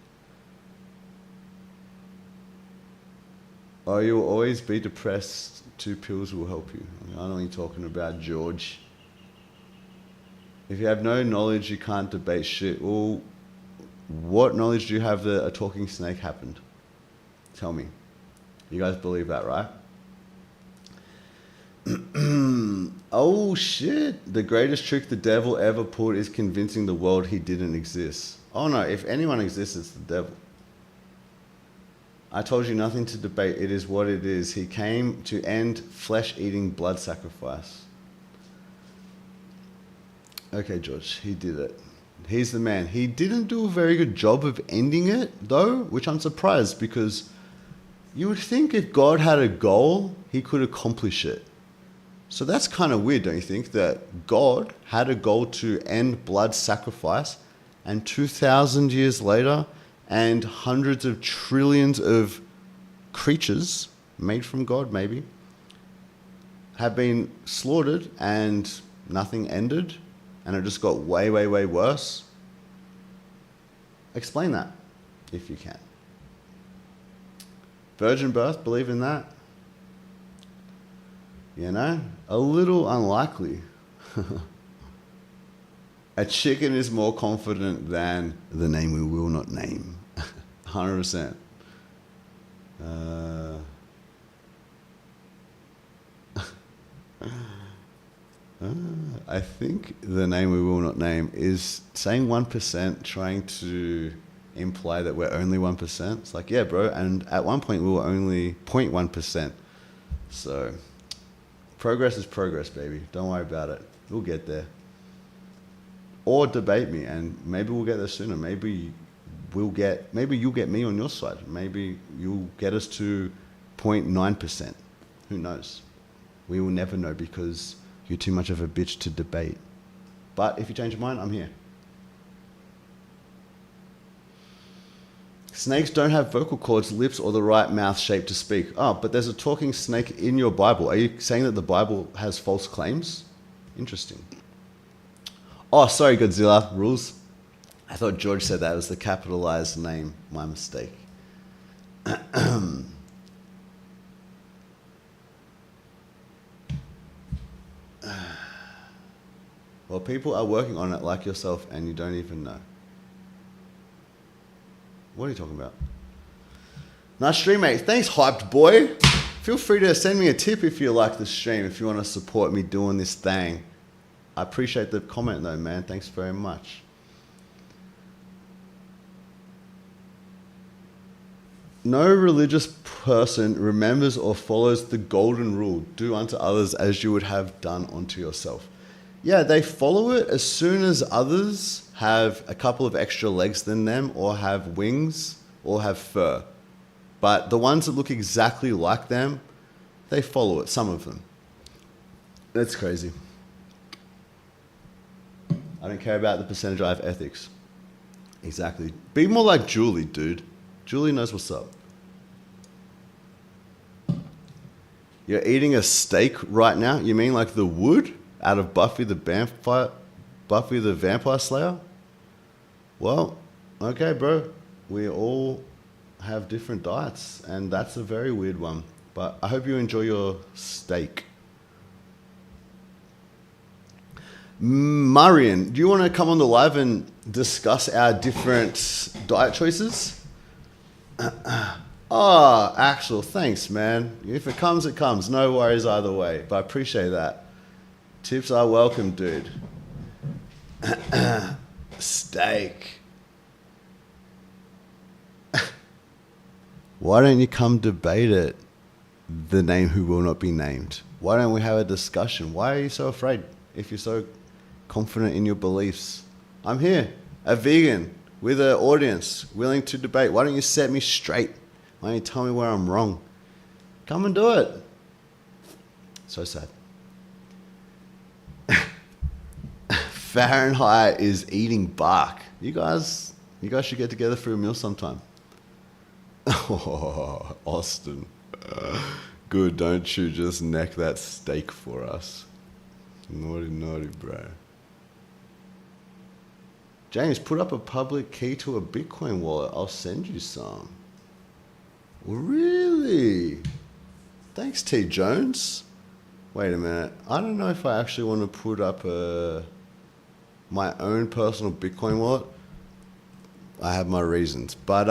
Oh, you will always be depressed. 2 pills will help you. I don't know what you're talking about, George. If you have no knowledge, you can't debate shit. Well, what knowledge do you have that a talking snake happened? Tell me. You guys believe that, right? Oh shit. The greatest trick the devil ever pulled is convincing the world he didn't exist. Oh no, if anyone exists, it's the devil. I told you nothing to debate. It is what it is. He came to end flesh-eating blood sacrifice. Okay, George, he did it. He's the man. He didn't do a very good job of ending it, though, which I'm surprised, because you would think if God had a goal, he could accomplish it. So that's kind of weird, don't you think, that God had a goal to end blood sacrifice, and 2,000 years later, and hundreds of trillions of creatures, made from God maybe, have been slaughtered and nothing ended, and it just got way, way, way worse? Explain that, if you can. Virgin birth, believe in that? You know, a little unlikely. A chicken is more confident than the name we will not name. 100%. I think the name we will not name is saying 1%, trying to imply that we're only 1%. It's like, yeah, bro, and at one point we were only 0.1%. So progress is progress, baby. Don't worry about it. We'll get there. Or debate me, and maybe we'll get there sooner. Maybe you'll get me on your side. Maybe you'll get us to 0.9%. Who knows? We will never know, because you're too much of a bitch to debate. But if you change your mind, I'm here. Snakes don't have vocal cords, lips, or the right mouth shape to speak. Oh, but there's a talking snake in your Bible. Are you saying that the Bible has false claims? Interesting. Oh, sorry, Godzilla. Rules. I thought George said that. It was the capitalized name. My mistake. Well, people are working on it like yourself, and you don't even know. What are you talking about? Nice stream, mate. Thanks, hyped boy. Feel free to send me a tip if you like the stream, if you want to support me doing this thing. I appreciate the comment, though, man. Thanks very much. No religious person remembers or follows the golden rule, do unto others as you would have done unto yourself. Yeah, they follow it as soon as others have a couple of extra legs than them, or have wings, or have fur. But the ones that look exactly like them, they follow it, some of them. That's crazy. I don't care about the percentage, I have ethics. Exactly. Be more like Julie, dude. Julie knows what's up. You're eating a steak right now? You mean like the wood out of Buffy the Vampire Slayer? Well, okay, bro. We all have different diets, and that's a very weird one. But I hope you enjoy your steak. Marian, do you want to come on the live and discuss our different diet choices? Oh, Axel, thanks, man. If it comes, it comes. No worries either way, but I appreciate that. Tips are welcome, dude. Steak. Why don't you come debate it? The name who will not be named. Why don't we have a discussion? Why are you so afraid if you're so confident in your beliefs? I'm here, a vegan with an audience willing to debate. Why don't you set me straight? Why don't you tell me where I'm wrong? Come and do it. So sad. Fahrenheit is eating bark. You guys should get together for a meal sometime. Oh, Austin. Good, don't you just neck that steak for us. Naughty, naughty, bro. James, put up a public key to a Bitcoin wallet. I'll send you some. Really? Thanks, T. Jones. Wait a minute. I don't know if I actually want to put up my own personal Bitcoin wallet. I have my reasons. But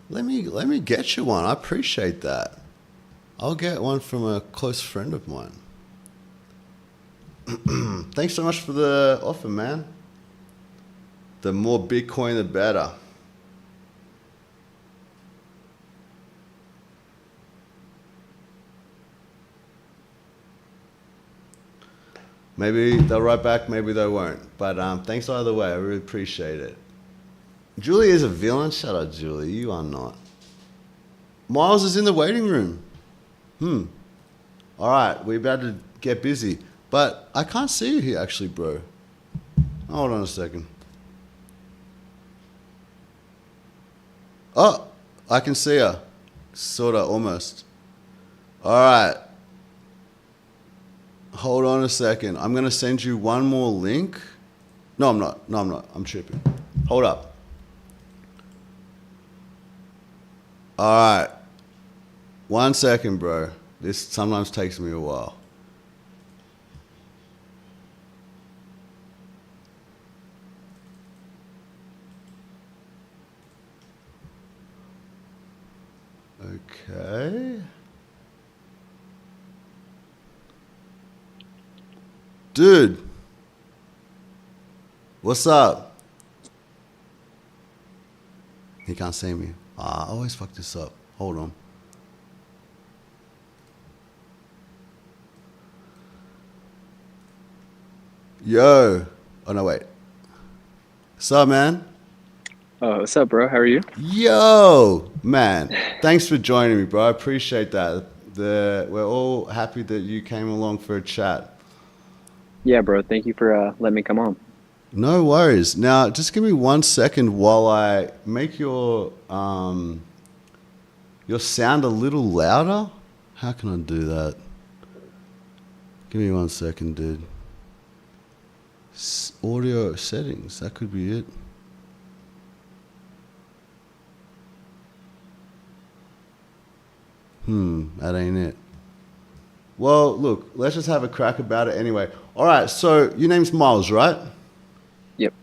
let me get you one. I appreciate that. I'll get one from a close friend of mine. Thanks so much for the offer, man. The more Bitcoin, the better. Maybe they'll write back, maybe they won't. But thanks either way. I really appreciate it. Julie is a villain. Shut up, Julie. You are not. Miles is in the waiting room. All right, we're about to get busy. But I can't see you here, actually, bro. Hold on a second. Oh, I can see her. Sort of, almost. All right. Hold on a second. I'm going to send you one more link. No, I'm not. I'm tripping. Hold up. All right. 1 second, bro. This sometimes takes me a while. Okay. Dude. What's up? He can't see me. I always fuck this up. Hold on. Yo. Oh, no, wait. What's up, man? What's up, bro? How are you? Yo, man. Thanks for joining me, bro. I appreciate that. We're all happy that you came along for a chat. Yeah, bro. Thank you for letting me come on. No worries. Now, just give me 1 second while I make your sound a little louder. How can I do that? Give me 1 second, dude. Audio settings. That could be it. That ain't it. Well, look, let's just have a crack about it anyway. All right, so your name's Miles, right? Yep.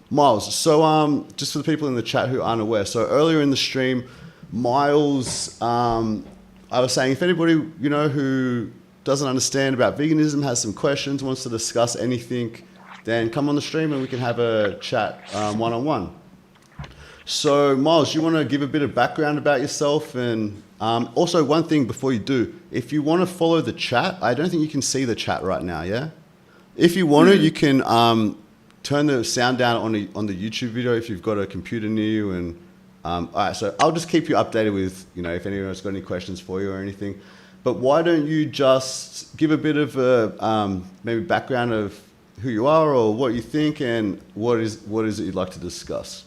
Miles. So, just for the people in the chat who aren't aware, so earlier in the stream, Miles, I was saying if anybody, who doesn't understand about veganism, has some questions, wants to discuss anything, then come on the stream and we can have a chat one-on-one. So, Miles, you want to give a bit of background about yourself? And also, one thing before you do, if you want to follow the chat, I don't think you can see the chat right now, yeah? If you want to, you can turn the sound down on the YouTube video if you've got a computer near you. And all right, so I'll just keep you updated with, if anyone's got any questions for you or anything. But why don't you just give a bit of a maybe background of who you are or what you think and what is it you'd like to discuss?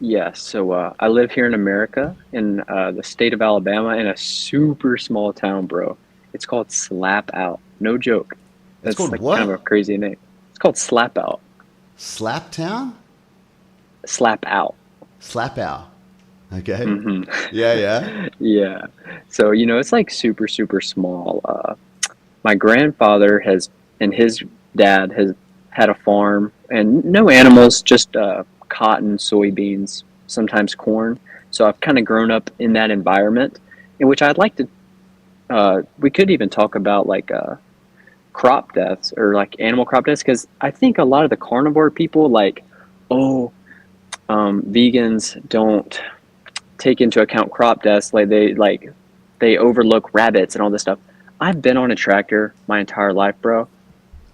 Yeah, so I live here in America, in the state of Alabama, in a super small town, bro. It's called Slap Out. No joke. That's called like what? kind of a crazy name. It's called Slap Out. Slap Town? Slap Out. Slap Out. Okay. Mm-hmm. Yeah. Yeah. So, it's like super, super small. My grandfather and his dad has had a farm and no animals, just cotton, soybeans, sometimes corn. So I've kind of grown up in that environment, in which I'd like to, we could even talk about like crop deaths or like animal crop deaths, because I think a lot of the carnivore people vegans don't take into account crop deaths, they overlook rabbits and all this stuff. I've been on a tractor my entire life, bro.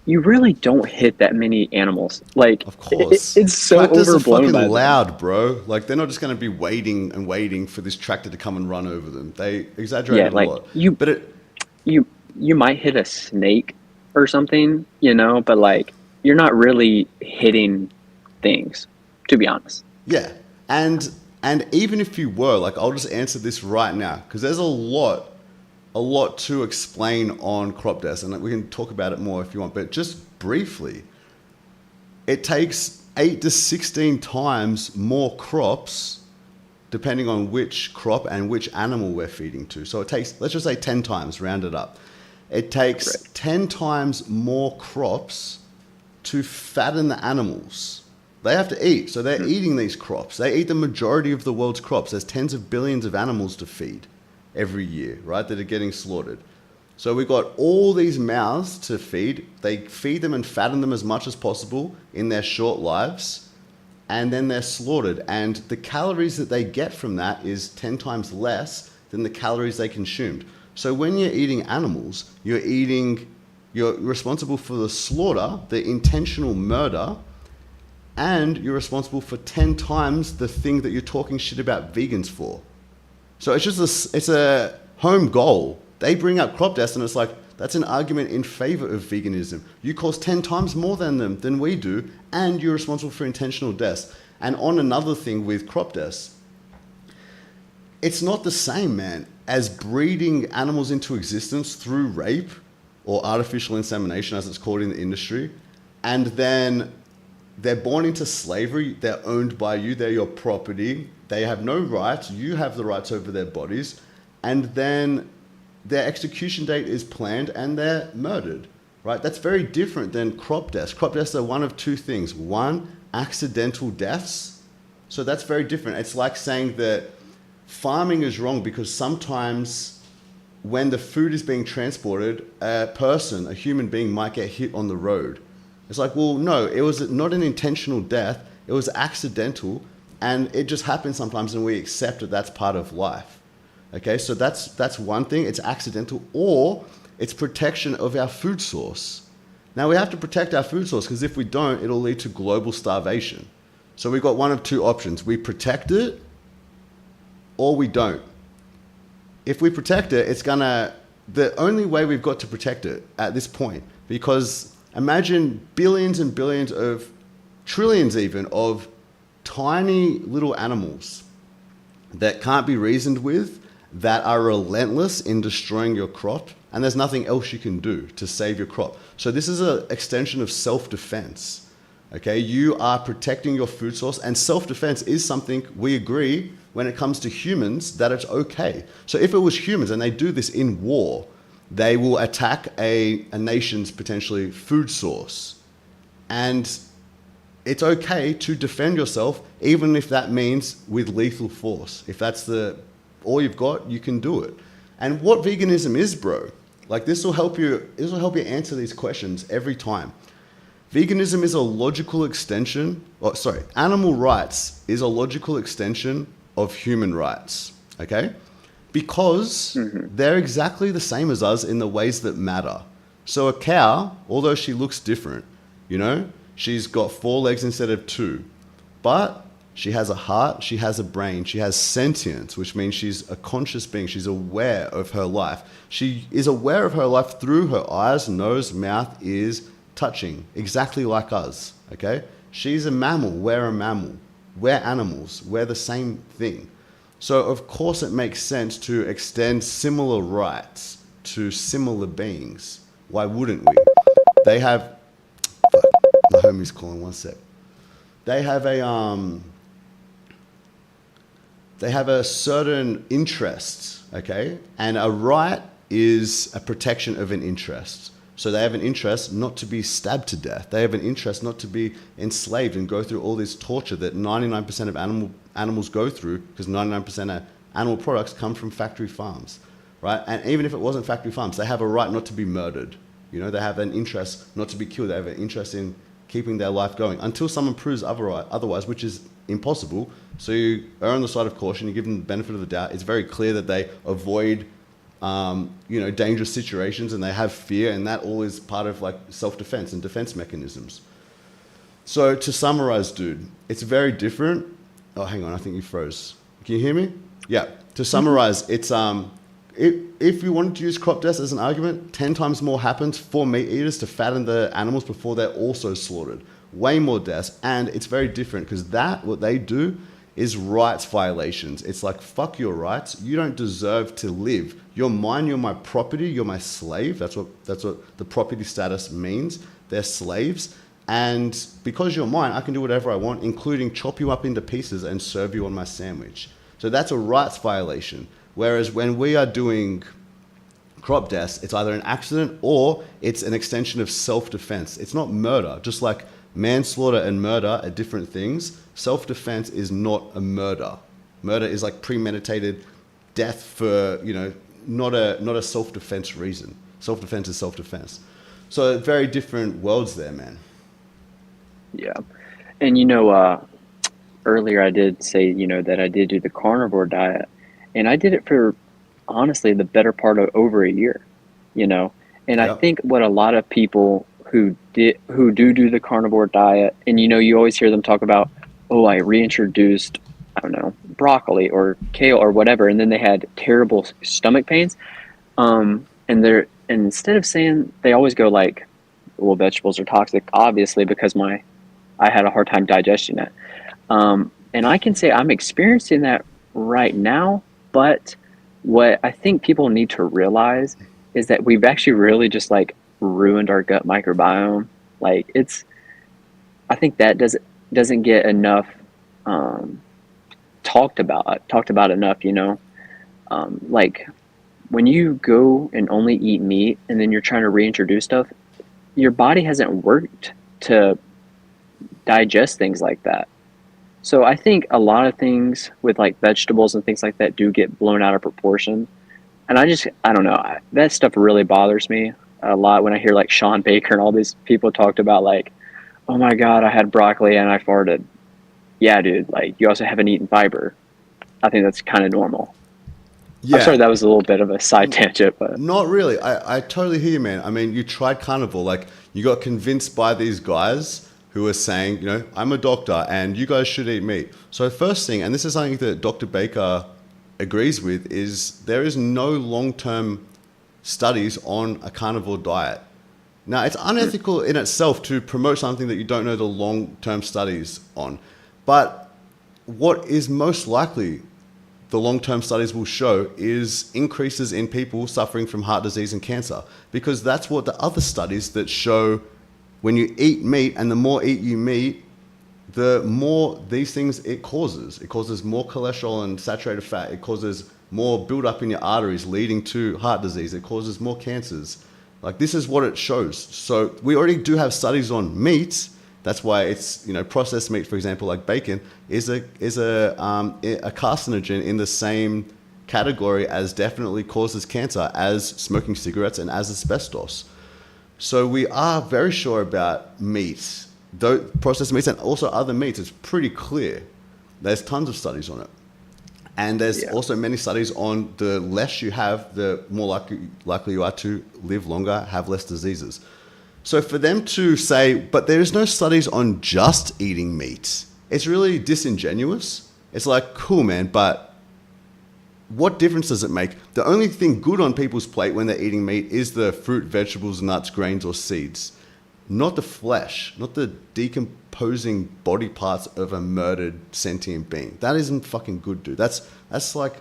You really don't hit that many animals. Like, of course, it's so tractors overblown. are fucking by loud, bro. Like, they're not just going to be waiting for this tractor to come and run over them. They exaggerate a lot. You might hit a snake or something, but like you're not really hitting things, to be honest. Yeah, and even if you were, like, I'll just answer this right now because there's a lot to explain on crop deaths, and we can talk about it more if you want, but just briefly, it takes 8 to 16 times more crops depending on which crop and which animal we're feeding to. So it takes, let's just say 10 times, round it up. It takes Right. 10 times more crops to fatten the animals They have to eat. So they're eating these crops. They eat the majority of the world's crops. There's tens of billions of animals to feed every year, right, that are getting slaughtered. So we've got all these mouths to feed. They feed them and fatten them as much as possible in their short lives, and then they're slaughtered. And the calories that they get from that is 10 times less than the calories they consumed. So when you're eating animals, you're responsible for the slaughter, the intentional murder, and you're responsible for 10 times the thing that you're talking shit about vegans for. So it's a home goal. They bring up crop deaths and it's like, that's an argument in favor of veganism. You cause 10 times more than we do, and you're responsible for intentional deaths. And on another thing with crop deaths, it's not the same, man, as breeding animals into existence through rape or artificial insemination, as it's called in the industry, and then they're born into slavery, they're owned by you, they're your property, they have no rights, you have the rights over their bodies, and then their execution date is planned and they're murdered, right? That's very different than crop deaths. Crop deaths are one of two things. One, accidental deaths. So that's very different. It's like saying that farming is wrong because sometimes when the food is being transported, a human being might get hit on the road. It's like, well, no, it was not an intentional death. It was accidental, and it just happens sometimes, and we accept that that's part of life. Okay, so that's one thing. It's accidental, or it's protection of our food source. Now, we have to protect our food source because if we don't, it'll lead to global starvation. So we've got one of two options. We protect it, or we don't. If we protect it, the only way we've got to protect it at this point, because imagine billions and billions of, trillions even, of tiny little animals that can't be reasoned with, that are relentless in destroying your crop, and there's nothing else you can do to save your crop. So this is an extension of self-defense. Okay, you are protecting your food source, and self-defense is something we agree when it comes to humans that it's okay. So if it was humans, and they do this in war, they will attack a nation's potentially food source. And it's okay to defend yourself, even if that means with lethal force. If that's all you've got, you can do it. And what veganism is, bro, like this will help you answer these questions every time. Veganism is a logical extension, animal rights is a logical extension of human rights, okay? Because they're exactly the same as us in the ways that matter. So a cow, although she looks different, she's got 4 legs instead of 2, but she has a heart, she has a brain, she has sentience, which means she's a conscious being. She's aware of her life. She is aware of her life through her eyes, nose, mouth, ears, touching, exactly like us, okay? She's a mammal, we're a mammal. We're animals, we're the same thing. So of course it makes sense to extend similar rights to similar beings. Why wouldn't we? They have, my homie's calling, one sec. They have a certain interest, okay? And a right is a protection of an interest. So they have an interest not to be stabbed to death. They have an interest not to be enslaved and go through all this torture that 99% of animals go through, because 99% of animal products come from factory farms, right? And even if it wasn't factory farms, they have a right not to be murdered. They have an interest not to be killed. They have an interest in keeping their life going until someone proves otherwise, which is impossible. So you err on the side of caution, you give them the benefit of the doubt. It's very clear that they avoid dangerous situations, and they have fear, and that all is part of like self-defense and defense mechanisms. So to summarize, dude, it's very different. Oh, hang on, I think you froze. Can you hear me? Yeah. To summarize, it's if you wanted to use crop deaths as an argument, 10 times more happens for meat eaters to fatten the animals before they're also slaughtered. Way more deaths, and it's very different because what they do is rights violations. It's like, fuck your rights. You don't deserve to live. You're mine, you're my property, you're my slave. That's what the property status means. They're slaves. And because you're mine, I can do whatever I want, including chop you up into pieces and serve you on my sandwich. So that's a rights violation. Whereas when we are doing crop deaths, it's either an accident or it's an extension of self-defense. It's not murder. Just like manslaughter and murder are different things. Self-defense is not a murder. Murder is like premeditated death for, not a self-defense reason. Self-defense is self-defense. So very different worlds there, man. Yeah. And, earlier I did say, that I did do the carnivore diet, and I did it for honestly the better part of over a year, and I think what a lot of people who do the carnivore diet, and, you always hear them talk about, oh, I reintroduced, I don't know, broccoli or kale or whatever, and then they had terrible stomach pains. And instead of saying, they always go like, well, vegetables are toxic, obviously, because I had a hard time digesting it. And I can say I'm experiencing that right now, but what I think people need to realize is that we've actually really just like ruined our gut microbiome. Like I think that doesn't get enough talked about enough, like when you go and only eat meat and then you're trying to reintroduce stuff, your body hasn't worked to digest things like that. So I think a lot of things with like vegetables and things like that do get blown out of proportion. And I don't know, that stuff really bothers me a lot when I hear like Sean Baker and all these people talked about like, oh my God, I had broccoli and I farted. Yeah, dude, like you also haven't eaten fiber. I think that's kind of normal. Yeah. I'm sorry, that was a little bit of a side tangent, but not really. I totally hear you, man. I mean, you tried carnivore, like you got convinced by these guys who are saying, I'm a doctor and you guys should eat meat. So first thing, and this is something that Dr. Baker agrees with, is there is no long-term studies on a carnivore diet. Now, it's unethical in itself to promote something that you don't know the long-term studies on. But what is most likely the long-term studies will show is increases in people suffering from heart disease and cancer, because that's what the other studies that show when you eat meat, and the more you meat, the more these things it causes. It causes more cholesterol and saturated fat. It causes more buildup in your arteries, leading to heart disease. It causes more cancers. Like, this is what it shows. So we already do have studies on meat. That's why it's, processed meat, for example, like bacon, is a carcinogen in the same category as definitely causes cancer as smoking cigarettes and as asbestos. So we are very sure about meat, though processed meats and also other meats. It's pretty clear. There's tons of studies on it. And there's also many studies on the less you have, the more likely you are to live longer, have less diseases. So for them to say, but there is no studies on just eating meat, it's really disingenuous. It's like, cool, man, but what difference does it make? The only thing good on people's plate when they're eating meat is the fruit, vegetables, nuts, grains, or seeds. Not the flesh, not the decomposing body parts of a murdered sentient being. That isn't fucking good, dude. That's like,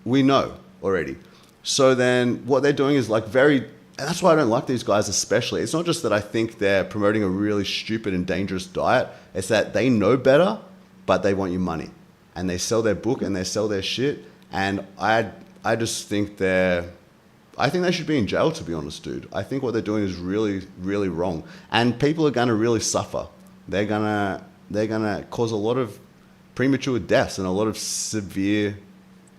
we know already. So then what they're doing is like and that's why I don't like these guys especially. It's not just that I think they're promoting a really stupid and dangerous diet. It's that they know better, but they want your money. And they sell their book and they sell their shit. And I just think I think they should be in jail, to be honest, dude. I think what they're doing is really, really wrong. And people are going to really suffer. They're gonna cause a lot of premature deaths and a lot of severe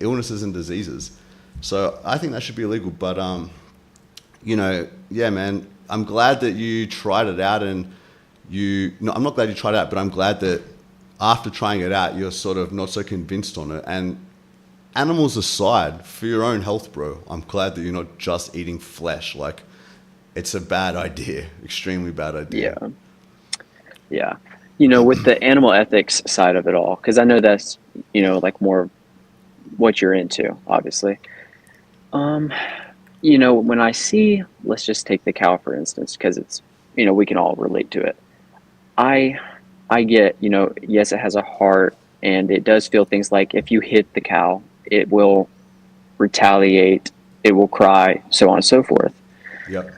illnesses and diseases. So I think that should be illegal. But, yeah, man, I'm glad that you tried it out I'm not glad you tried it out, but I'm glad that after trying it out, you're sort of not so convinced on it. And animals aside, for your own health, bro, I'm glad that you're not just eating flesh. Like, it's a bad idea, extremely bad idea. Yeah. With the animal ethics side of it all, because I know that's, like more what you're into, obviously. When I see, let's just take the cow, for instance, because it's, we can all relate to it. I get, yes, it has a heart, and it does feel things like if you hit the cow, it will retaliate, it will cry, so on and so forth. Yep.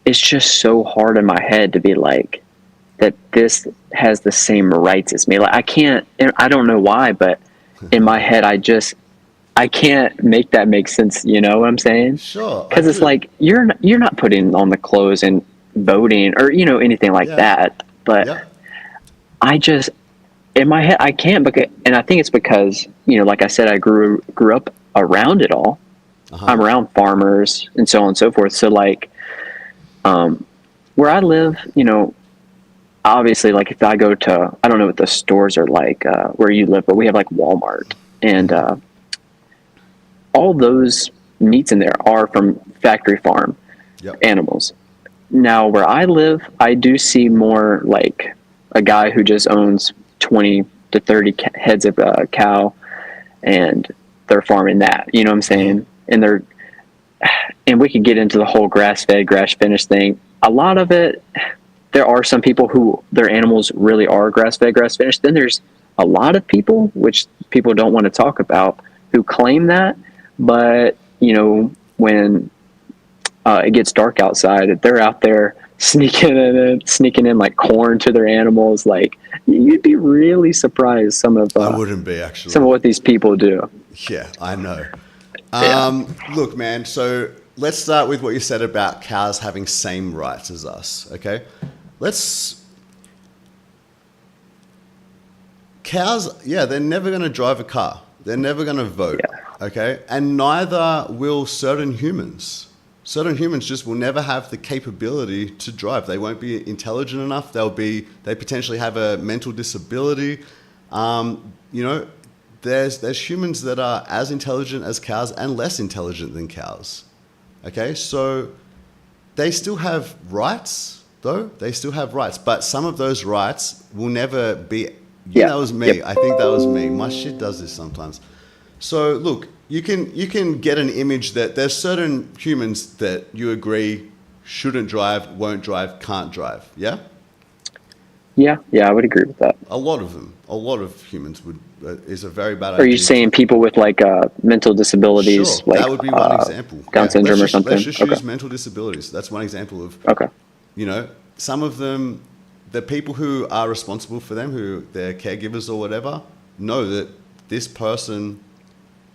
It's just so hard in my head to be like, that this has the same rights as me. Like, I don't know why, but in my head, I can't make that make sense. You know what I'm saying? Sure. Because it's like, you're not putting on the clothes and voting or, you know, anything like Yeah. that. But Yeah. I just, in my head, I can't, because, and I think it's because, you know, like I said, I grew up around it all. Uh-huh. I'm around farmers and so on and so forth. So like, where I live, you know, obviously, like if I go to, I don't know what the stores are like where you live, but we have like Walmart, and all those meats in there are from factory farm Yep. animals. Now, where I live, I do see more like a guy who just owns 20 to 30 heads of cow, and they're farming that. You know what I'm saying? And we could get into the whole grass-fed, grass-finished thing. A lot of it, there are some people who their animals really are grass-fed, grass-finished. Then there's a lot of people, which people don't want to talk about, who claim that. But, you know, when it gets dark outside, they're out there sneaking in like corn to their animals. Like, you'd be really surprised some of I wouldn't be, actually. some of what these people do. Yeah, I know. Yeah. Look, man, so let's start with what you said about cows having same rights as us, okay? Cows, yeah, they're never going to drive a car. They're never going to vote, okay? And neither will certain humans. Certain humans just will never have the capability to drive. They won't be intelligent enough. They potentially have a mental disability. You know, there's humans that are as intelligent as cows and less intelligent than cows. Okay, so they still have rights, though. They still have rights, but some of those rights will never be. Yeah, that was me. I think that was me. My shit does this sometimes. So look, you can get an image that there's certain humans that you agree shouldn't drive, won't drive, can't drive. Yeah. Yeah, I would agree with that. A lot of them. A lot of humans would is a very bad idea. Are you saying people with like mental disabilities? Sure, like, that would be one example. Down syndrome or something? Let's just use mental disabilities. That's one example of, you know, some of them, the people who are responsible for them, who they're caregivers or whatever, know that this person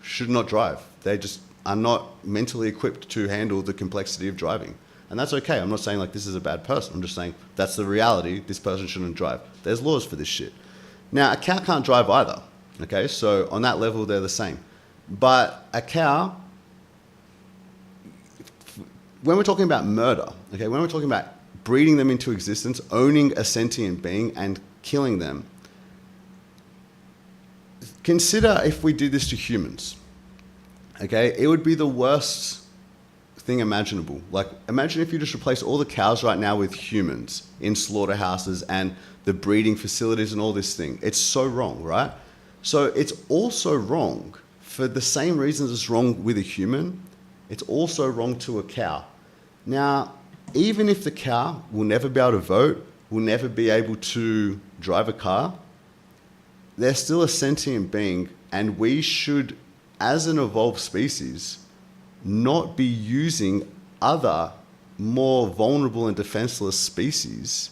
should not drive. They just are not mentally equipped to handle the complexity of driving. And that's okay. I'm not saying like this is a bad person. I'm just saying that's the reality. This person shouldn't drive. There's laws for this shit. Now, a cow can't drive either. Okay, so on that level, they're the same. But a cow, when we're talking about murder, okay, when we're talking about breeding them into existence, owning a sentient being and killing them, consider if we did this to humans. Okay, it would be the worst thing imaginable. Like, imagine if you just replace all the cows right now with humans in slaughterhouses and the breeding facilities and all this thing. It's so wrong, right? So it's also wrong for the same reasons it's wrong with a human. It's also wrong to a cow. Now, even if the cow will never be able to vote, will never be able to drive a car, they're still a sentient being, and we should, as an evolved species, not be using other more vulnerable and defenseless species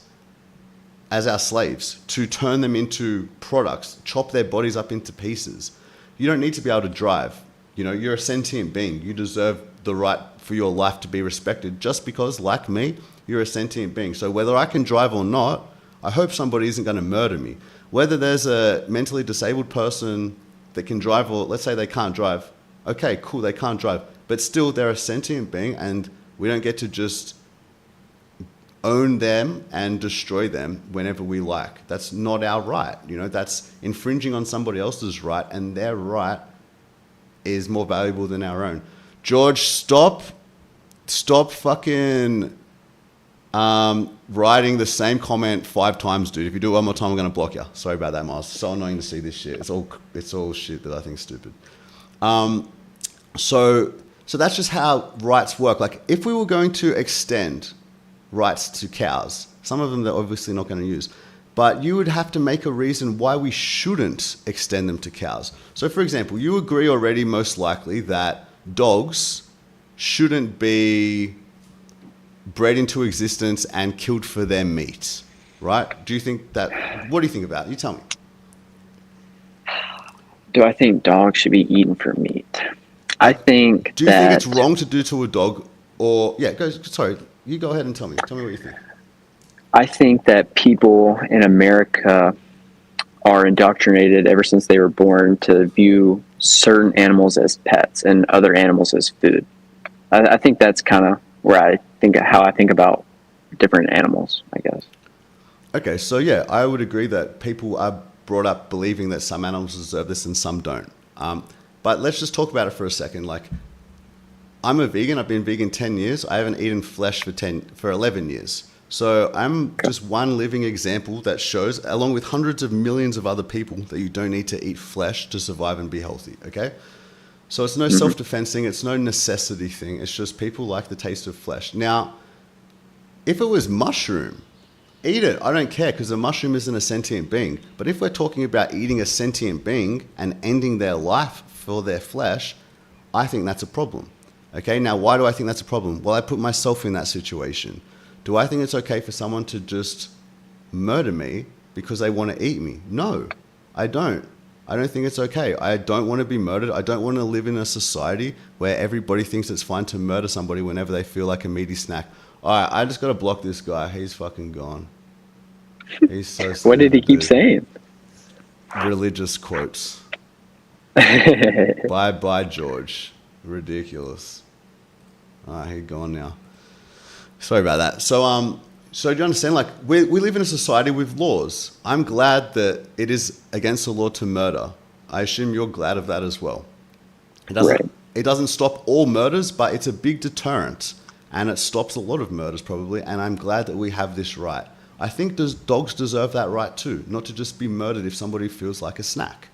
as our slaves to turn them into products, chop their bodies up into pieces. You don't need to be able to drive. You know, you're a sentient being. You deserve the right for your life to be respected just because, like me, you're a sentient being. So whether I can drive or not, I hope somebody isn't going to murder me. Whether there's a mentally disabled person that can drive, or let's say they can't drive, okay, cool, they can't drive, but still they're a sentient being, and we don't get to just own them and destroy them whenever we like. That's not our right. You know, that's infringing on somebody else's right, and their right is more valuable than our own. George, stop fucking writing the same comment 5 times, dude. If you do it one more time, I'm gonna block you. Sorry about that, Miles. It's so annoying to see this shit. It's all shit that I think is stupid. So that's just how rights work. Like, if we were going to extend rights to cows, some of them they're obviously not going to use, but you would have to make a reason why we shouldn't extend them to cows. So, for example, you agree already most likely that dogs shouldn't be bred into existence and killed for their meat, right? Do you think that? What do you think about it? You tell me. Do I think dogs should be eaten for meat? I think. Do you think it's wrong to do to a dog, or sorry? You go ahead and tell me. Tell me what you think. I think that people in America are indoctrinated ever since they were born to view certain animals as pets and other animals as food. I think that's kind of where how I think about different animals, I guess. Okay, so yeah, I would agree that people are brought up believing that some animals deserve this and some don't. But let's just talk about it for a second. Like, I'm a vegan. I've been vegan 10 years. I haven't eaten flesh for 11 years. So I'm just one living example that shows, along with hundreds of millions of other people, that you don't need to eat flesh to survive and be healthy, okay? So it's no self-defense thing. It's no necessity thing. It's just people like the taste of flesh. Now, if it was mushroom, eat it. I don't care, because a mushroom isn't a sentient being. But if we're talking about eating a sentient being and ending their life for their flesh, I think that's a problem. Okay, now why do I think that's a problem? Well, I put myself in that situation. Do I think it's okay for someone to just murder me because they want to eat me? No, I don't. I don't think it's okay. I don't want to be murdered. I don't want to live in a society where everybody thinks it's fine to murder somebody whenever they feel like a meaty snack. All right, I just got to block this guy. He's fucking gone. He's so What did he keep dude. saying? Religious quotes. Bye, George. Ridiculous. All right, he's gone now. Sorry about that. So do you understand? Like, we live in a society with laws. I'm glad that it is against the law to murder. I assume you're glad of that as well. It doesn't stop all murders, but it's a big deterrent, and it stops a lot of murders probably. And I'm glad that we have this right. I think dogs deserve that right too, not to just be murdered if somebody feels like a snack.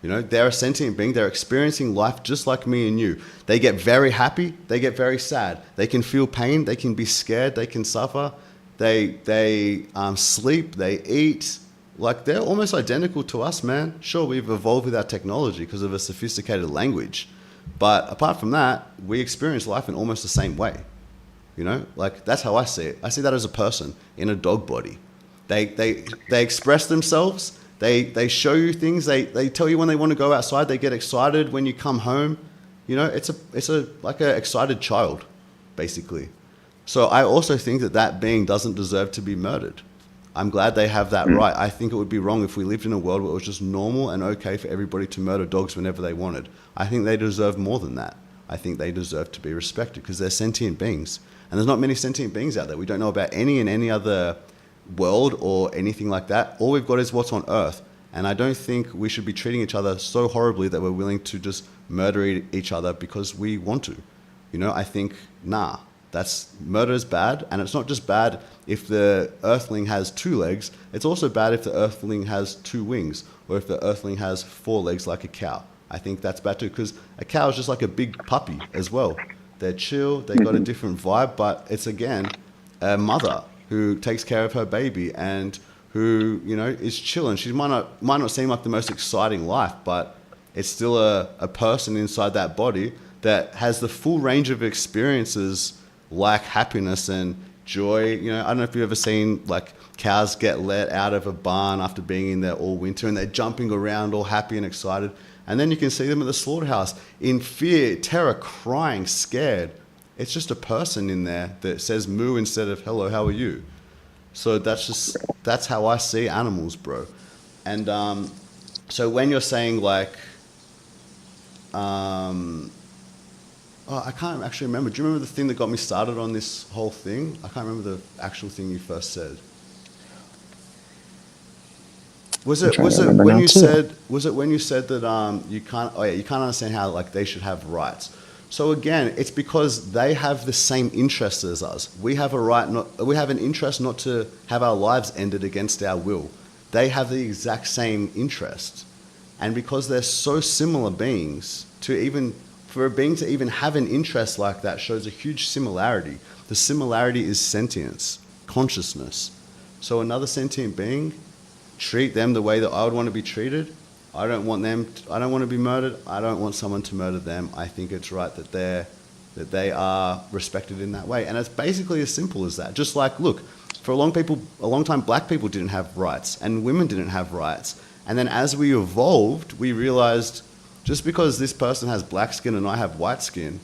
You know, they're a sentient being. They're experiencing life just like me and you. They get very happy. They get very sad. They can feel pain. They can be scared. They can suffer. They sleep. They eat. Like, they're almost identical to us, man. Sure, we've evolved with our technology because of a sophisticated language. But apart from that, we experience life in almost the same way. You know, like, that's how I see it. I see that as a person in a dog body. They express themselves. They show you things. They tell you when they want to go outside. They get excited when you come home. You know, it's like an excited child, basically. So I also think that being doesn't deserve to be murdered. I'm glad they have that right. I think it would be wrong if we lived in a world where it was just normal and okay for everybody to murder dogs whenever they wanted. I think they deserve more than that. I think they deserve to be respected because they're sentient beings. And there's not many sentient beings out there. We don't know about any in any other world or anything like that. All we've got is what's on Earth. And I don't think we should be treating each other so horribly that we're willing to just murder each other because we want to. You know, I think, murder is bad. And it's not just bad if the earthling has 2 legs. It's also bad if the earthling has 2 wings or if the earthling has 4 legs like a cow. I think that's bad too, because a cow is just like a big puppy as well. They're chill. They got a different vibe, but it's, again, a mother who takes care of her baby and who, you know, is chilling. She might not seem like the most exciting life, but it's still a person inside that body that has the full range of experiences like happiness and joy. You know, I don't know if you've ever seen, like, cows get let out of a barn after being in there all winter and they're jumping around all happy and excited. And then you can see them at the slaughterhouse in fear, terror, crying, scared. It's just a person in there that says moo instead of hello, how are you? So that's how I see animals, bro. And so when you're saying, like, I can't actually remember. Do you remember the thing that got me started on this whole thing? I can't remember the actual thing you first said. Was it when you said that you can't understand how, like, they should have rights? So again, it's because they have the same interests as us. We have an interest not to have our lives ended against our will. They have the exact same interest. And because they're so similar beings, for a being to even have an interest like that shows a huge similarity. The similarity is sentience, consciousness. So another sentient being, treat them the way that I would want to be treated. I don't want to be murdered. I don't want someone to murder them. I think it's right that they are respected in that way. And it's basically as simple as that. Just like, look, for a long time, black people didn't have rights and women didn't have rights. And then as we evolved, we realized just because this person has black skin and I have white skin,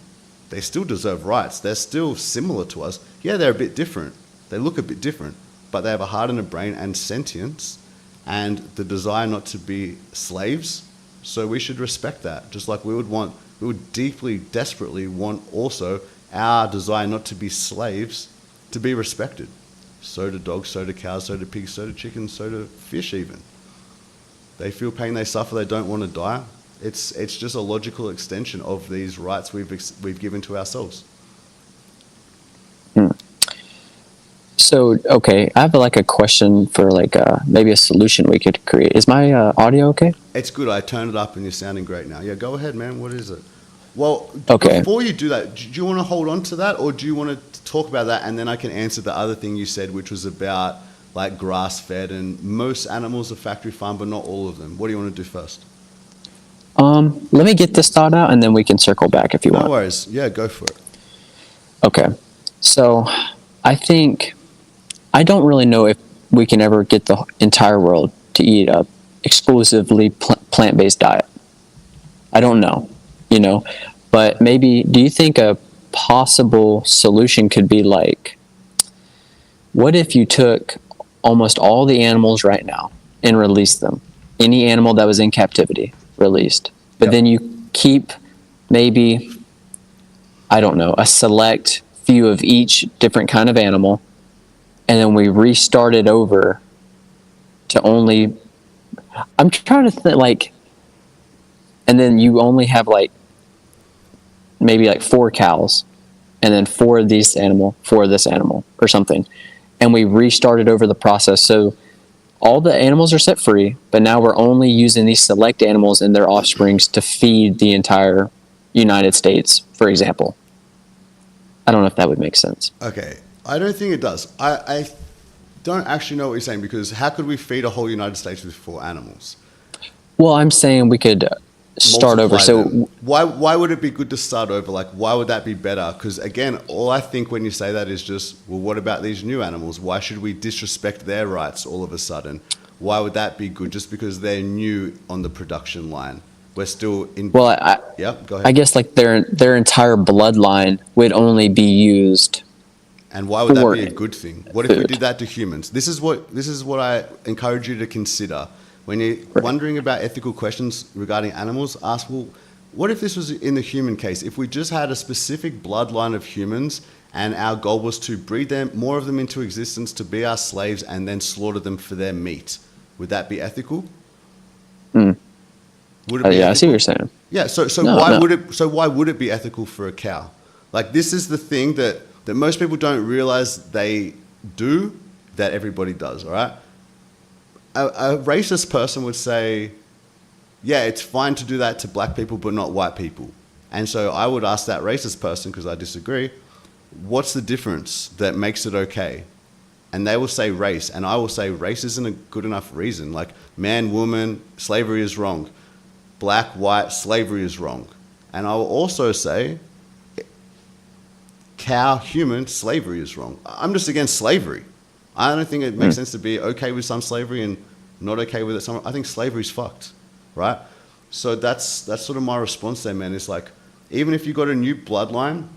they still deserve rights. They're still similar to us. Yeah, they're a bit different. They look a bit different, but they have a heart and a brain and sentience and the desire not to be slaves. So we should respect that. Just like we would deeply, desperately want also our desire not to be slaves to be respected. So do dogs, so do cows, so do pigs, so do chickens, so do fish even. They feel pain, they suffer, they don't want to die. It's just a logical extension of these rights we've given to ourselves. So, okay, I have like a question for like maybe a solution we could create. Is my audio okay? It's good. I turned it up and you're sounding great now. Yeah, go ahead, man. What is it? Well, okay. Before you do that, do you want to hold on to that, or do you want to talk about that and then I can answer the other thing you said, which was about like grass-fed and most animals are factory farm, but not all of them. What do you want to do first? Let me get this thought out and then we can circle back if you want. No worries. Yeah, go for it. Okay. So I think, I don't really know if we can ever get the entire world to eat a exclusively plant-based diet. I don't know, but maybe, do you think a possible solution could be like, what if you took almost all the animals right now and released them? Any animal that was in captivity, released. But then you keep maybe, I don't know, a select few of each different kind of animal, and then we restart it over to only, I'm trying to think like, and then you only have like, maybe like 4 cows, and then 4 of this animal or something. And we restarted over the process. So all the animals are set free, but now we're only using these select animals and their offsprings to feed the entire United States, for example. I don't know if that would make sense. Okay. I don't think it does. I don't actually know what you're saying, because how could we feed a whole United States with 4 animals? Well, I'm saying we could start over. So why would it be good to start over? Like, why would that be better? Because again, all I think when you say that is just, well, what about these new animals? Why should we disrespect their rights all of a sudden? Why would that be good just because they're new on the production line? We're still in. Well, yeah, go ahead. I guess like their entire bloodline would only be used. And why would that be a good thing? What if we did that to humans? This is what I encourage you to consider. When you're wondering about ethical questions regarding animals, ask, well, what if this was in the human case? If we just had a specific bloodline of humans and our goal was to breed them, more of them into existence to be our slaves and then slaughter them for their meat, would that be ethical? Would it be ethical? I see what you're saying. Yeah, why would it be ethical for a cow? Like, this is the thing that most people don't realize they do, that everybody does, all right? A racist person would say, yeah, it's fine to do that to black people, but not white people. And so I would ask that racist person, because I disagree, what's the difference that makes it okay? And they will say race, and I will say race isn't a good enough reason. Like, man, woman, slavery is wrong. Black, white, slavery is wrong. And I will also say cow, human, slavery is wrong. I'm just against slavery. I don't think it makes sense to be okay with some slavery and not okay with it. I think slavery's fucked, right? So that's sort of my response there, man. It's like, even if you got a new bloodline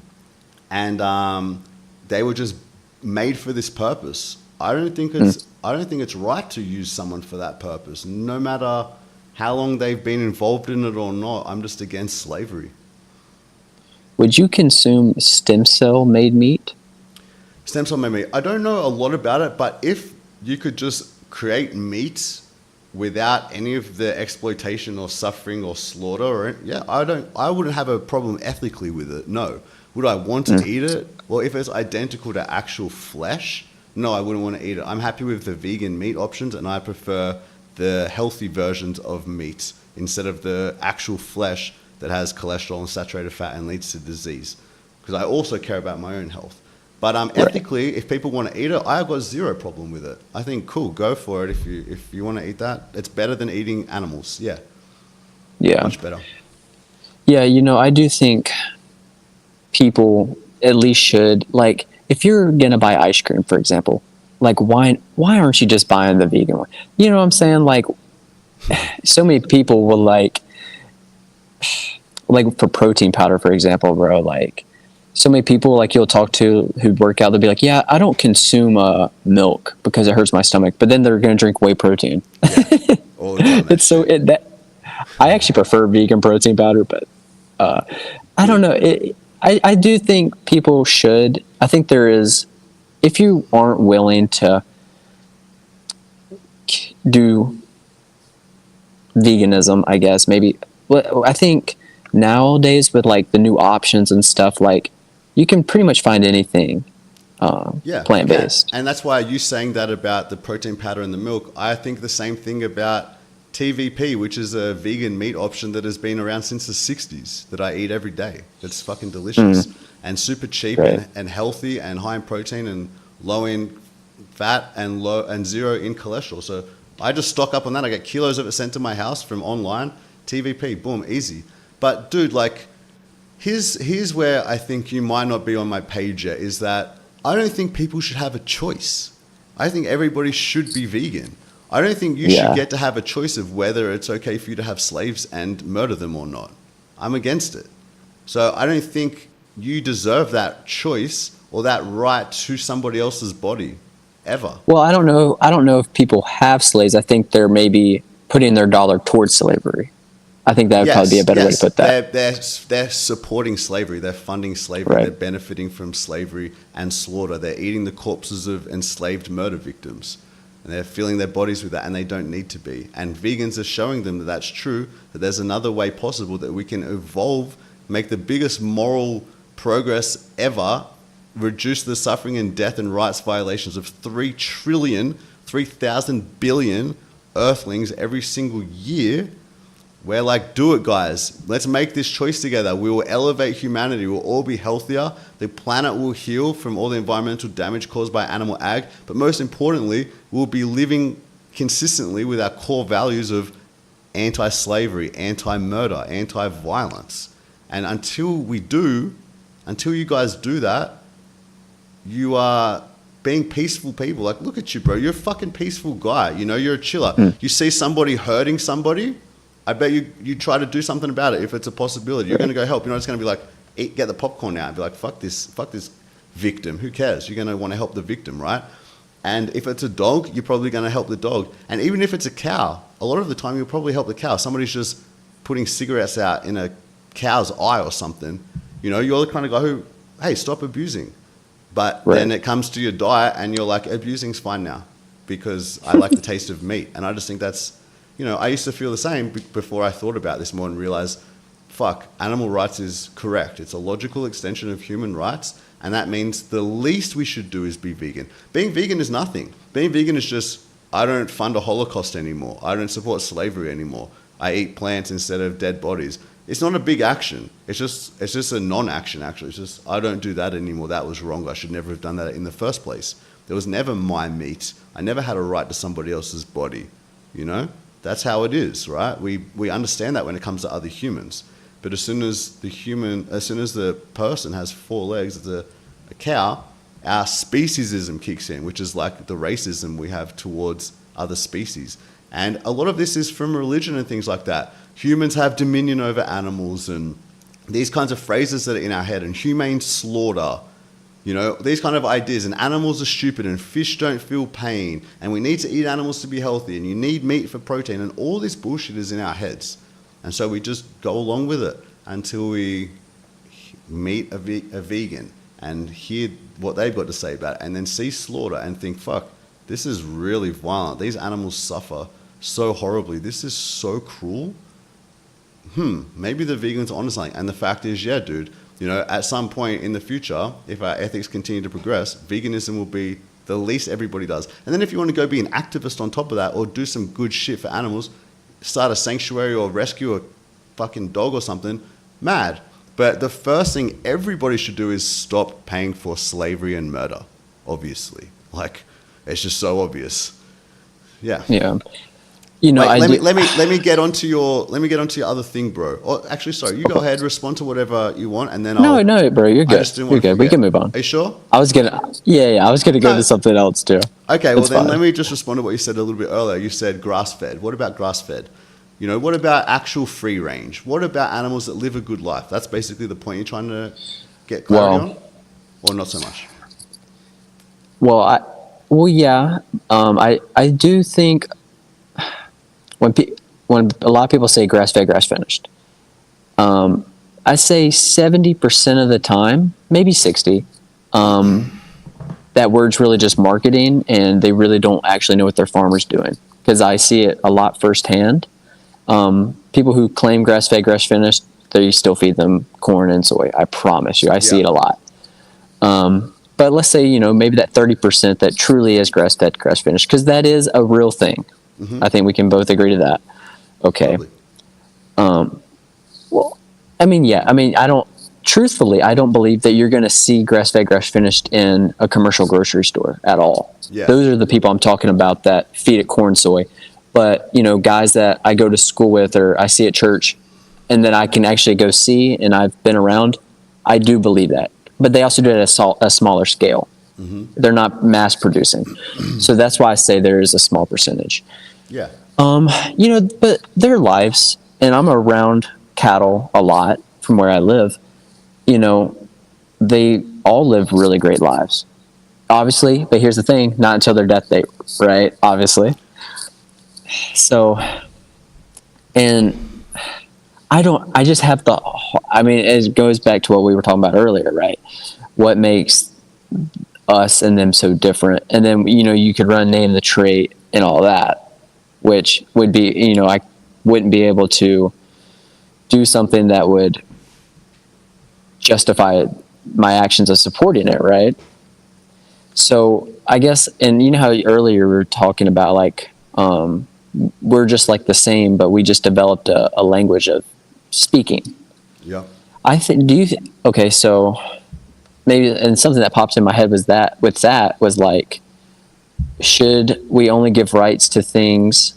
and they were just made for this purpose, I don't think it's right to use someone for that purpose, no matter how long they've been involved in it or not. I'm just against slavery. Would you consume stem cell made meat? Stem cell made meat. I don't know a lot about it, but if you could just create meat without any of the exploitation or suffering or slaughter, I wouldn't have a problem ethically with it. No. Would I want to eat it? Well, if it's identical to actual flesh, no, I wouldn't want to eat it. I'm happy with the vegan meat options, and I prefer the healthy versions of meat instead of the actual flesh that has cholesterol and saturated fat and leads to disease. Because I also care about my own health. But ethically, if people want to eat it, I've got zero problem with it. I think, cool, go for it if you want to eat that. It's better than eating animals. Yeah. Yeah. Much better. Yeah, I do think people at least should, like, if you're going to buy ice cream, for example, like, why aren't you just buying the vegan one? You know what I'm saying? Like, so many people will, like for protein powder, for example, bro, like, so many people like you'll talk to who work out, they'll be like, yeah, I don't consume milk because it hurts my stomach, but then they're going to drink whey protein. Yeah. All the time, It's so that I actually prefer vegan protein powder, but I don't know. I do think people should. I think there is, if you aren't willing to do veganism, I guess maybe. Well, I think nowadays with like the new options and stuff, like you can pretty much find anything plant based. And that's why you saying that about the protein powder in the milk. I think the same thing about TVP, which is a vegan meat option that has been around since the 60s that I eat every day. It's fucking delicious and super cheap and healthy and high in protein and low in fat and zero in cholesterol. So I just stock up on that. I get kilos of it sent to my house from online. TVP, boom, easy. But dude, like, here's where I think you might not be on my page yet, is that I don't think people should have a choice. I think everybody should be vegan. I don't think you should get to have a choice of whether it's okay for you to have slaves and murder them or not. I'm against it. So I don't think you deserve that choice or that right to somebody else's body, ever. Well, I don't know. I don't know if people have slaves. I think they're maybe putting their dollar towards slavery. I think that would probably be a better way to put that. They're supporting slavery. They're funding slavery. Right. They're benefiting from slavery and slaughter. They're eating the corpses of enslaved murder victims. And they're filling their bodies with that, and they don't need to be. And vegans are showing them that that's true, that there's another way possible, that we can evolve, make the biggest moral progress ever, reduce the suffering and death and rights violations of 3,000 billion earthlings every single year. We're like, do it, guys. Let's make this choice together. We will elevate humanity. We'll all be healthier. The planet will heal from all the environmental damage caused by animal ag. But most importantly, we'll be living consistently with our core values of anti-slavery, anti-murder, anti-violence. And until you guys do that, you are being peaceful people. Like, look at you, bro. You're a fucking peaceful guy. You know, you're a chiller. You see somebody hurting somebody, I bet you try to do something about it if it's a possibility. You're going to go help. You're not just going to be like, get the popcorn out and be like, fuck this victim. Who cares? You're going to want to help the victim, right? And if it's a dog, you're probably going to help the dog. And even if it's a cow, a lot of the time you'll probably help the cow. Somebody's just putting cigarettes out in a cow's eye or something. You know, you're the kind of guy who, hey, stop abusing. But then it comes to your diet and you're like, abusing's fine now because I like the taste of meat. And I just think that's, you know, I used to feel the same before I thought about this more and realized, fuck, animal rights is correct. It's a logical extension of human rights. And that means the least we should do is be vegan. Being vegan is nothing. Being vegan is just, I don't fund a Holocaust anymore. I don't support slavery anymore. I eat plants instead of dead bodies. It's not a big action. It's just a non-action, actually. It's just, I don't do that anymore. That was wrong. I should never have done that in the first place. There was never my meat. I never had a right to somebody else's body, you know? That's how it is, right? We understand that when it comes to other humans. But as soon as the person has 4 legs, as a cow, our speciesism kicks in, which is like the racism we have towards other species. And a lot of this is from religion and things like that. Humans have dominion over animals and these kinds of phrases that are in our head, and humane slaughter, you know, these kind of ideas. And animals are stupid and fish don't feel pain and we need to eat animals to be healthy and you need meat for protein, and all this bullshit is in our heads. And so we just go along with it until we meet a vegan and hear what they've got to say about it, and then see slaughter and think, fuck, this is really violent. These animals suffer so horribly. This is so cruel. Maybe the vegans are onto something. And the fact is, yeah, dude, you know, at some point in the future, if our ethics continue to progress, veganism will be the least everybody does. And then if you want to go be an activist on top of that or do some good shit for animals, start a sanctuary or rescue a fucking dog or something, mad. But the first thing everybody should do is stop paying for slavery and murder, obviously. Like, it's just so obvious. Yeah. Yeah. You know, like, let me get onto your other thing, bro. Or actually, sorry, you go ahead, respond to whatever you want, and then No, bro, you're good. You're good. We can move on. Are you sure? I was gonna go to something else too. Okay, well then let me just respond to what you said a little bit earlier. You said grass-fed. What about grass-fed? You know, what about actual free range? What about animals that live a good life? That's basically the point you're trying to get clarity Well- on, or not so much? Yeah. I do think when a lot of people say grass fed, grass finished, I say 70% of the time, maybe 60, that word's really just marketing, and they really don't actually know what their farmer's doing. Because I see it a lot firsthand. People who claim grass fed, grass finished, they still feed them corn and soy. I promise you, I see it a lot. But let's say, maybe that 30% that truly is grass fed, grass finished, because that is a real thing. Mm-hmm. I think we can both agree to that. Okay. Totally. Well, truthfully, I don't believe that you're going to see grass fed, grass finished in a commercial grocery store at all. Yeah. Those are the people I'm talking about that feed it corn, soy. But, guys that I go to school with or I see at church and that I can actually go see and I've been around, I do believe that. But they also do it at a smaller scale. Mm-hmm. They're not mass producing. So that's why I say there is a small percentage. Yeah. But their lives, and I'm around cattle a lot from where I live, they all live really great lives. Obviously, but here's the thing, not until their death date, right? Obviously. So, and I just have it goes back to what we were talking about earlier, right? What makes us and them so different? And then, you could run name the trait and all that, which would be, I wouldn't be able to do something that would justify my actions of supporting it, right? So I guess, and how earlier we were talking about we're just like the same, but we just developed a language of speaking. Yeah. I think, okay, so maybe, and something that pops in my head was should we only give rights to things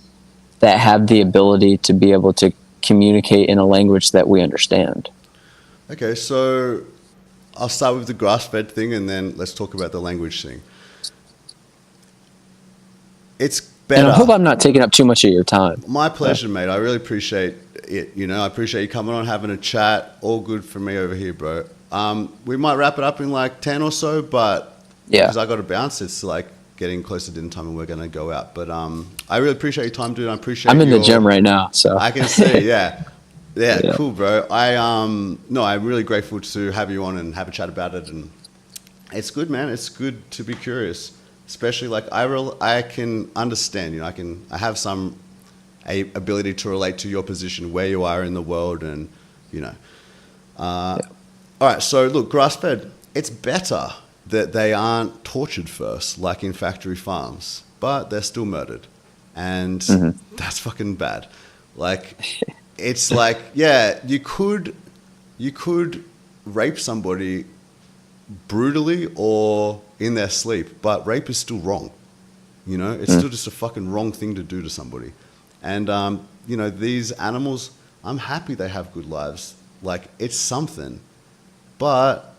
that have the ability to be able to communicate in a language that we understand? Okay, so I'll start with the grass-fed thing, and then let's talk about the language thing. It's better. And I hope I'm not taking up too much of your time. My pleasure, mate. I really appreciate it. I appreciate you coming on, having a chat. All good for me over here, bro. We might wrap it up in 10 or so, but because I got to bounce, it's getting close to dinner time, and we're gonna go out. But I really appreciate your time, dude. I appreciate. I'm in the gym right now, so I can see. Yeah. Yeah, cool, bro. I'm really grateful to have you on and have a chat about it, and it's good, man. It's good to be curious, especially I can understand. I have some ability to relate to your position, where you are in the world, and All right, so look, grass-fed. It's better that they aren't tortured first, like in factory farms, but they're still murdered, and that's fucking bad. It's you could rape somebody brutally or in their sleep, but rape is still wrong. It's still just a fucking wrong thing to do to somebody. And, these animals, I'm happy they have good lives. It's something. But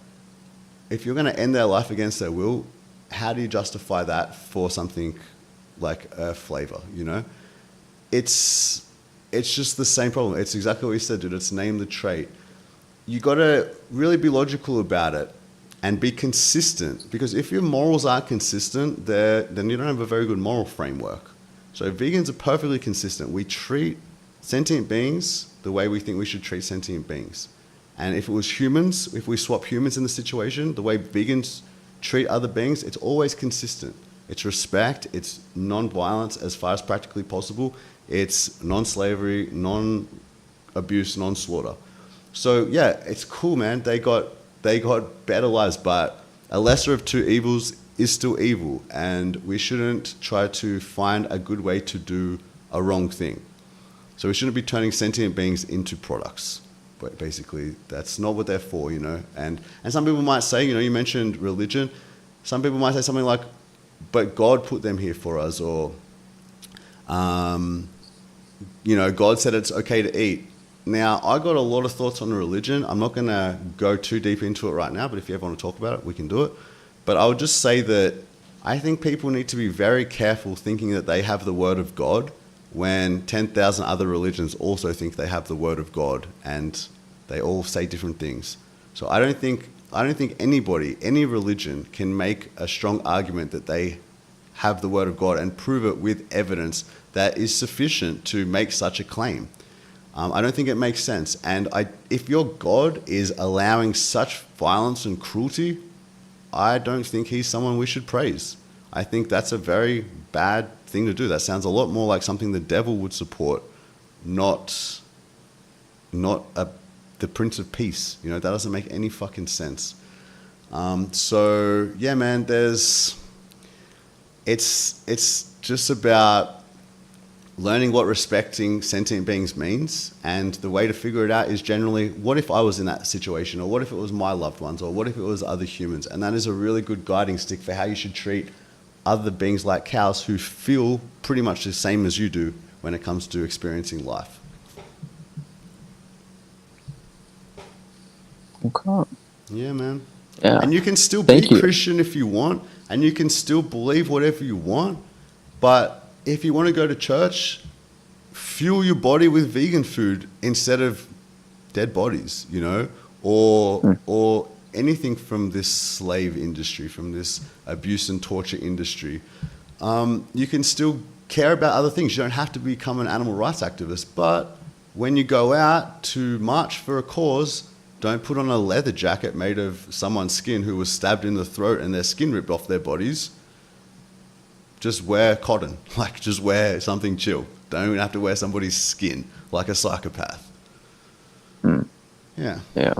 if you're going to end their life against their will, how do you justify that for something like a flavor, It's just the same problem. It's exactly what you said, dude. It's name the trait. You got to really be logical about it and be consistent. Because if your morals aren't consistent, then you don't have a very good moral framework. So vegans are perfectly consistent. We treat sentient beings the way we think we should treat sentient beings. And if it was humans, if we swap humans in the situation, the way vegans treat other beings, it's always consistent. It's respect. It's non-violence as far as practically possible. It's non-slavery, non-abuse, non-slaughter. So yeah, it's cool, man. They got better lives, but a lesser of two evils is still evil, and we shouldn't try to find a good way to do a wrong thing. So we shouldn't be turning sentient beings into products. But basically, that's not what they're for, And some people might say, you mentioned religion. Some people might say something like, but God put them here for us, or God said it's okay to eat. Now, I got a lot of thoughts on religion. I'm not going to go too deep into it right now, but if you ever want to talk about it, we can do it. But I would just say that I think people need to be very careful thinking that they have the word of God when 10,000 other religions also think they have the word of God, and they all say different things. So I don't think anybody, any religion can make a strong argument that they have the word of God and prove it with evidence that is sufficient to make such a claim. I don't think it makes sense. And if your God is allowing such violence and cruelty, I don't think he's someone we should praise. I think that's a very bad thing to do. That sounds a lot more like something the devil would support, not the Prince of Peace. That doesn't make any fucking sense. So yeah, man, it's just about learning what respecting sentient beings means, and the way to figure it out is generally, what if I was in that situation, or what if it was my loved ones, or what if it was other humans? And that is a really good guiding stick for how you should treat other beings like cows who feel pretty much the same as you do when it comes to experiencing life. Okay. Yeah, man. Yeah. And you can still Thank be you. Christian if you want, and you can still believe whatever you want, but if you want to go to church, fuel your body with vegan food instead of dead bodies, or anything from this slave industry, from this abuse and torture industry. You can still care about other things. You don't have to become an animal rights activist, but when you go out to march for a cause, don't put on a leather jacket made of someone's skin who was stabbed in the throat and their skin ripped off their bodies. Just wear cotton, just wear something chill. Don't have to wear somebody's skin like a psychopath. Yeah. Yeah.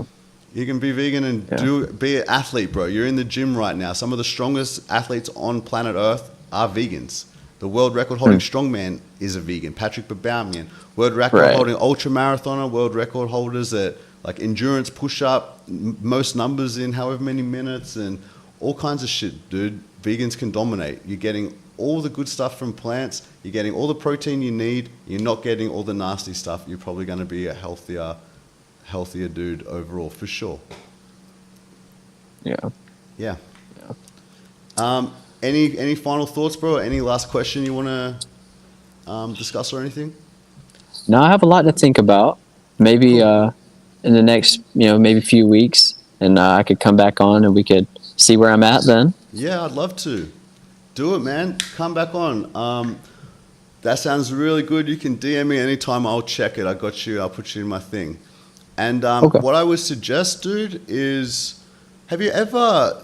You can be vegan and be an athlete, bro. You're in the gym right now. Some of the strongest athletes on planet Earth are vegans. The world record holding strongman is a vegan, Patrick Babaumian. World record holding ultra marathoner, world record holders at endurance push up, most numbers in however many minutes, and all kinds of shit, dude. Vegans can dominate. You're getting all the good stuff from plants. You're getting all the protein you need. You're not getting all the nasty stuff. You're probably going to be a healthier dude overall, for sure. Yeah. Yeah. Any final thoughts, bro? Any last question you want to discuss or anything? No, I have a lot to think about. Maybe in the next, maybe few weeks, and I could come back on and we could see where I'm at then. Yeah, I'd love to. Do it, man. Come back on. That sounds really good. You can DM me anytime. I'll check it. I got you. I'll put you in my thing. And what I would suggest, dude, is have you ever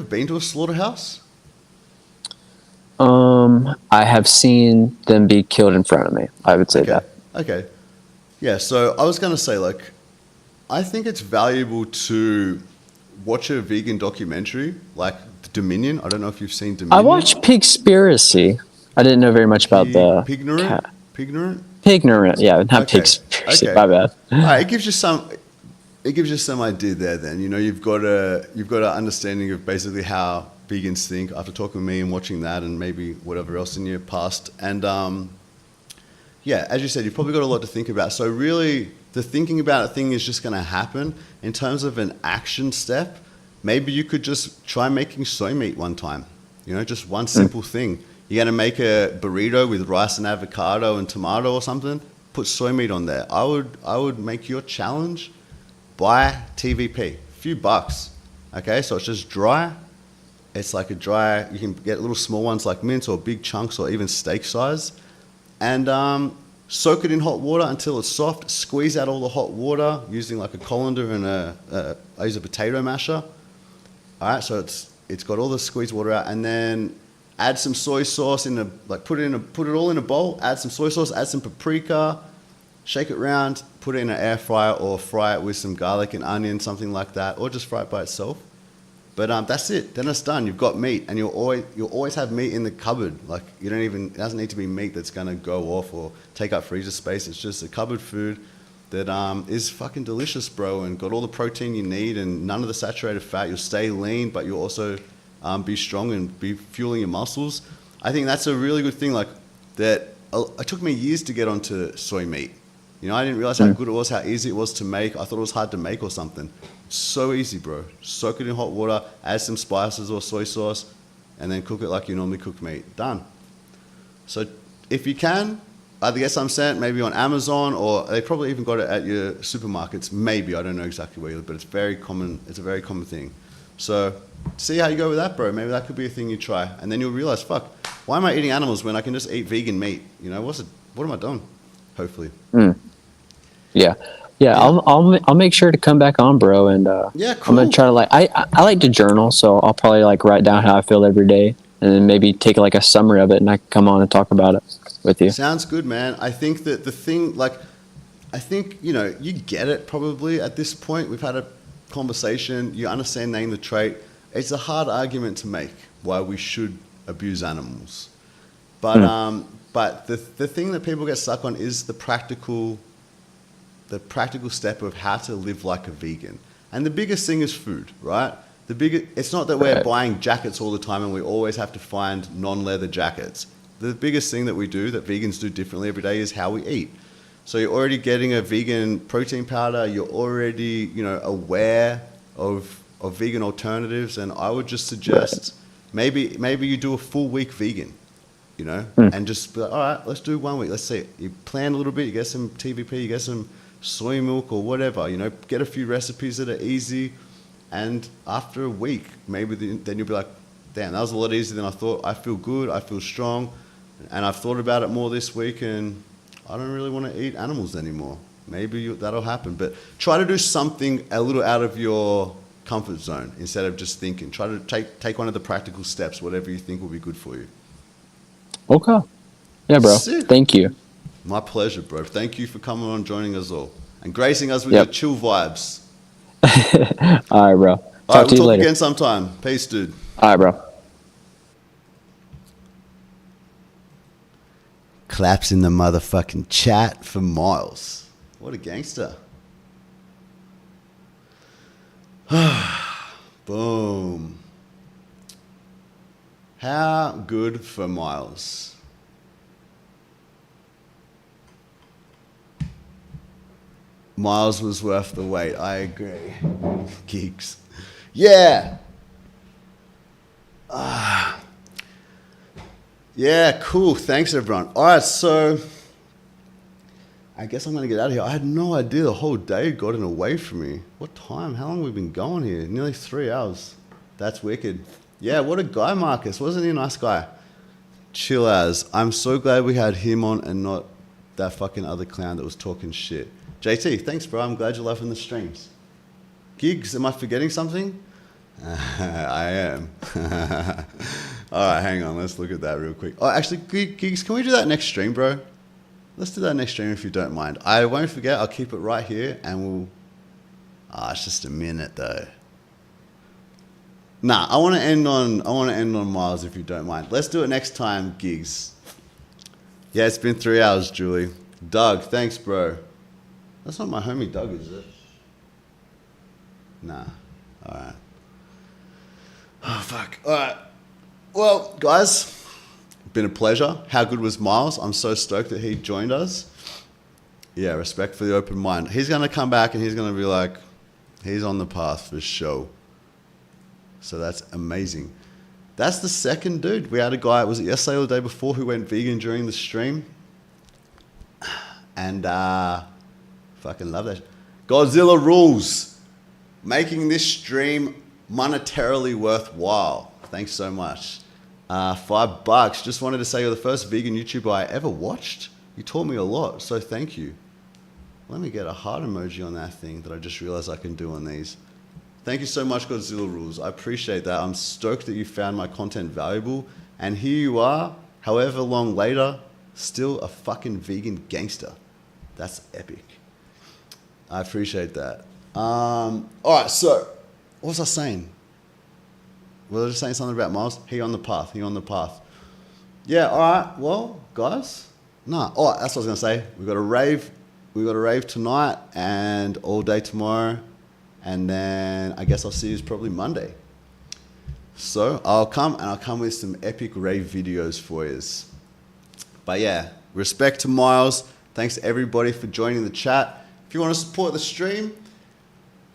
been to a slaughterhouse? I have seen them be killed in front of me. I would say that. Okay. Yeah, so I was going to say, I think it's valuable to watch a vegan documentary, like Dominion. I don't know if you've seen Dominion. I watched Pigspiracy. I didn't know very much about the Pignorant? Pignorant, yeah, not Pigspiracy. My bad. All right, it gives you some idea there. Then you've got an understanding of basically how vegans think after talking with me and watching that, and maybe whatever else in your past. And yeah, as you said, you've probably got a lot to think about. So really, the thinking about it thing is just going to happen. In terms of an action step, maybe you could just try making soy meat one time. Just one simple thing. You're going to make a burrito with rice and avocado and tomato or something, put soy meat on there. I would make your challenge, buy TVP, a few bucks. Okay, so it's just dry. It's like a dry, you can get little small ones like mince or big chunks or even steak size. And soak it in hot water until it's soft. Squeeze out all the hot water using like a colander and I use a potato masher. All right, so it's got all the squeezed water out, and then add some soy sauce put it all in a bowl. Add some soy sauce, add some paprika, shake it around, put it in an air fryer or fry it with some garlic and onion, something like that, or just fry it by itself. But that's it. Then it's done. You've got meat, and you'll always have meat in the cupboard. It doesn't need to be meat that's gonna go off or take up freezer space. It's just a cupboard food that is fucking delicious, bro, and got all the protein you need and none of the saturated fat. You'll stay lean, but you'll also be strong and be fueling your muscles. I think that's a really good thing. It took me years to get onto soy meat. I didn't realize how good it was, how easy it was to make. I thought it was hard to make or something. So easy, bro. Soak it in hot water, add some spices or soy sauce, and then cook it like you normally cook meat. Done. So if you can, either get some sent, maybe on Amazon, or they probably even got it at your supermarkets. Maybe, I don't know exactly where you live, but it's very common. It's a very common thing. So see how you go with that, bro. Maybe that could be a thing you try, and then you'll realize, fuck, why am I eating animals when I can just eat vegan meat? You know, what am I doing? Hopefully. Yeah. I'll make sure to come back on, bro, and Yeah, I'm cool. gonna try to I like to journal, so I'll probably write down how I feel every day, and then maybe take a summary of it, and I can come on and talk about it with you. Sounds good, man. I think that the thing, I think, you get it probably at this point. We've had a conversation. You understand name the trait. It's a hard argument to make why we should abuse animals. But the thing that people get stuck on is the practical step of how to live like a vegan. And the biggest thing is food, right? It's not that we're buying jackets all the time and we always have to find non-leather jackets. The biggest thing that we do, that vegans do differently every day, is how we eat. So you're already getting a vegan protein powder. You're already, aware of vegan alternatives. And I would just suggest maybe you do a full week vegan, and just be like, all right, let's do 1 week. Let's see. You plan a little bit. You get some TVP. You get some soy milk or whatever. Get a few recipes that are easy. And after a week, maybe then you'll be like, damn, that was a lot easier than I thought. I feel good. I feel strong. And I've thought about it more this week, and I don't really want to eat animals anymore. Maybe that'll happen. But try to do something a little out of your comfort zone instead of just thinking. Try to take one of the practical steps, whatever you think will be good for you. Okay. Yeah, bro. Sick. Thank you. My pleasure, bro. Thank you for coming on, joining us all, and gracing us with your chill vibes. All right, bro. All right, we'll to you talk later. again sometime. Peace, dude. All right, bro. Claps in the motherfucking chat for Miles. What a gangster. Boom. How good for Miles. Miles was worth the wait. I agree. Geeks. Yeah. Yeah, cool. Thanks, everyone. All right, so I guess I'm going to get out of here. I had no idea the whole day had gotten away from me. What time? How long have we been going here? Nearly 3 hours. That's wicked. Yeah, what a guy, Marcus. Wasn't he a nice guy? Chill as. I'm so glad we had him on and not that fucking other clown that was talking shit. JT, thanks, bro. I'm glad you're loving the streams. Gigs, am I forgetting something? I am. All right, hang on. Let's look at that real quick. Oh, actually, Gigs, can we do that next stream, bro? Let's do that next stream if you don't mind. I won't forget. I'll keep it right here, and we'll... it's just a minute, though. Nah, I want to end on Miles if you don't mind. Let's do it next time, Gigs. Yeah, it's been 3 hours, Julie. Doug, thanks, bro. That's not my homie Doug, is it? Nah. All right. Oh, fuck. All right. Well, guys, been a pleasure. How good was Miles? I'm so stoked that he joined us. Yeah, respect for the open mind. He's going to come back and he's going to be like, he's on the path for sure. So that's amazing. That's the second dude. We had a guy, was it yesterday or the day before, who went vegan during the stream? And fucking love that. Godzilla rules. Making this stream monetarily worthwhile. Thanks so much. $5. Just wanted to say you're the first vegan YouTuber I ever watched. You taught me a lot, so thank you. Let me get a heart emoji on that thing that I just realized I can do on these. Thank you so much, Godzilla Rules. I appreciate that. I'm stoked that you found my content valuable. And here you are, however long later, still a fucking vegan gangster. That's epic. I appreciate that. All right, so what was I saying? Was I just saying something about Miles? He on the path. He on the path. Yeah, all right. Well, guys. Nah. Oh, that's what I was going to say. We got a rave. We got a rave tonight and all day tomorrow. And then I guess I'll see you probably Monday. So I'll come with some epic rave videos for you. But yeah, respect to Miles. Thanks to everybody for joining the chat. If you want to support the stream,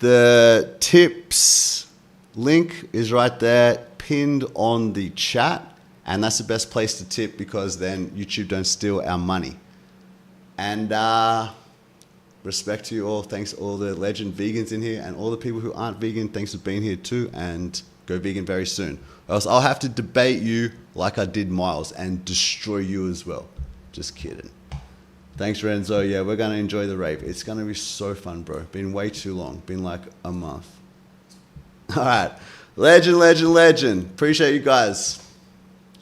the tips link is right there, pinned on the chat. And that's the best place to tip because then YouTube don't steal our money. And respect to you all. Thanks to all the legend vegans in here, and all the people who aren't vegan. Thanks for being here too, and go vegan very soon. Or else I'll have to debate you like I did Miles and destroy you as well. Just kidding. Thanks, Renzo. Yeah, we're going to enjoy the rave. It's going to be so fun, bro. Been way too long. Been like a month. All right. Legend. Appreciate you guys.